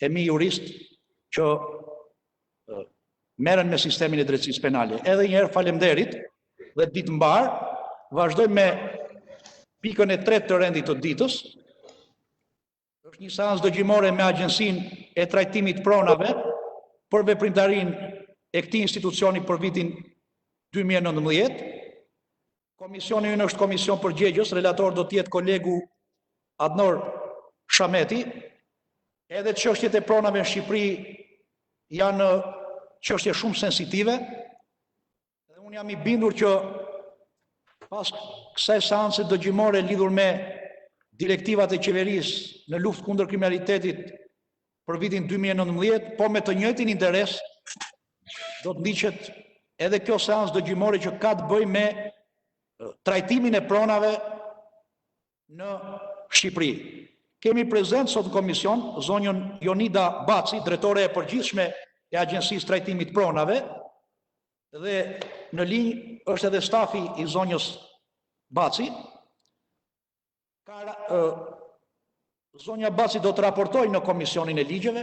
e mi jurist që merren me sistemin e drejtësisë penale. Edhe një herë faleminderit dhe ditë mbar, vazhdojmë me pikën e tretë të rendit të ditës. Është një seancë dëgjimore me Agjencinë e Trajtimit të Pronave për veprimtarinë e këtij institucioni për vitin 2019. Komisioni ynë është komision përgjegjës, relator do të jetë kolegu Adnor Shameti. Edhe çështjet e pronave në Shqipëri janë çështje shumë sensitive dhe unë jam i bindur që pas kësaj seance dëgjimore lidhur me direktivat e qeverisë në luftë kundër kriminalitetit për vitin 2019, po me të njëjtin interes do të ndiqet edhe kjo seancë dëgjimore që ka të bëjë me trajtimin e pronave në Shqipëri. Kemi prezent sot në komision zonjën Jonida Baci, drejtore e përgjithshme e Agjencisë Trajtimit të Pronave, dhe në linjë është edhe stafi i zonjës Baci. Zonja Baci do të raportojë në Komisionin e Ligjeve.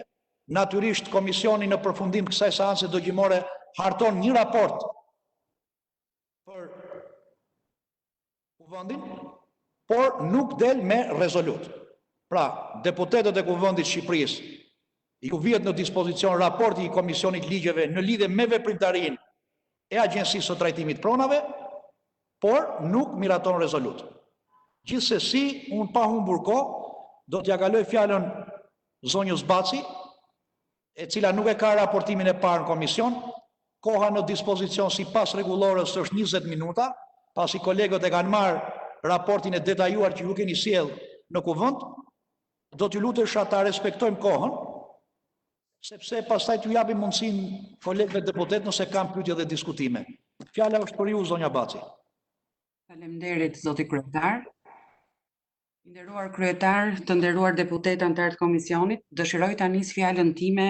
Natyrisht komisioni në përfundim kësaj seance dëgjimore harton një raport për kuvendin, por nuk del me rezolut. Pra, deputetët e Kuvendit të Shqipërisë ju vjet në dispozicion raporti i Komisionit Ligjeve në lidhje me veprimtarinë e Agjencisë së Trajtimit të Pronave, por nuk miraton rezolut. Gjithsesi, unë pa humbur kohë, do t'ja kaloj fjalën zonjës Baci, e cila nuk e ka raportimin e parë në komision. Koha në dispozicion sipas rregullorës është 20 minuta, pasi kolegët e kanë marrë raportin e detajuar që ju keni sjell në kuvend. Do t'ju lutesha ta respektojmë kohën, sepse pastaj t'ju japim mundësinë kolegëve deputet nëse kanë pyetje dhe diskutime. Fjala është për ju, zonja Baci. Faleminderit, zoti kryetar. Nderuar kryetar, të nderuar deputetë anëtar të komisionit, dëshiroj ta nis fjalën time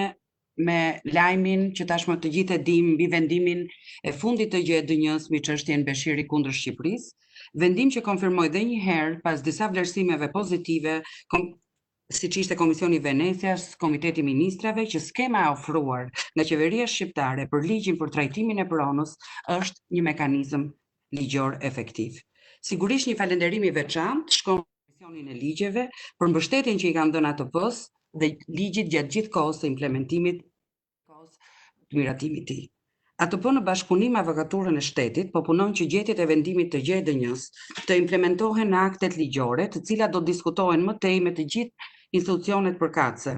me lajmin që tashmë të gjithë e dim mbi vendimin e fundit të GE-s mbi çështjen Beshiri kundër Shqipërisë, vendim që konfirmoi edhe një herë pas disa vlerësimeve pozitive, siç ishte Komisioni i Venecias, Komiteti i Ministrave, që skema e ofruar nga qeveria shqiptare për ligjin për trajtimin e pronës është një mekanizëm ligjor efektiv. Sigurisht një falënderim i veçantë shkon Komisionin e ligjeve për mbështetjen që i kanë dhënë ATP-s dhe ligjit gjatë gjithë kohës së implementimit të miratimit të tij. ATP në bashkëpunim me Avokaturën e Shtetit po punon që gjetjet e vendimit të GE-s të implementohen në aktet ligjore, të cilat do diskutohen më tej me të gjithë institucionet përkatëse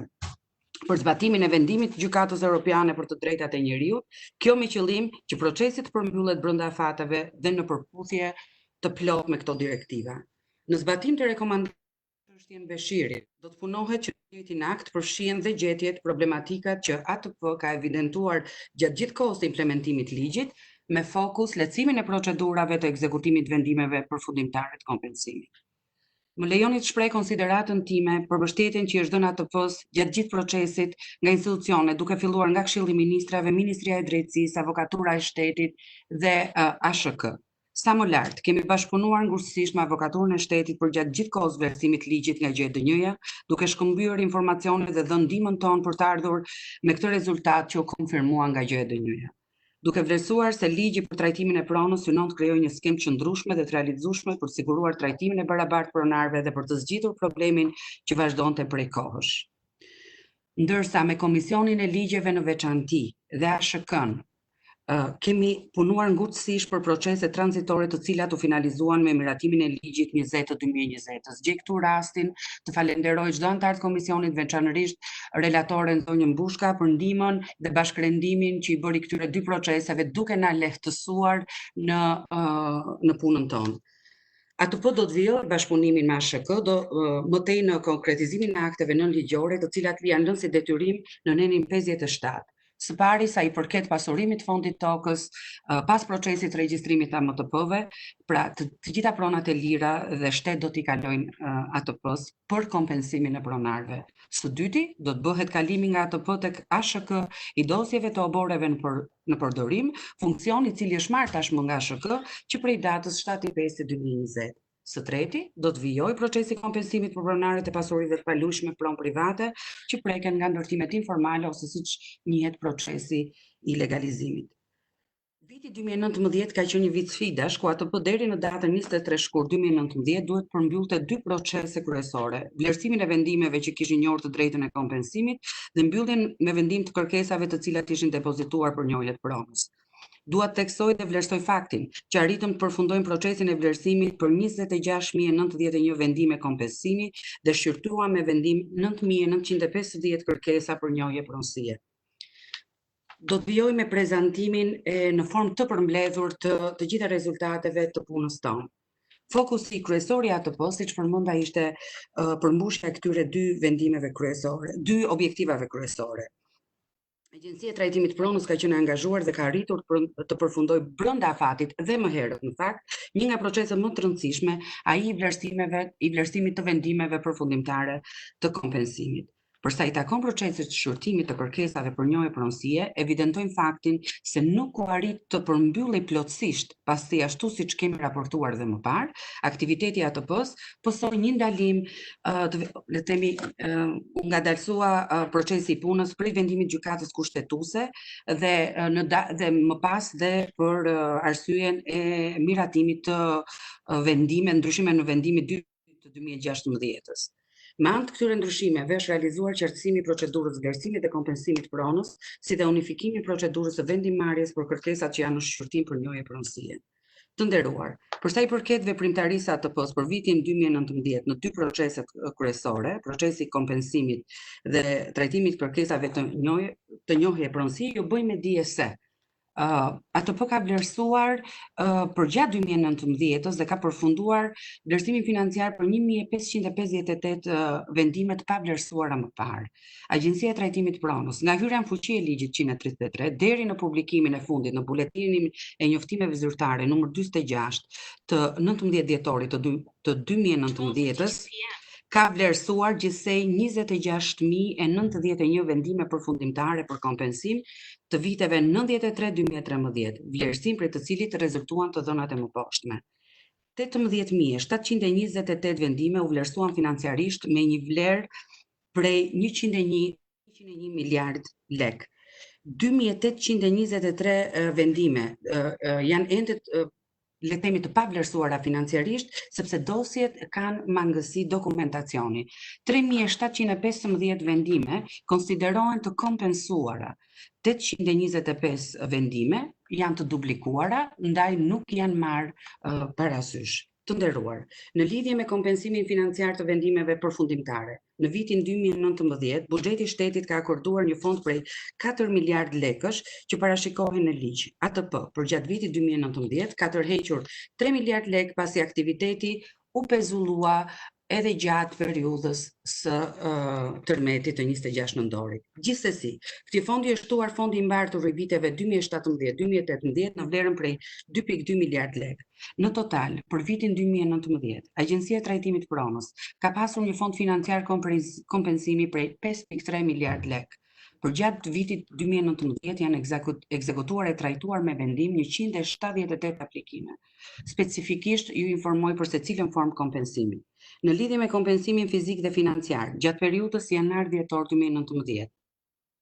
për zbatimin e vendimit të Gjykatës Evropiane për të drejtat e njeriut, kjo me qëllim që procesi të përmbyllet brenda fateve dhe në përputhje të plot me këto direktiva. Në zbatim të rekomandimit të çështjen Beshiri, do të punohet që në njëjtin akt përfshihen dhe gjetjet problematikat që ATP ka evidentuar gjatë gjithë kohës të implementimit të ligjit, me fokus lehtësimin e procedurave të ekzekutimit vendimeve përfundimtare të kompensimit. Më lejoni të shpreh konsideratën time për mbështetjen që është dhënë ATP-s gjatë gjithë procesit nga institucionet, duke filluar nga Këshilli i Ministrave, Ministria e Drejtësisë, Avokatura e Shtetit dhe ASHK. Sa më lart, kemi bashkëpunuar ngurësisht me Avokaturën e Shtetit për gjatë gjithë kohës vlerësimit të ligjit nga GE-ja, duke shkëmbyer informacione dhe dhënë ndihmën tonë për të ardhur me këtë rezultat që u konfirmua nga GE-ja. Duke vlerësuar se ligji për trajtimin e pronës synon të krijojë një skemë qëndrueshme dhe të realizueshme për të siguruar trajtimin e barabartë pronarëve dhe për të zgjitur problemin që vazhdonte prej kohësh. Ndërsa me Komisionin e Ligjeve në veçanti dhe ASHK-n kemi punuar ngurtësisht për procese tranzitore të cilat u finalizuan me miratimin e ligjit 20/2020. Gjej këtu rastin të falenderoj çdo antar të komisionit, veçanërisht relatoren zonjën Mbushka për ndihmën dhe bashkërendimin që i bëri këtyre dy proceseve duke na lehtësuar në punën tonë. ATP do të vijojë bashkëpunimin me ASHK më tej në konkretizimin e akteve nënligjore, të cilat janë lënë si detyrim në nenin 57. Së pari sa i përket pasurimit të fondit tokës, pas procesit të regjistrimit të AMTP-ve, pra të gjitha pronat e lira dhe shtet do t'i kalojnë ATP-s për kompensimin e pronarëve. Së dyti, do të bëhet kalimi nga ATP tek ASHK i dosjeve të oboreve në përdorim, funksion i cili është marrë tashmë nga ASHK që prej datës 7/5/2020. Së treti, do të vijojë procesi kompensimit për pronarët e pasurive të palishme pronë private që preken nga ndërtimet informale ose siç njihet procesi i legalizimit. Viti 2019 ka qenë një vit sfidash ku ATP deri në datën 23 shkurt 2019 duhet përmbyllte dy procese kryesore: vlerësimin e vendimeve që kishin njohur të drejtën e kompensimit dhe mbylljen me vendim të kërkesave të cilat ishin depozituar për njohje të pronës. Dua të theksoj dhe vlerësoj faktin që arritëm të përfundojmë procesin e vlerësimit për 26.091 vendime kompensimi dhe shqyrtuam me vendim 9.950 kërkesa për njohje pronësie. Do të vijoj me prezantimin në formë të përmbledhur të gjitha rezultateve të punës tonë. Fokusi kryesor i ATP-s, siç përmenda, ishte përmbushja e këtyre dy vendimeve kryesore, dy objektivave kryesore. Agjencia e Trajtimit të Pronës ka qenë angazhuar dhe ka arritur të përfundojë brenda afatit dhe më herët, në fakt, një nga proceset më të rëndësishme, ai i vlerësimit të vendimeve përfundimtare të kompensimit. Përsa i takon procesit të shqyrtimit të kërkesave për njohje pronësie, evidentojmë faktin se nuk u arrit të përmbyllej plotësisht, pasi ashtu siç kemi raportuar dhe më parë, aktiviteti i ATP-s pësoi një ndalim, le të themi, ngadalsua procesi i punës prej vendimit gjykatës kushtetuese dhe më pas dhe për arsyeën e miratimit të ndryshime në vendimin 2 të 2016-s. Me anë të këtyre ndryshimeve është realizuar qartësimi i procedurës vlerësimit dhe kompensimit pronës, si dhe unifikimi i procedurës së vendimmarrjes për kërkesat që janë në shqyrtim për njohje pronësie. Të nderuar, për sa i përket veprimtarisë së ATP-s për vitin 2019 në dy proceset kryesore, procesi i kompensimit dhe trajtimit kërkesave të njohje pronësie, ju bëjmë me dije se ATP ka vlerësuar përgjatë 2019-s dhe ka përfunduar vlerësimin financiar për 1558 vendime të pavlerësuara më parë. Agjencia e Trajtimit Pronës, nga hyrja në fuqi e ligjit 133 deri në publikimin e fundit në buletinin e njoftimeve zyrtare numër 46 të 19 dhjetorit të 2019-s, ka vlerësuar gjithsej 26.091 vendime përfundimtare për kompensim të viteve 93-2013, vlerësim për të cilit rezultuan të dhënat e mëposhtme. 18.728 vendime u vlerësuan financiarisht me një vlerë prej 101 miliard lek. 2.823 vendime janë ende le themi të pavlerësuara financiarisht, sepse dosjet kanë mangësi dokumentacioni. 3.715 vendime konsiderohen të kompensuara. 825 vendime janë të dublikuara, ndaj nuk janë marrë parasysh. Të nderuar, në lidhje me kompensimin financiar të vendimeve përfundimtare, në vitin 2019, buxheti i shtetit ka akorduar një fond prej 4 miliard lekësh që parashikohen në ligj. ATP për gjatë vitit 2019 ka tërhequr 3 miliard lek pasi aktiviteti u pezullua edhe gjatë periudhës së tërmetit të 26 nëntorit. Gjithsesi, këtij fondi është shtuar fondi i mbartur i viteve 2017-2018 në vlerën prej 2.2 miliard lek. Në total, për vitin 2019, Agjencia e Trajtimit Pronës ka pasur një fond financiar kompensimi prej 5.3 miliard lek. Për gjatë vitit 2019 janë ekzekutuar e trajtuar me vendim 178 aplikime. Specifikisht ju informoj për secilën formë kompensimi. Në lidhje me kompensimin fizik dhe financiar, gjatë periudhës janar-dhjetor 2019,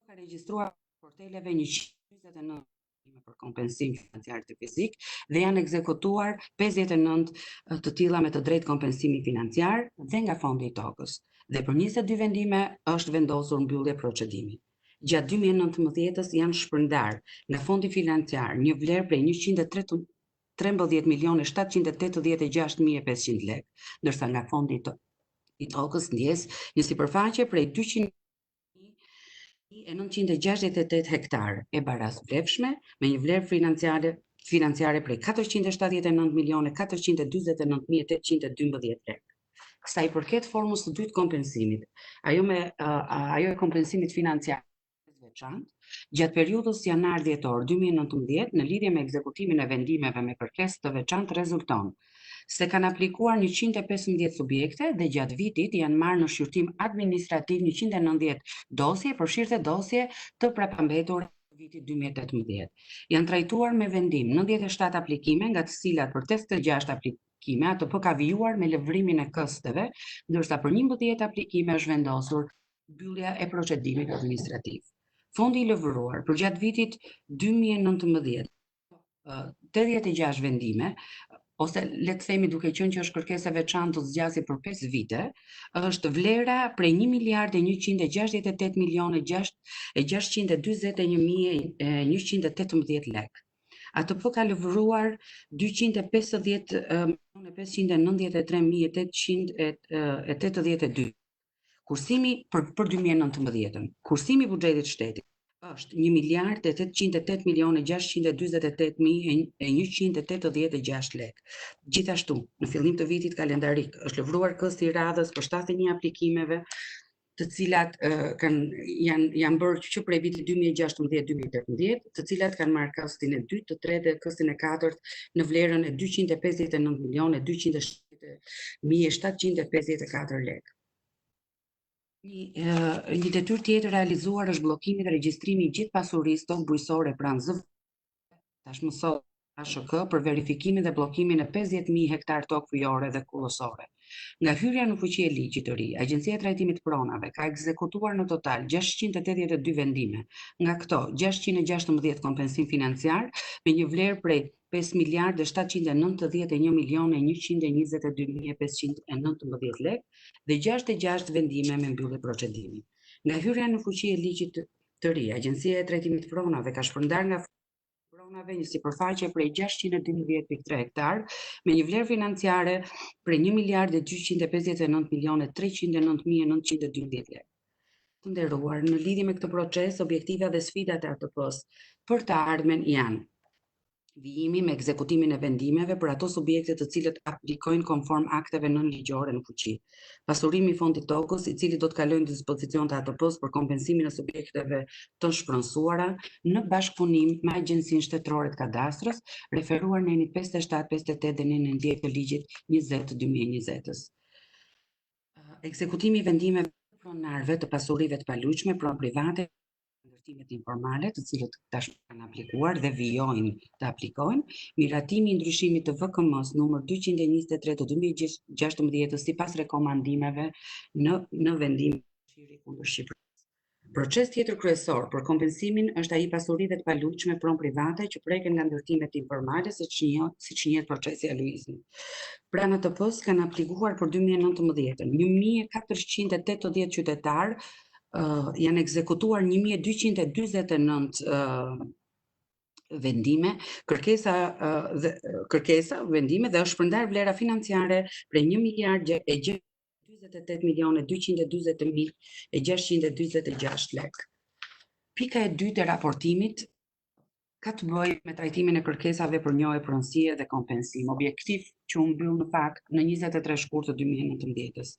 ka regjistruar porteleve 129 për kompensim financiar të fizik dhe janë ekzekutuar 59 të tilla me të drejtë kompensimi financiar dhe nga fondi i tokës. Dhe për 22 vendime është vendosur mbyllje procedimi. Gjatë 2019-s janë shpërndar nga fondi financiar një vlerë prej 113.786.500 lek, ndërsa nga fondi i tokës ndjes një sipërfaqe prej 200.968 hektar e baraz vlefshme me një vlerë financiare prej 479.449.812 lek. Sa i përket formës së dytë kompensimit, ajo e kompensimit financiar veçantë, gjatë periudhës janar-dhjetor 2019 në lidhje me ekzekutimin e vendimeve me kërkesë të veçantë rezulton se kanë aplikuar 115 subjekte dhe gjatë vitit janë marrë në shqyrtim administrativ 190 dosje, përfshirë dosje të prapambetura vitit 2018. Janë trajtuar me vendim 97 aplikime, nga të cilat për 86 aplikime ATP ka vijuar me lëvrimin e kësteve, ndërsa për 11 aplikime është vendosur mbyllja e procedimit administrativ. Fondi i lëvëruar për gjatë vitit 2019, 86 vendime, ose le të themi duke qenë që është kërkesë e veçantë të zgjasë për 5 vite, është vlera prej 1.168.621.118 lek. ATP ka lëvëruar 250.593.882. Kursimi për 2019-ën. Kursimi i buxhetit shtetit është 1.828.628.186 lek. Gjithashtu, në fillim të vitit kalendarik është lëvruar kësti i radhës për 71 aplikimeve, të cilat janë bërë që prej vitit 2016-2018, të cilat kanë marrë këstin e 2, të 3 dhe këstin e 4 në vlerën e 259.207.754 lek. Një detyrë tjetër realizuar është bllokimi dhe regjistrimi i gjithë pasurisë tonë bujqësore pranë ZV, tashmë sot ASHK, për verifikimin dhe bllokimin e 50.000 hektar tokë fujore dhe kullësore. Nga hyrja në fuqi e ligjit të ri, Agjencia e Trajtimit Pronave ka ekzekutuar në total 682 vendime, nga këto 616 kompensim financiar me një vlerë prej 5.791.122.519 lek dhe 66 vendime me mbyllje procedimi. Nga hyrja në fuqi e ligjit të ri, Agjencia e Trajtimit Pronave ka shpërndar nga pronave një sipërfaqe prej 612.3 hektar me një vlerë financiare prej 1.259.309.912 lek. Të nderuar, në lidhje me këtë proces, objektiva dhe sfidat e ATP-s për të ardhmen janë vijimi me ekzekutimin e vendimeve për ato subjekte të cilët aplikojnë konform akteve nënligjore në fuqi. Pasurimi i fondit tokës, i cili do të kalojë në dispozicion të ATP-s për kompensimin e subjekteve të shpronësuara në bashkëpunim me Agjencinë Shtetërore të Kadastrës, referuar në enit 57, 58 dhe në 10 të ligjit 20/2020-s. Ekzekutimi i vendimeve pronarëve të pasurive të paluajtshme pron private, ndërtimet informale, të cilët tashmë kanë aplikuar dhe vijojnë të aplikojnë, miratimi i ndryshimit të VKM-s numër 223 të 2016 sipas rekomandimeve në vendim Shqipëri kundër Shqipërisë. Proces tjetër kryesor për kompensimin është ai pasurive të paluajtshme pron private që preken nga ndërtimet informale, siç njihet procesi i lujizmit. Pranë ATP-s kanë aplikuar për 2019-ën 1480 qytetarë, janë ekzekutuar 1249 vendime, vendime dhe është shpërndar vlera financiare prej 1.240.240.626 lekë. Pika e dytë e raportimit ka të bëjë me trajtimin e kërkesave për njohje pronësie dhe kompensim, objektiv që u mbyll në fakt në 23 shkurt të 2019-s.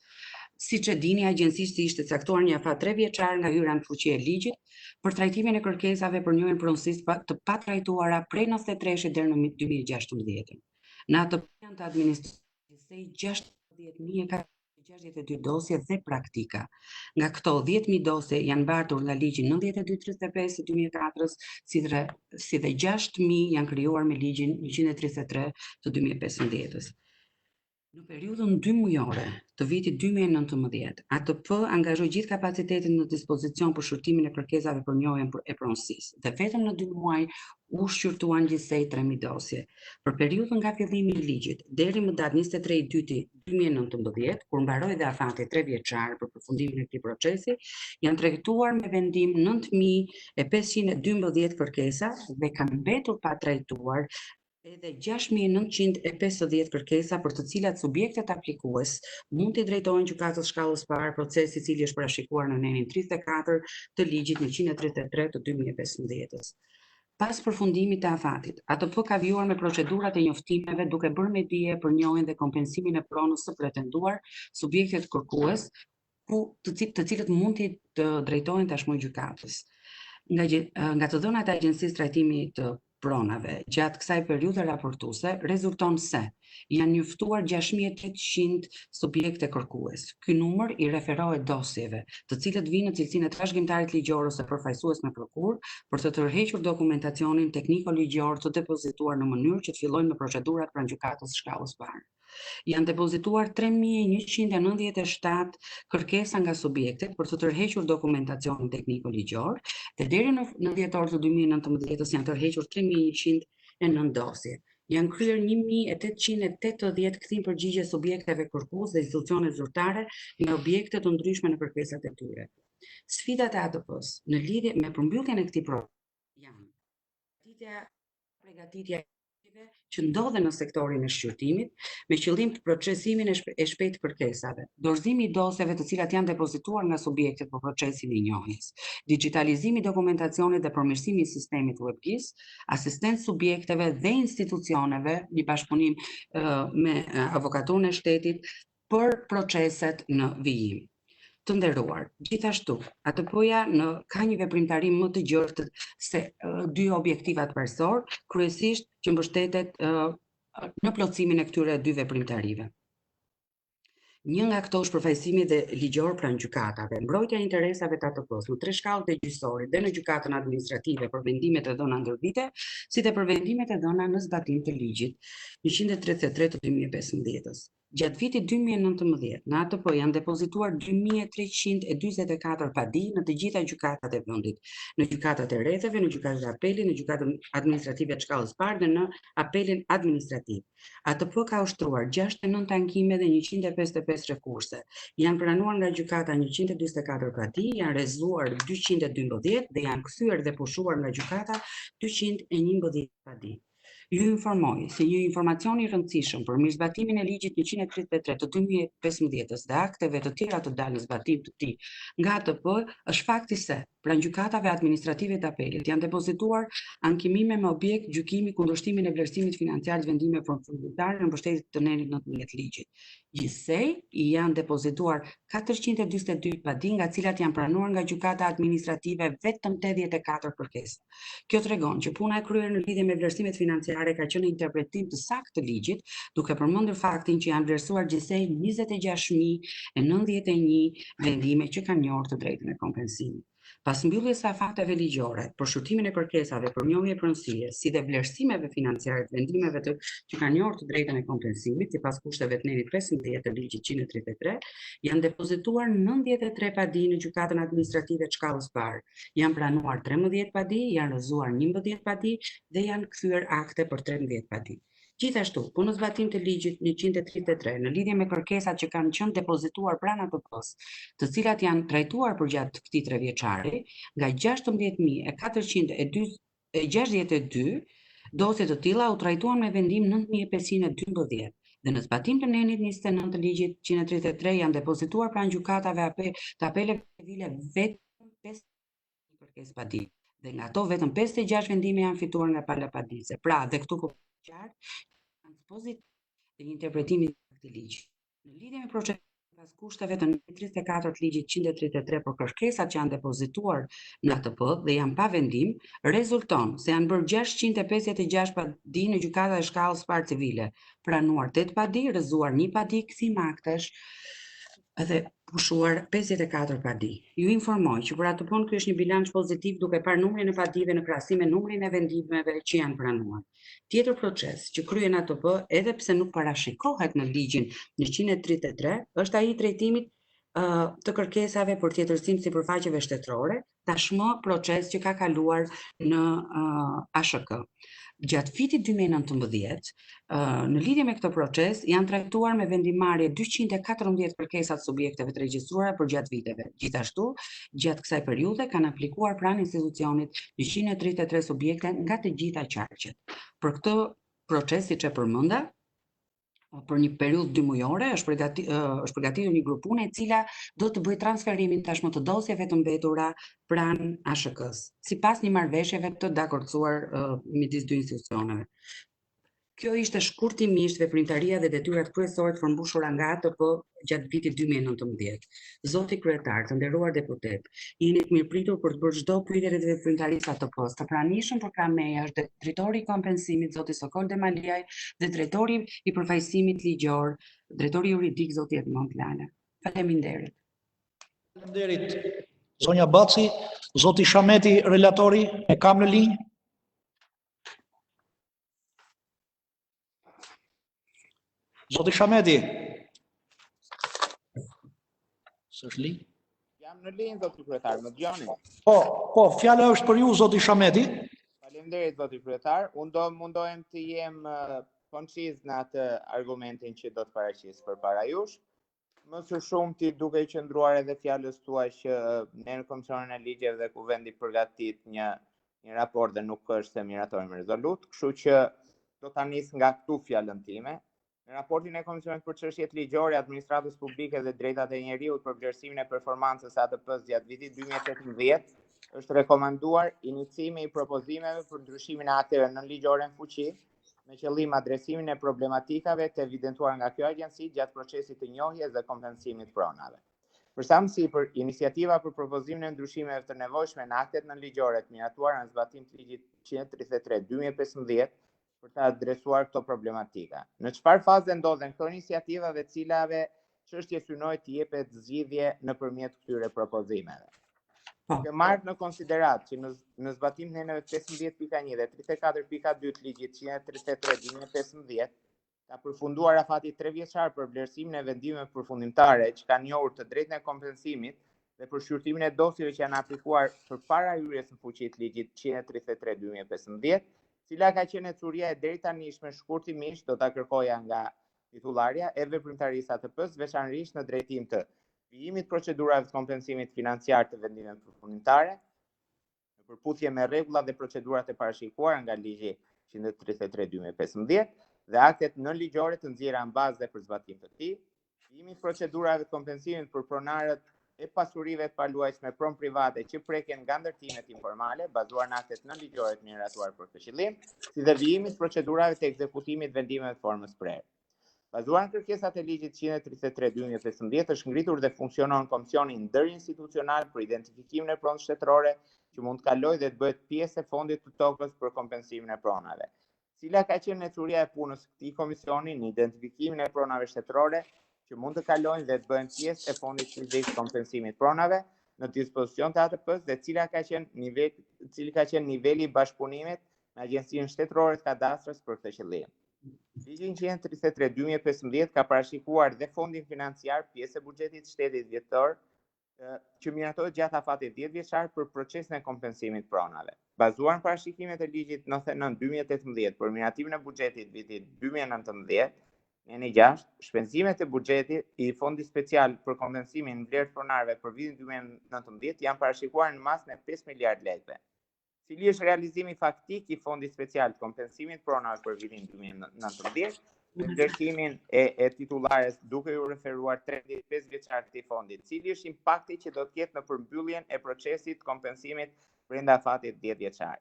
Siç e dini, agjencisë ishte caktuar një afat 3 vjeçar nga hyra në fuqi e ligjit për trajtimin e kërkesave për njohjen pronësisë të patrajtuara prej 93 deri në 2016. Në atë janë të administratës 60.462 dosje dhe praktika. Nga këto 10.000 dosje janë mbartur nga ligji 9235 të 2004-s, si dhe 6.000 janë krijuar me ligjin 133 të 2015-s. Në periudhën 2 mujore të vitit 2019, ATP angazhoi gjithë kapacitetin në dispozicion për shqyrtimin e kërkesave për njohjen e pronësisë dhe vetëm në 2 muaj u shqyrtuan gjithsej 3.000 dosje. Për periudhën nga fillimi i ligjit deri më datë 23/2/2019, kur mbaroi dhe afati 3 vjeçar për përfundimin e këtij procesi, janë trajtuar me vendim 9.512 kërkesa dhe kanë mbetur pa trajtuar edhe 6.950 kërkesa për të cilat subjektet aplikues mund të drejtohen gjykatës shkallës parë, procesi i cili është parashikuar në nenin 34 të ligjit 133 të 2015-s. Pas përfundimit të afatit, ATP ka vijuar me procedurat e njoftimeve duke bërë me dije për njohjen dhe kompensimin e pronës së pretenduar subjektet kërkues, të cilët mund të drejtohen tashmë gjykatës. Nga të dhënat e Agjencisë Trajtimit të pronave gjatë kësaj periudhe raportuese rezulton se janë njoftuar 6.800 subjekte kërkues. Ky numër i referohet dosjeve, të cilët vinë në cilësinë e trashëgimtarit ligjor ose përfaqësues me prokuror për të tërhequr dokumentacionin tekniko-ligjor të depozituar në mënyrë që të fillojnë me procedurat pranë gjykatës shkallës parë. Janë depozituar 3.197 kërkesa nga subjektet për të tërhequr dokumentacionin tekniko-ligjor dhe deri në dhjetor të 2019-s janë tërhequr 3.109 dosje. Janë kryer 1.880 kthim përgjigje subjekteve kërkues dhe institucione zyrtare në objekte të ndryshme në kërkesat e tyre. Sfidat e ATP-s në lidhje me përmbylljen e këtij procesi janë përgatitja që ndodhen në sektorin e shqyrtimit me qëllim të procesimin e shpejtë të kërkesave, dorëzimi i dosjeve të cilat janë depozituar nga subjektet për procesin e njohjes, digitalizimi i dokumentacionit dhe përmirësimi i sistemit web-GIS, asistencë subjekteve dhe institucioneve në bashkëpunim me avokaturën e shtetit për proceset në vijim. Të nderuar, gjithashtu, ATP-ja ka një veprimtari më të gjerë se 2 objektivat parsor, kryesisht që mbështetet në plotësimin e këtyre 2 veprimtarive. Një nga këto është përfaqësimi dhe ligjor pranë gjykatave, mbrojtja e interesave të ATP-s në 3 shkallët e gjyqësorit dhe në gjykatën administrative për vendimet e dhëna ndërvite, si dhe për vendimet e dhëna në zbatim të ligjit 133 të 2015-s. Gjatë vitit 2019, në ATP janë depozituar 2.324 padi në të gjitha gjykatat e vendit, në gjykatat e rrethave, në gjykatat e apelit, në gjykatën administrative të shkallës parë dhe në apelin administrativ. ATP ka ushtruar 69 tankime dhe 155 rekurse. Janë pranuar nga gjykata 144 padi, janë rrezuar 212 dhe janë kthyer dhe pushuar nga gjykata 211 padi. Ju informoj se një informacion I rëndësishëm për mirëzbatimin e ligjit 133 të 2015 dhe akteve të tjera të dalë në zbatim të tij nga ATP është fakti se pranë gjykatave administrative të apelit janë depozituar ankimime me objekt gjykimi kundërshtimin e vlerësimit financiar të vendimeve përfundimtare në mbështetje të nenit 19 ligjit. Gjithsej I janë depozituar 442 padi nga cilat janë pranuar nga gjykata administrative vetëm 84 kërkesa. Kjo tregon që puna e kryer në lidhje me vlerësimet financiare ka qenë interpretim të saktë të ligjit, duke përmendur faktin që janë vlerësuar gjithsej 26.091 vendime që kanë njohur të drejtën e kompensimit. Pas mbylljes së afateve ligjore për shurtimin e kërkesave për njohje pronësie, si dhe vlerësimeve financiare të vendimeve që kanë njohur të drejtën e kompensimit, sipas kushteve të nenit 15 të ligjit 133, janë depozituar 93 padi në gjykatën administrative të shkallës parë. Janë pranuar 13 padi, janë rrëzuar 11 padi dhe janë kthyer akte për 13 padi. Gjithashtu, për në zbatim të ligjit 133 në lidhje me kërkesat që kanë qenë depozituar pranë ATP-s, të cilat janë trajtuar përgjatë këtij 3 vjeçari, nga 16.462 dosje të tilla u trajtuan me vendim 9.512 dhe në zbatim të nenit 29 të ligjit 133 janë depozituar pranë gjykatave të apeleve civile vetëm 5 kërkesë padi dhe nga ato vetëm 56 vendime janë fituar nga pala paditëse. Pra, dhe këtu po qartë janë pozitiv të një interpretimi të ligjit. Në lidhje me procedurën pas kushteve të 34 të ligjit 133 për kërkesat që janë depozituar në ATP dhe janë pa vendim, rezulton se janë bërë 656 padi në gjykata e shkallës parë civile, pranuar 8 padi, rrëzuar 1 padi, kthim aktesh dhe pushuar 54 padi. Ju informoj që për ATP-n ky është një bilanç pozitiv duke parë numrin e padive në krahasim me numrin e vendimeve që janë pranuar. Tjetër proces që kryen ATP, edhe pse nuk parashikohet në ligjin 133, është ai I trajtimit të kërkesave për tjetërsim sipërfaqeve shtetërore, tashmë proces që ka kaluar në ASHK. Gjatë vitit 2019, në lidhje me këtë proces, janë trajtuar me vendimarrje 214 kërkesat subjekteve të regjistruara për gjatë viteve. Gjithashtu, gjatë kësaj periudhe kanë aplikuar pranë institucionit 133 subjekte nga të gjitha qarqet. Për këtë proces, siç e përmenda, për një periudhë 2 mujore është përgatitur një grup pune e cila do të bëjë transferimin tashmë të dosjeve të mbetura pranë ASHK-s, sipas një marrëveshjeve të dakordsuar midis dy institucioneve. Kjo ishte shkurtimisht veprimtaria dhe detyrat kryesore të përmbushura nga ATP gjatë vitit 2019. Zoti kryetar, të nderuar deputet, jeni të mirëpritur për të bërë çdo pyetje rreth veprimtarisë ATP-s. Të pranishëm për krameja është drejtori I kompensimit zoti Sokol Demaliaj dhe drejtori I përfaqësimit ligjor, drejtori juridik zoti Edmond Lala. Faleminderit. Faleminderit zonja Baci, zoti Shameti relatori e kam në linjë. Zoti Shameti. S'është linjë? Jam në linjë, zoti kryetar, më dëgjoni? Po, fjala është për ju, zoti Shameti. Faleminderit, zoti kryetar. Unë do mundohem të jem konciz në atë argumentin që do të paraqis përpara jush. Më së shumti duke I qëndruar edhe fjalës tuaj që ne në Komisionin e Ligjeve dhe Kuvendi përgatit një raport dhe nuk është se miratojmë rezolut, kështu që do ta nis nga këtu fjalën time. Në raportin e Komisionit për Çështjet Ligjore, Administratës Publike dhe Drejtat e Njeriut për vlerësimin e performancës ATP-s gjatë vitit 2018, është rekomanduar inicimi I propozimeve për ndryshimin e akteve nënligjore në fuqi, me qëllim adresimin e problematikave të evidentuar nga kjo agjenci gjatë procesit të njohjes dhe kompensimit pronave. Përsa për iniciativa për propozimin e ndryshimeve të nevojshme në aktet nënligjore të miratuara në zbatim të ligjit 133/2015, për të adresuar këto problematika. Në çfarë faze ndodhen këto iniciativa dhe cilave çështje synoj të jepet zgjidhje nëpërmjet këtyre propozimeve. Duke marrë në konsiderat që në zbatim të neneve 15.1 dhe 34.2 të ligjit 133/2015 ka përfunduar afati 3 vjeçar për vlerësimin e vendimeve përfundimtare që kanë njohur të drejtën e kompensimit dhe për shqyrtimin e dosjeve që janë aplikuar përpara hyrjes në fuqi të ligjit 133/2015, cila ka qenë curia e deri tanishme shkurtimisht do ta kërkoja nga titullarja e veprimtarisë ATP-s, veçanërisht në drejtim të vijimit procedurave të kompensimit financiar të vendimeve përfundimtare, në përputhje me rregullat dhe procedurat e parashikuara nga ligji 133/2015 dhe aktet nënligjore të nxjerra në bazë dhe për zbatim të këtij, vijimi i procedurave të kompensimit për pronarët e pasurive të paluajtshme pron private që preken nga ndërtimet informale bazuar në aktet nënligjore të miratuar për këtë qëllim, si dhe vijimi i procedurave të ekzekutimit vendimeve të formës prerë. Bazuar në kërkesat e ligjit 133/2015 është ngritur dhe funksionon Komisioni ndërinstitucional për identifikimin e pronës shtetërore që mund të kalojë dhe të bëhet pjesë e fondit të tokës për kompensimin e pronave. Cila ka qenë necuria e punës së këtij komisioni në identifikimin e pronave shtetërore që mund të kalojnë dhe të bëhen pjesë e fondit fizik të kompensimit pronave në dispozicion të ATP-s dhe cili ka qenë niveli i bashkëpunimit me Agjencinë Shtetërore të Kadastrës për këtë qëllim. Ligji 133/2015 ka parashikuar dhe fondin financiar pjesë e buxhetit shtetit vjetor që miratohet gjatë afatit 10 vjeçar për procesin e kompensimit pronave. Bazuar në parashikimet e ligjit 99/2018 për miratimin e buxhetit vitit 2019, në 6, shpenzimet e buxhetit i Fondit Special për kompensimin në vlerë të pronarëve për vitin 2019 janë parashikuar në masën e 5 miliard lekëve. Cili është realizimi faktik i Fondit Special të kompensimit pronave për vitin 2019, me vlerësimin e titulares duke u referuar trendit 5 vjeçar të këtij fondi, cili është impakti që do të ketë në përmbylljen e procesit të kompensimit brenda afatit 10 vjeçar.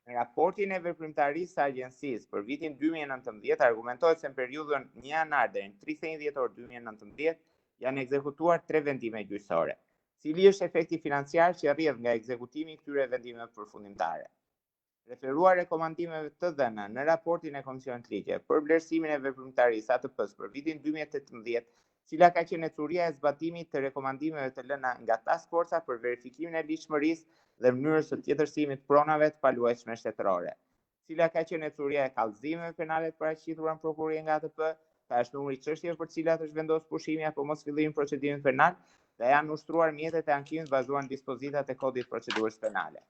Në raportin e veprimtarisë së agjencisë për vitin 2019 argumentohet se në periudhën 1 janar deri në 31 dhjetor 2019 janë ekzekutuar 3 vendime gjyqësore. Cili është efekti financiar që rrjedh nga ekzekutimi i këtyre vendimeve përfundimtare? Referuar rekomandimeve të dhëna në raportin e Komisionit Ligje për vlerësimin e veprimtarisë ATP-s për vitin 2018, cila ka qenë necuria e zbatimit të rekomandimeve të lëna nga Task Forca për verifikimin e ligjshmërisë dhe mënyrës së tjetërsimit pronave të paluajtshme shtetërore. Cila ka qenë necuria e kallëzimeve penale të paraqitura në prokuroria nga ATP, ka është numri çështjeve për cilat është vendosur pushimi apo mos fillimi i procedimit penal dhe janë ushtruar mjetet e ankimit bazuar në dispozitat e kodit procedurës penale.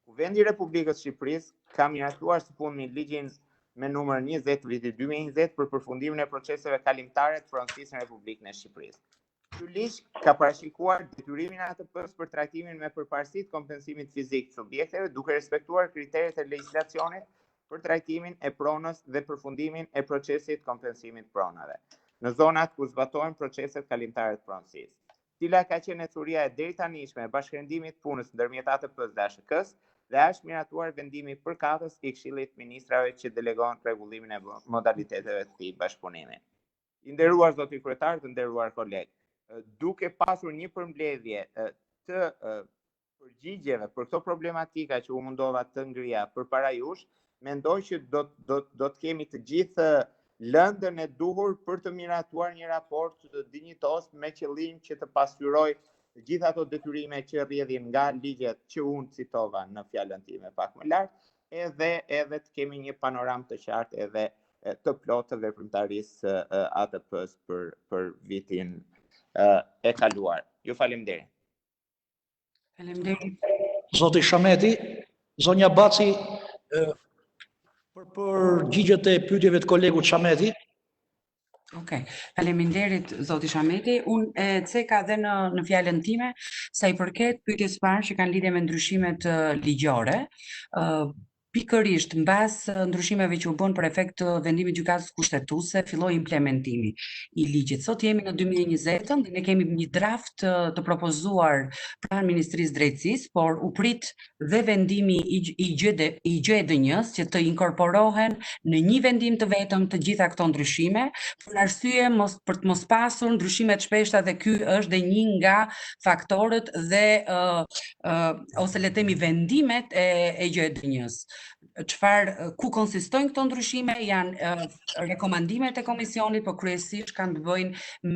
Kuvendi i Republikës së Shqipërisë ka miratuar së fundmi ligjin me numër 20 vitit 2020 për përfundimin e proceseve kalimtare të pronësisë në Republikën e Shqipërisë. Ky ligj ka parashikuar detyrimin e ATP-s për trajtimin me përparësi të kompensimit fizik të subjekteve duke respektuar kriteret e legjislacionit për trajtimin e pronës dhe përfundimin e procesit të kompensimit pronave në zonat ku zbatohen proceset kalimtare të pronësisë. Cila ka qenë necuria e deritanishme e bashkëndimit të punës ndërmjet ATP-s dhe ASHK-s dhe është miratuar vendimi përkatës i Këshillit të Ministrave që delegon rregullimin e modaliteteve të këtij bashkëpunimi. I nderuar zoti kryetar, të nderuar kolegë, duke pasur një përmbledhje të përgjigjeve për këto problematika që u mundova të ngrija përpara jush, mendoj që do të kemi të gjithë lëndën e duhur për të miratuar një raport të dinjitos me qëllim që të pasqyrojë të gjitha ato detyrime që rrjedhin nga ligjet që unë citova në fjalën time pak më lart, edhe të kemi një panoramë të qartë edhe të plotë të veprimtarisë ATP-s për vitin e kaluar. Ju faleminderit. Faleminderit. Zoti Shameti, zonja Baci, për përgjigjet e pyetjeve të kolegut Shameti. Okej, faleminderit zoti Shameti. Unë e ceka dhe në fjalën time sa i përket pyetjes së parë që kanë lidhje me ndryshimet ligjore. Pikërisht mbas ndryshimeve që u bën për efekt të vendimit gjykatës kushtetuese, filloi implementimi i ligjit. Sot jemi në 2020 dhe ne kemi një draft të propozuar pranë Ministrisë Drejtësisë, por u prit dhe vendimi i GDN-s që të inkorporohen në një vendim të vetëm të gjitha këto ndryshime, për arsye për të mos pasur ndryshime të shpeshta dhe ky është dhe një nga faktorët dhe ose le të themi vendimet e GDN-s. Ku konsistojnë këto ndryshime janë rekomandimet e komisionit, por kryesisht kanë të bëjnë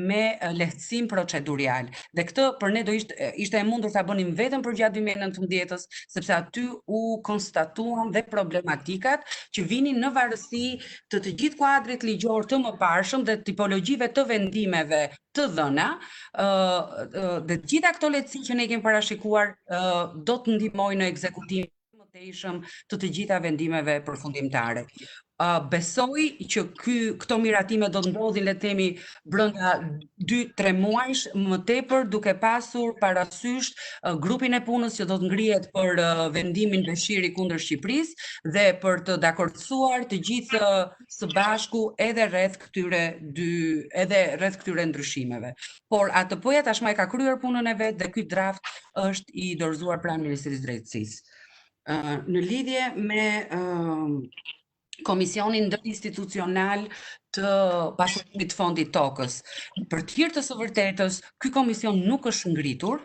me lehtësim procedurial. Dhe këtë për ne do ishte e mundur ta bënim vetëm për gjatë 2019-s, sepse aty u konstatuan dhe problematikat që vinin në varësi të gjithë kuadrit ligjor të mëparshëm dhe tipologjive të vendimeve të dhëna, dhe gjitha këto lehtësi që ne kemi parashikuar do të ndihmojnë në ekzekutimin të gjitha vendimeve përfundimtare. besoj që këto miratime do të ndodhin, le të themi, brenda 2-3 muajsh, më tepër duke pasur parasysh grupin e punës që do të ngrihet për vendimin Beshiri kundër Shqipërisë dhe për të dakordsuar të gjithë së bashku edhe rreth këtyre ndryshimeve. Por ATP-ja tashmë e ka kryer punën e vet dhe ky draft është i dorëzuar pranë Ministrisë së Drejtësisë. Në lidhje me Komisionin ndërinstitucional të pasurimit të fondit tokës. Për të hir të së vërtetës, ky komision nuk është ngritur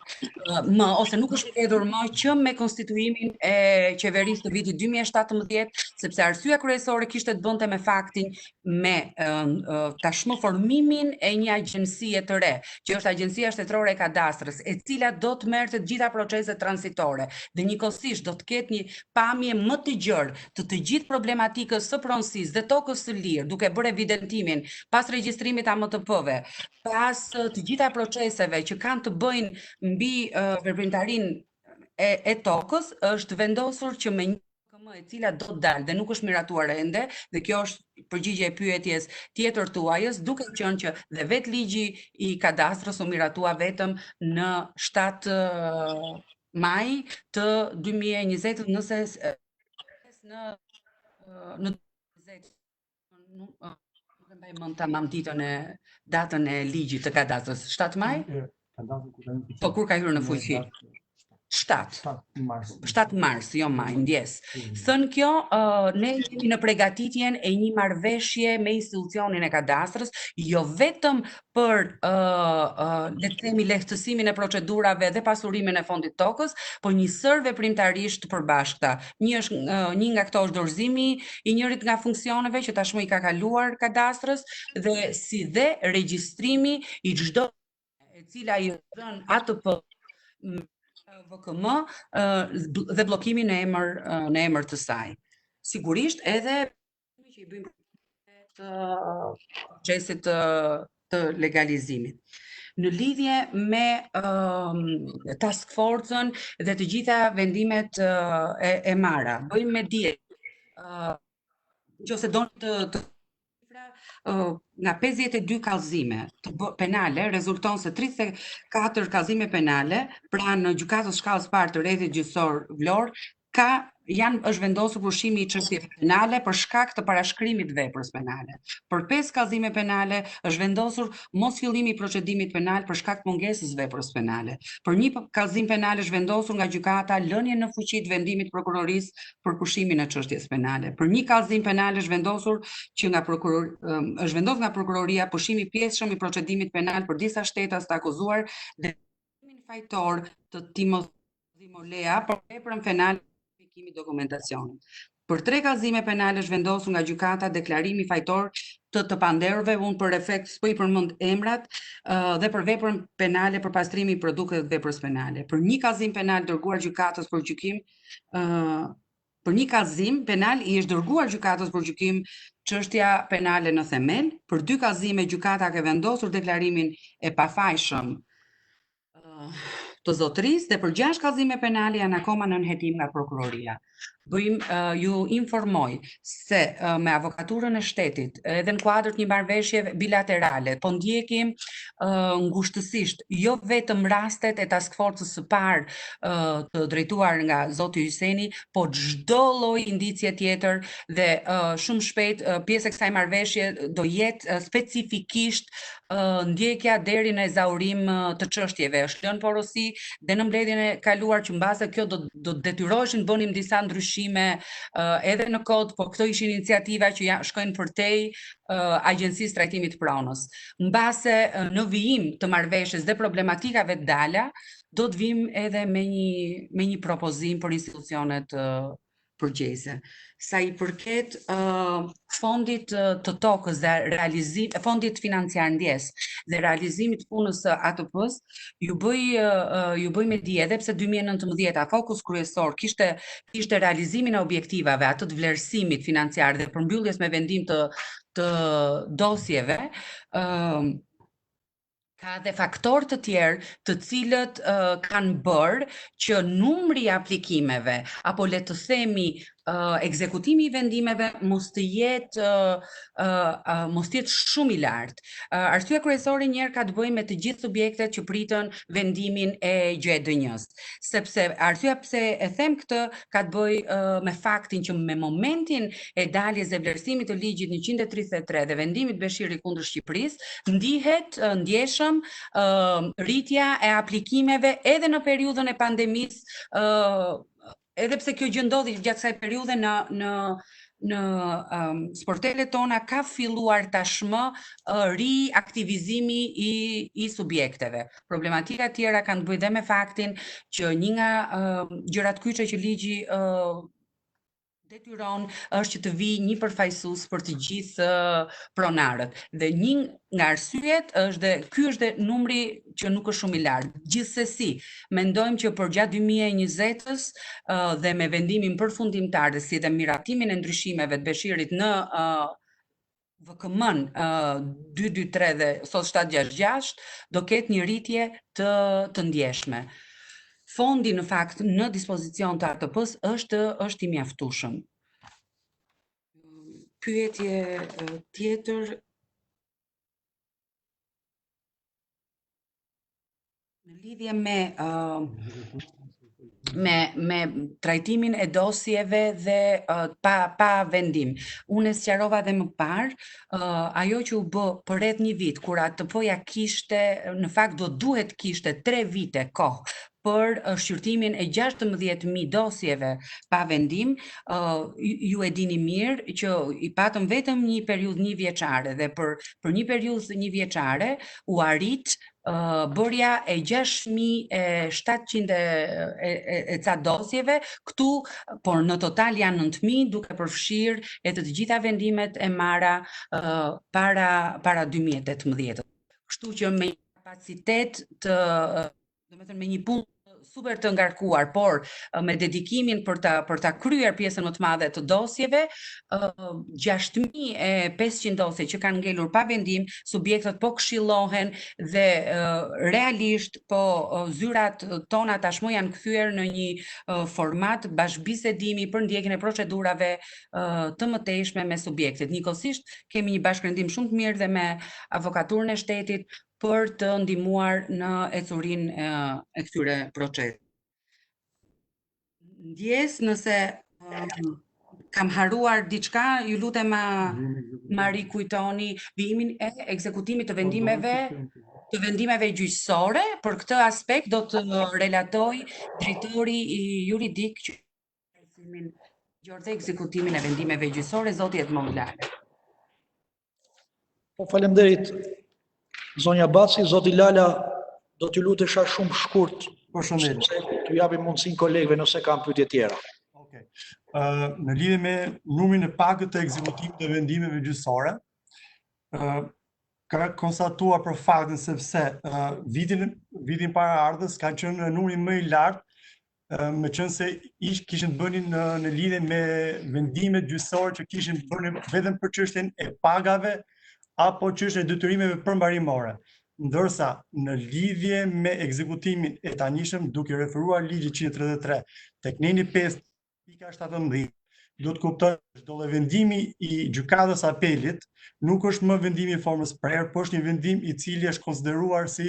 ose nuk është mbledhur më që me konstituimin e qeverisë të vitit 2017, sepse arsyeja kryesore kishte të bënte me faktin me tashmë formimin e një agjencie të re, që është Agjencia Shtetërore e Kadastrës, e cila do të merrte të gjitha proceset transitore dhe njëkohësisht do të ketë një pamje më të gjerë të gjithë problematikës së pronësisë dhe tokës së lirë, duke bërë evidentimin pas regjistrimit AMTP-ve, pas të gjitha proceseve që kanë të bëjnë mbi veprimtarinë e tokës, është vendosur që me një KM e cila do të dalë dhe nuk është miratuar ende, dhe kjo është përgjigje e pyetjes tjetër tuajës, duke qenë që dhe vetë ligji i kadastrës u miratua vetëm në 7 maj të 2020, nëse në 20, nuk e mbaj mend tamam datën e ligjit të kadastrës, 7 maj? Po kur ka hyrë në fuqi? 7 mars, jo maj, ndjes. Thënë kjo, ne jemi në përgatitjen e një marrëveshje me institucionin e kadastrës, jo vetëm për le të themi lehtësimin e procedurave dhe pasurimin e fondit tokës, por një sër veprimtarisht të përbashkëta. Një nga këto është dorëzimi i njërit nga funksioneve që tashmë i ka kaluar kadastrës dhe si dhe regjistrimi i çdo e cila i dhën ATP VKM dhe blokimi në emër të saj. Sigurisht edhe që i bëjmë të procesit të legalizimit. Në lidhje me task force-ën dhe të gjitha vendimet e marra, bëjmë me dje, nëse do të nga 52 kallëzime penale rezulton se 34 kallëzime penale pranë gjykatës shkallës parë të rrethit gjyqësor Vlorë është vendosur pushimi i çështjeve penale për shkak të parashkrimit veprës penale. Për 5 kallëzime penale është vendosur mos fillimi i procedimit penal për shkak të mungesës veprës penale. Për një kallëzim penal është vendosur nga gjykata lënien në fuqi të vendimit prokurorisë për pushimin e çështjes penale. Për një kallëzim penal është vendosur nga prokuroria pushimi i pjesëshëm i procedimit penal për disa shtetas të akuzuar dhe fajtor të Timolea për veprën penale i dokumentacionit. Për 3 kallëzime penale është vendosur nga gjykata deklarimi fajtor të panderëve, unë për efekt s'po i përmend emrat, dhe për veprën penale për pastrimi i produkteve të veprës penale. Për një kallëzim penal dërguar gjykatës për gjykim, për një kallëzim penal i është dërguar gjykatës për gjykim çështja penale në themel. Për 2 kallëzime gjykata ka vendosur deklarimin e pafajshëm të zotërisë dhe për 6 kallëzime penale janë akoma nën hetim nga prokuroria. Ju informoj se me avokaturën e shtetit edhe në kuadër të një marrëveshje bilaterale po ndjekim ngushtësisht jo vetëm rastet e task force-së së parë të drejtuar nga zoti Hyseni, po çdo lloj indicie tjetër dhe shumë shpejt pjesë e kësaj marrëveshje do jetë specifikisht ndjekja deri në ezaurim të çështjeve. Është lënë porosi dhe në mbledhjen e kaluar që mbase kjo do detyroheshin bënim disa ndryshime edhe në kod, por këto ishin iniciativa që shkojnë përtej Agjencisë Trajtimit të Pronës. Mbase në vijim të marrëveshjes dhe problematikave të dala, do të vim edhe me një propozim për institucionet përgjegjëse. Sa i përket fondit të tokës dhe fondit financiar ndjes dhe realizimit punës së ATP-s, ju bëj me dije edhe pse 2019 fokus kryesor kishte realizimin e objektivave, atë të vlerësimit financiar dhe përmbylljes me vendim të dosjeve, ka dhe faktorë të tjerë të cilët kanë bërë që numri i aplikimeve, apo le të themi ekzekutimi i vendimeve mos të jetë shumë i lartë. Arsyeja kryesore njëherë ka të bëjë me të gjithë subjektet që pritën vendimin e GDN-s. Sepse arsyeja pse e them këtë ka të bëjë me faktin që me momentin e daljes dhe vlerësimit të ligjit 133 dhe vendimit Beshiri kundër Shqipërisë, ndjeshëm rritja e aplikimeve edhe në periudhën e pandemisë, edhe pse kjo gjë ndodhi gjatë kësaj periudhe në sportelet tona ka filluar tashmë riaktivizimi i subjekteve. Problematika tjera kanë të bëjë dhe me faktin që një nga gjërat kyçe që ligji detyron është që të vijë një përfaqësues për të gjithë pronarët. Dhe një nga arsyet është dhe ky është dhe numri që nuk është shumë i lartë. Gjithsesi, mendojmë që për gjatë 2020-s dhe me vendimin përfundimtar dhe si dhe miratimin e ndryshimeve të Beshirit në VKM-n 223 dhe sot 766 do ketë një rritje të ndjeshme. Fondi në fakt në dispozicion të ATP-s është i mjaftueshëm. Pyetje tjetër në lidhje me trajtimin e dosjeve dhe pa vendim. Unë sqarova dhe më parë, ajo që u bë për rreth një vit, kur ATP-ja kishte, në fakt duhet kishte 3 vite kohë për shqyrtimin e 16.000 dosjeve pa vendim, ju e dini mirë që i patëm vetëm një periudhë 1 vjeçare dhe për një periudhë 1 vjeçare u arrit bërja e 6.700 e ca dosjeve këtu, por në total janë 9.000 duke përfshirë e të gjitha vendimet e marra para 2018. Kështu që me kapacitet me një punë super të ngarkuar, por me dedikimin për ta kryer pjesën më të madhe të dosjeve, 6.500 dosje që kanë ngelur pa vendim, subjektet po këshillohen dhe realisht zyrat tona tashmë janë kthyer në një format bashkëbisedimi për ndjekjen e procedurave të mëtejshme me subjektet. Njëkohësisht kemi një bashkërendim shumë të mirë dhe me avokaturën e shtetit për të ndihmuar në ecurinë e këtyre proceseve. Ndjes nëse kam haruar diçka, ju lutem ma rikujtoni vijimin e ekzekutimit të vendimeve gjyqësore. Për këtë aspekt do të relatoj drejtori juridik që Ligjore ekzekutimin e vendimeve gjyqësore, zoti Edmond Lale. Po faleminderit zonja Baci, zoti Lala do t'ju lutesha shumë shkurt, sepse t'ju japim mundësinë kolegëve nëse kanë pyetje tjera. Okej. Në lidhje me numrin e pakët të ekzekutimit të vendimeve gjyqësore, ka konstatuar për faktin sepse vitin para ardhës ka qenë numri më i lartë, me qenë se kishin bënin në lidhje me vendimet gjyqësore që kishin bënë vetëm për çështjen e pagave apo çështjen e detyrimeve përmbarimore. Ndërsa në lidhje me ekzekutimin e tanishëm, duke referuar ligjit 133 tek neni 5.17, do të kuptoj që çdo vendimi i gjykatës apelit nuk është më vendimi i formës prerë, por është një vendim i cili është konsideruar si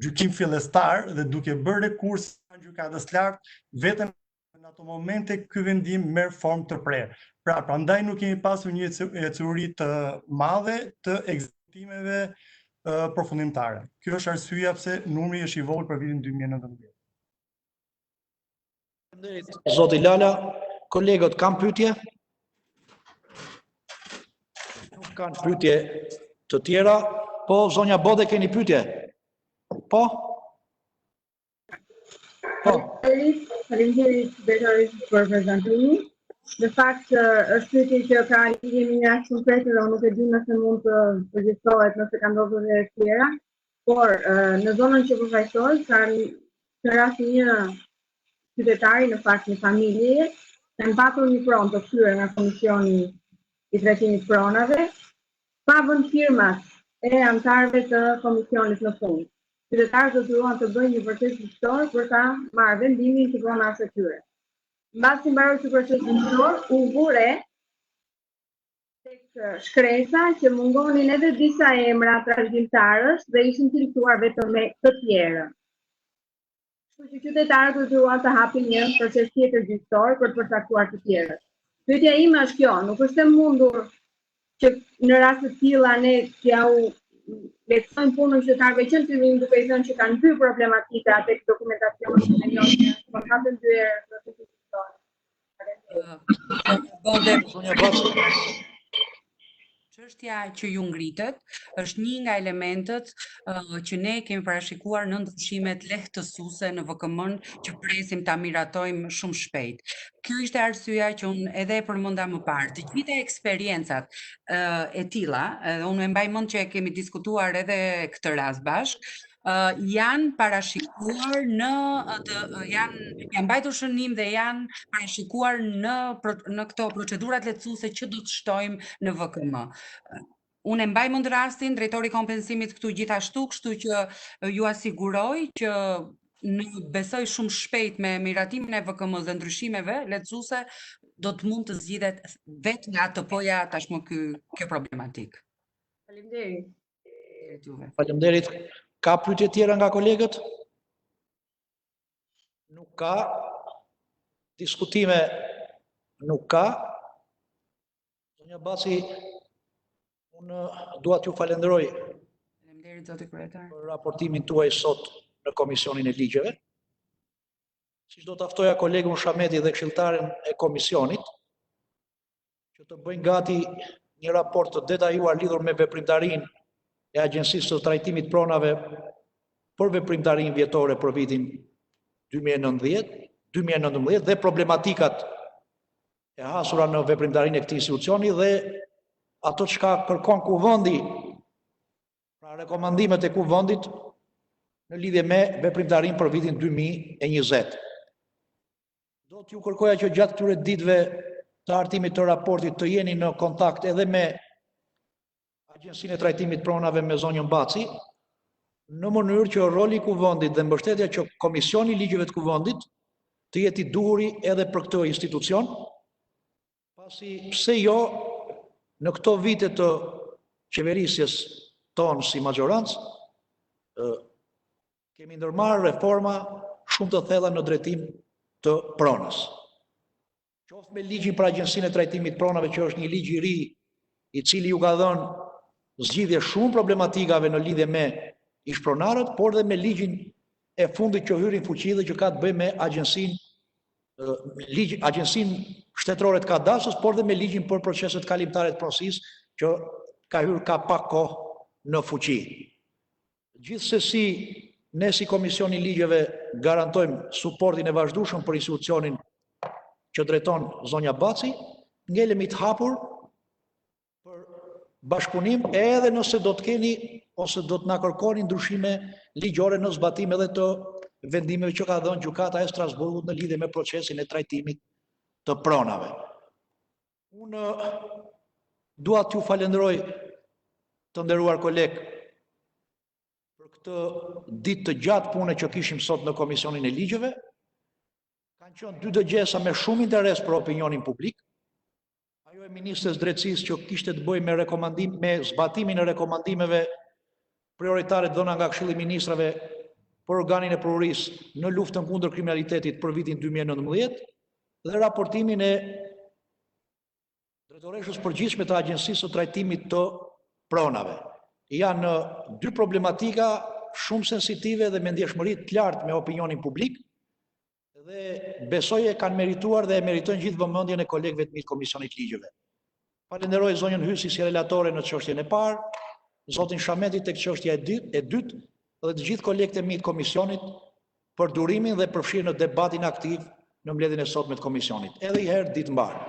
gjykim fillestar dhe duke bërë rekurs në gjykatës lartë, vetëm në ato momente ky vendim merr formë të prerë. Pra, prandaj nuk kemi pasur një ecuri të madhe të ekzekutimeve përfundimtare. Kjo është arsyeja pse numri është i vogël për vitin 2019. Zoti Lala, kolegët kanë pyetje? Nuk kanë pyetje të tjera, po zonja Bode keni pyetje? Po? Faleminderit drejtorit për prezantimin. Në fakt është pyetje që ka lidhje me një akt konkret dhe nuk e di nëse mund të përgjithësohet nëse ka ndodhur edhe tjera, por në zonën që përfaqësoj ka rasti një qytetari, në fakt një familje, kanë patur një pronë të kthyer nga Komisioni i trajtimit pronave, pa vënë firmat e anëtarëve të komisionit në fund. Qytetarët detyruan të bëjnë një proces gjyqësor për ta marrë vendimin që vona së tyre. mbasi mbaroi ky proces ligjor, u vure tek shkresa që mungonin edhe disa emra trashëgimtarësh dhe ishin cilësuar vetëm me të tjerë. Kështu që qytetarët u detyruan të hapin një proces tjetër gjyqësor për të përcaktuar të tjerët. Pyetja ime është kjo, nuk është e mundur që në raste të tilla ne t'ja u lehtësojmë punën qytetarëve që në fillim duke i thënë që kanë dy problematika tek dokumentacioni e njëjtë, por hapen dy herë procesin gjyqësor. Çështja që ju ngritet është një nga elementët që ne kemi parashikuar në ndryshimet lehtësuese në VKM-n që presim ta miratojmë shumë shpejt. Kjo ishte arsyeja që unë edhe e përmenda më parë. Të gjitha eksperiencat e tilla, edhe unë e mbaj mend që e kemi diskutuar edhe këtë rast bashk, janë parashikuar janë mbajtur shënim dhe janë parashikuar në këto procedurat lehtësuese që do të shtojmë në VKM. Unë e mbaj mend rastin, drejtori i kompensimit këtu gjithashtu, kështu që ju asiguroj që besoj shumë shpejt me miratimin e VKM-s dhe ndryshimeve lehtësuese do të mund të zgjidhet vetë nga ATP-ja tashmë kjo problematik. Faleminderit. Faleminderit. Ka pyetje tjera nga kolegët? Nuk ka. Diskutime nuk ka. Zonja Baci, unë dua t'ju falenderoj për raportimin tuaj sot në Komisionin e Ligjeve. Siç do t'aftoja kolegun Shameti dhe këshilltarin e Komisionit që të bëjnë gati një raport të detajuar lidhur me veprimtarinë e Agjencisë së Trajtimit Pronave për veprimtarinë vjetore për vitin 2019 dhe problematikat e hasura në veprimtarinë e këtij institucioni dhe ato çka kërkon Kuvendi, pra rekomandimet e Kuvendit në lidhje me veprimtarinë për vitin 2020. Do t'ju kërkoja që gjatë këtyre ditëve të hartimit të raportit të jeni në kontakt edhe me Agjensinë e Trajtimit Pronave me zonjën Baci, në mënyrë që roli i Kuvendit dhe mbështetja që Komisioni i Ligjeve të Kuvendit të jetë i duhuri edhe për këtë institucion, pasi pse jo në këto vite të qeverisjes tonë si majorancë, kemi ndërmarrë reforma shumë të thella në drejtim të pronës. Qoftë me ligjin për Agjensinë e Trajtimit Pronave, që është një ligj i ri, i cili ju ka dhënë zgjidhje shumë problematikave në lidhje me ishpronarët, por dhe me ligjin e fundit që hyri në fuqi dhe që ka të bëjë me Agjensinë Shtetërore të Kadastrës, por dhe me ligjin për proceset kalimtare të pronësisë që ka hyrë ka pak kohë në fuqi. Gjithsesi, ne si Komisioni i Ligjeve garantojmë suportin e vazhdueshëm për institucionin që drejton zonja Baci, ngelemi të hapur për bashkëpunim edhe nëse do të keni ose do të na kërkoni ndryshime ligjore në zbatim edhe të vendimeve që ka dhënë Gjykata e Strasburgut në lidhje me procesin e trajtimit të pronave. Unë dua t'ju falenderoj, të nderuar kolegë, për këtë ditë të gjatë pune që kishim sot në Komisionin e Ligjeve. Kanë qenë dy dëgjesa me shumë interes për opinionin publik. Ajo e Ministres Drejtësisë që kishte të bëjë me zbatimin e rekomandimeve prioritare dhëna nga Këshilli i Ministrave për organin e prokurisë në luftën kundër kriminalitetit për vitin 2019 dhe raportimin e drejtoreshës përgjithshme të Agjencisë së Trajtimit të Pronave. Janë dy problematika shumë sensitive dhe me ndjeshmëri të lartë me opinionin publik, dhe besoj e kanë merituar dhe e meritojnë gjithë vëmendjen e kolegëve të Komisionit Ligjeve. Falenderoj zonjën Hysi si relatore në çështjen e parë, zotin Shameti tek çështja e dytë dhe të gjithë kolegët e Komisionit për durimin dhe përfshirjen në debatin aktiv në mbledhjen e sotme të Komisionit. Edhe një herë ditë mbarë.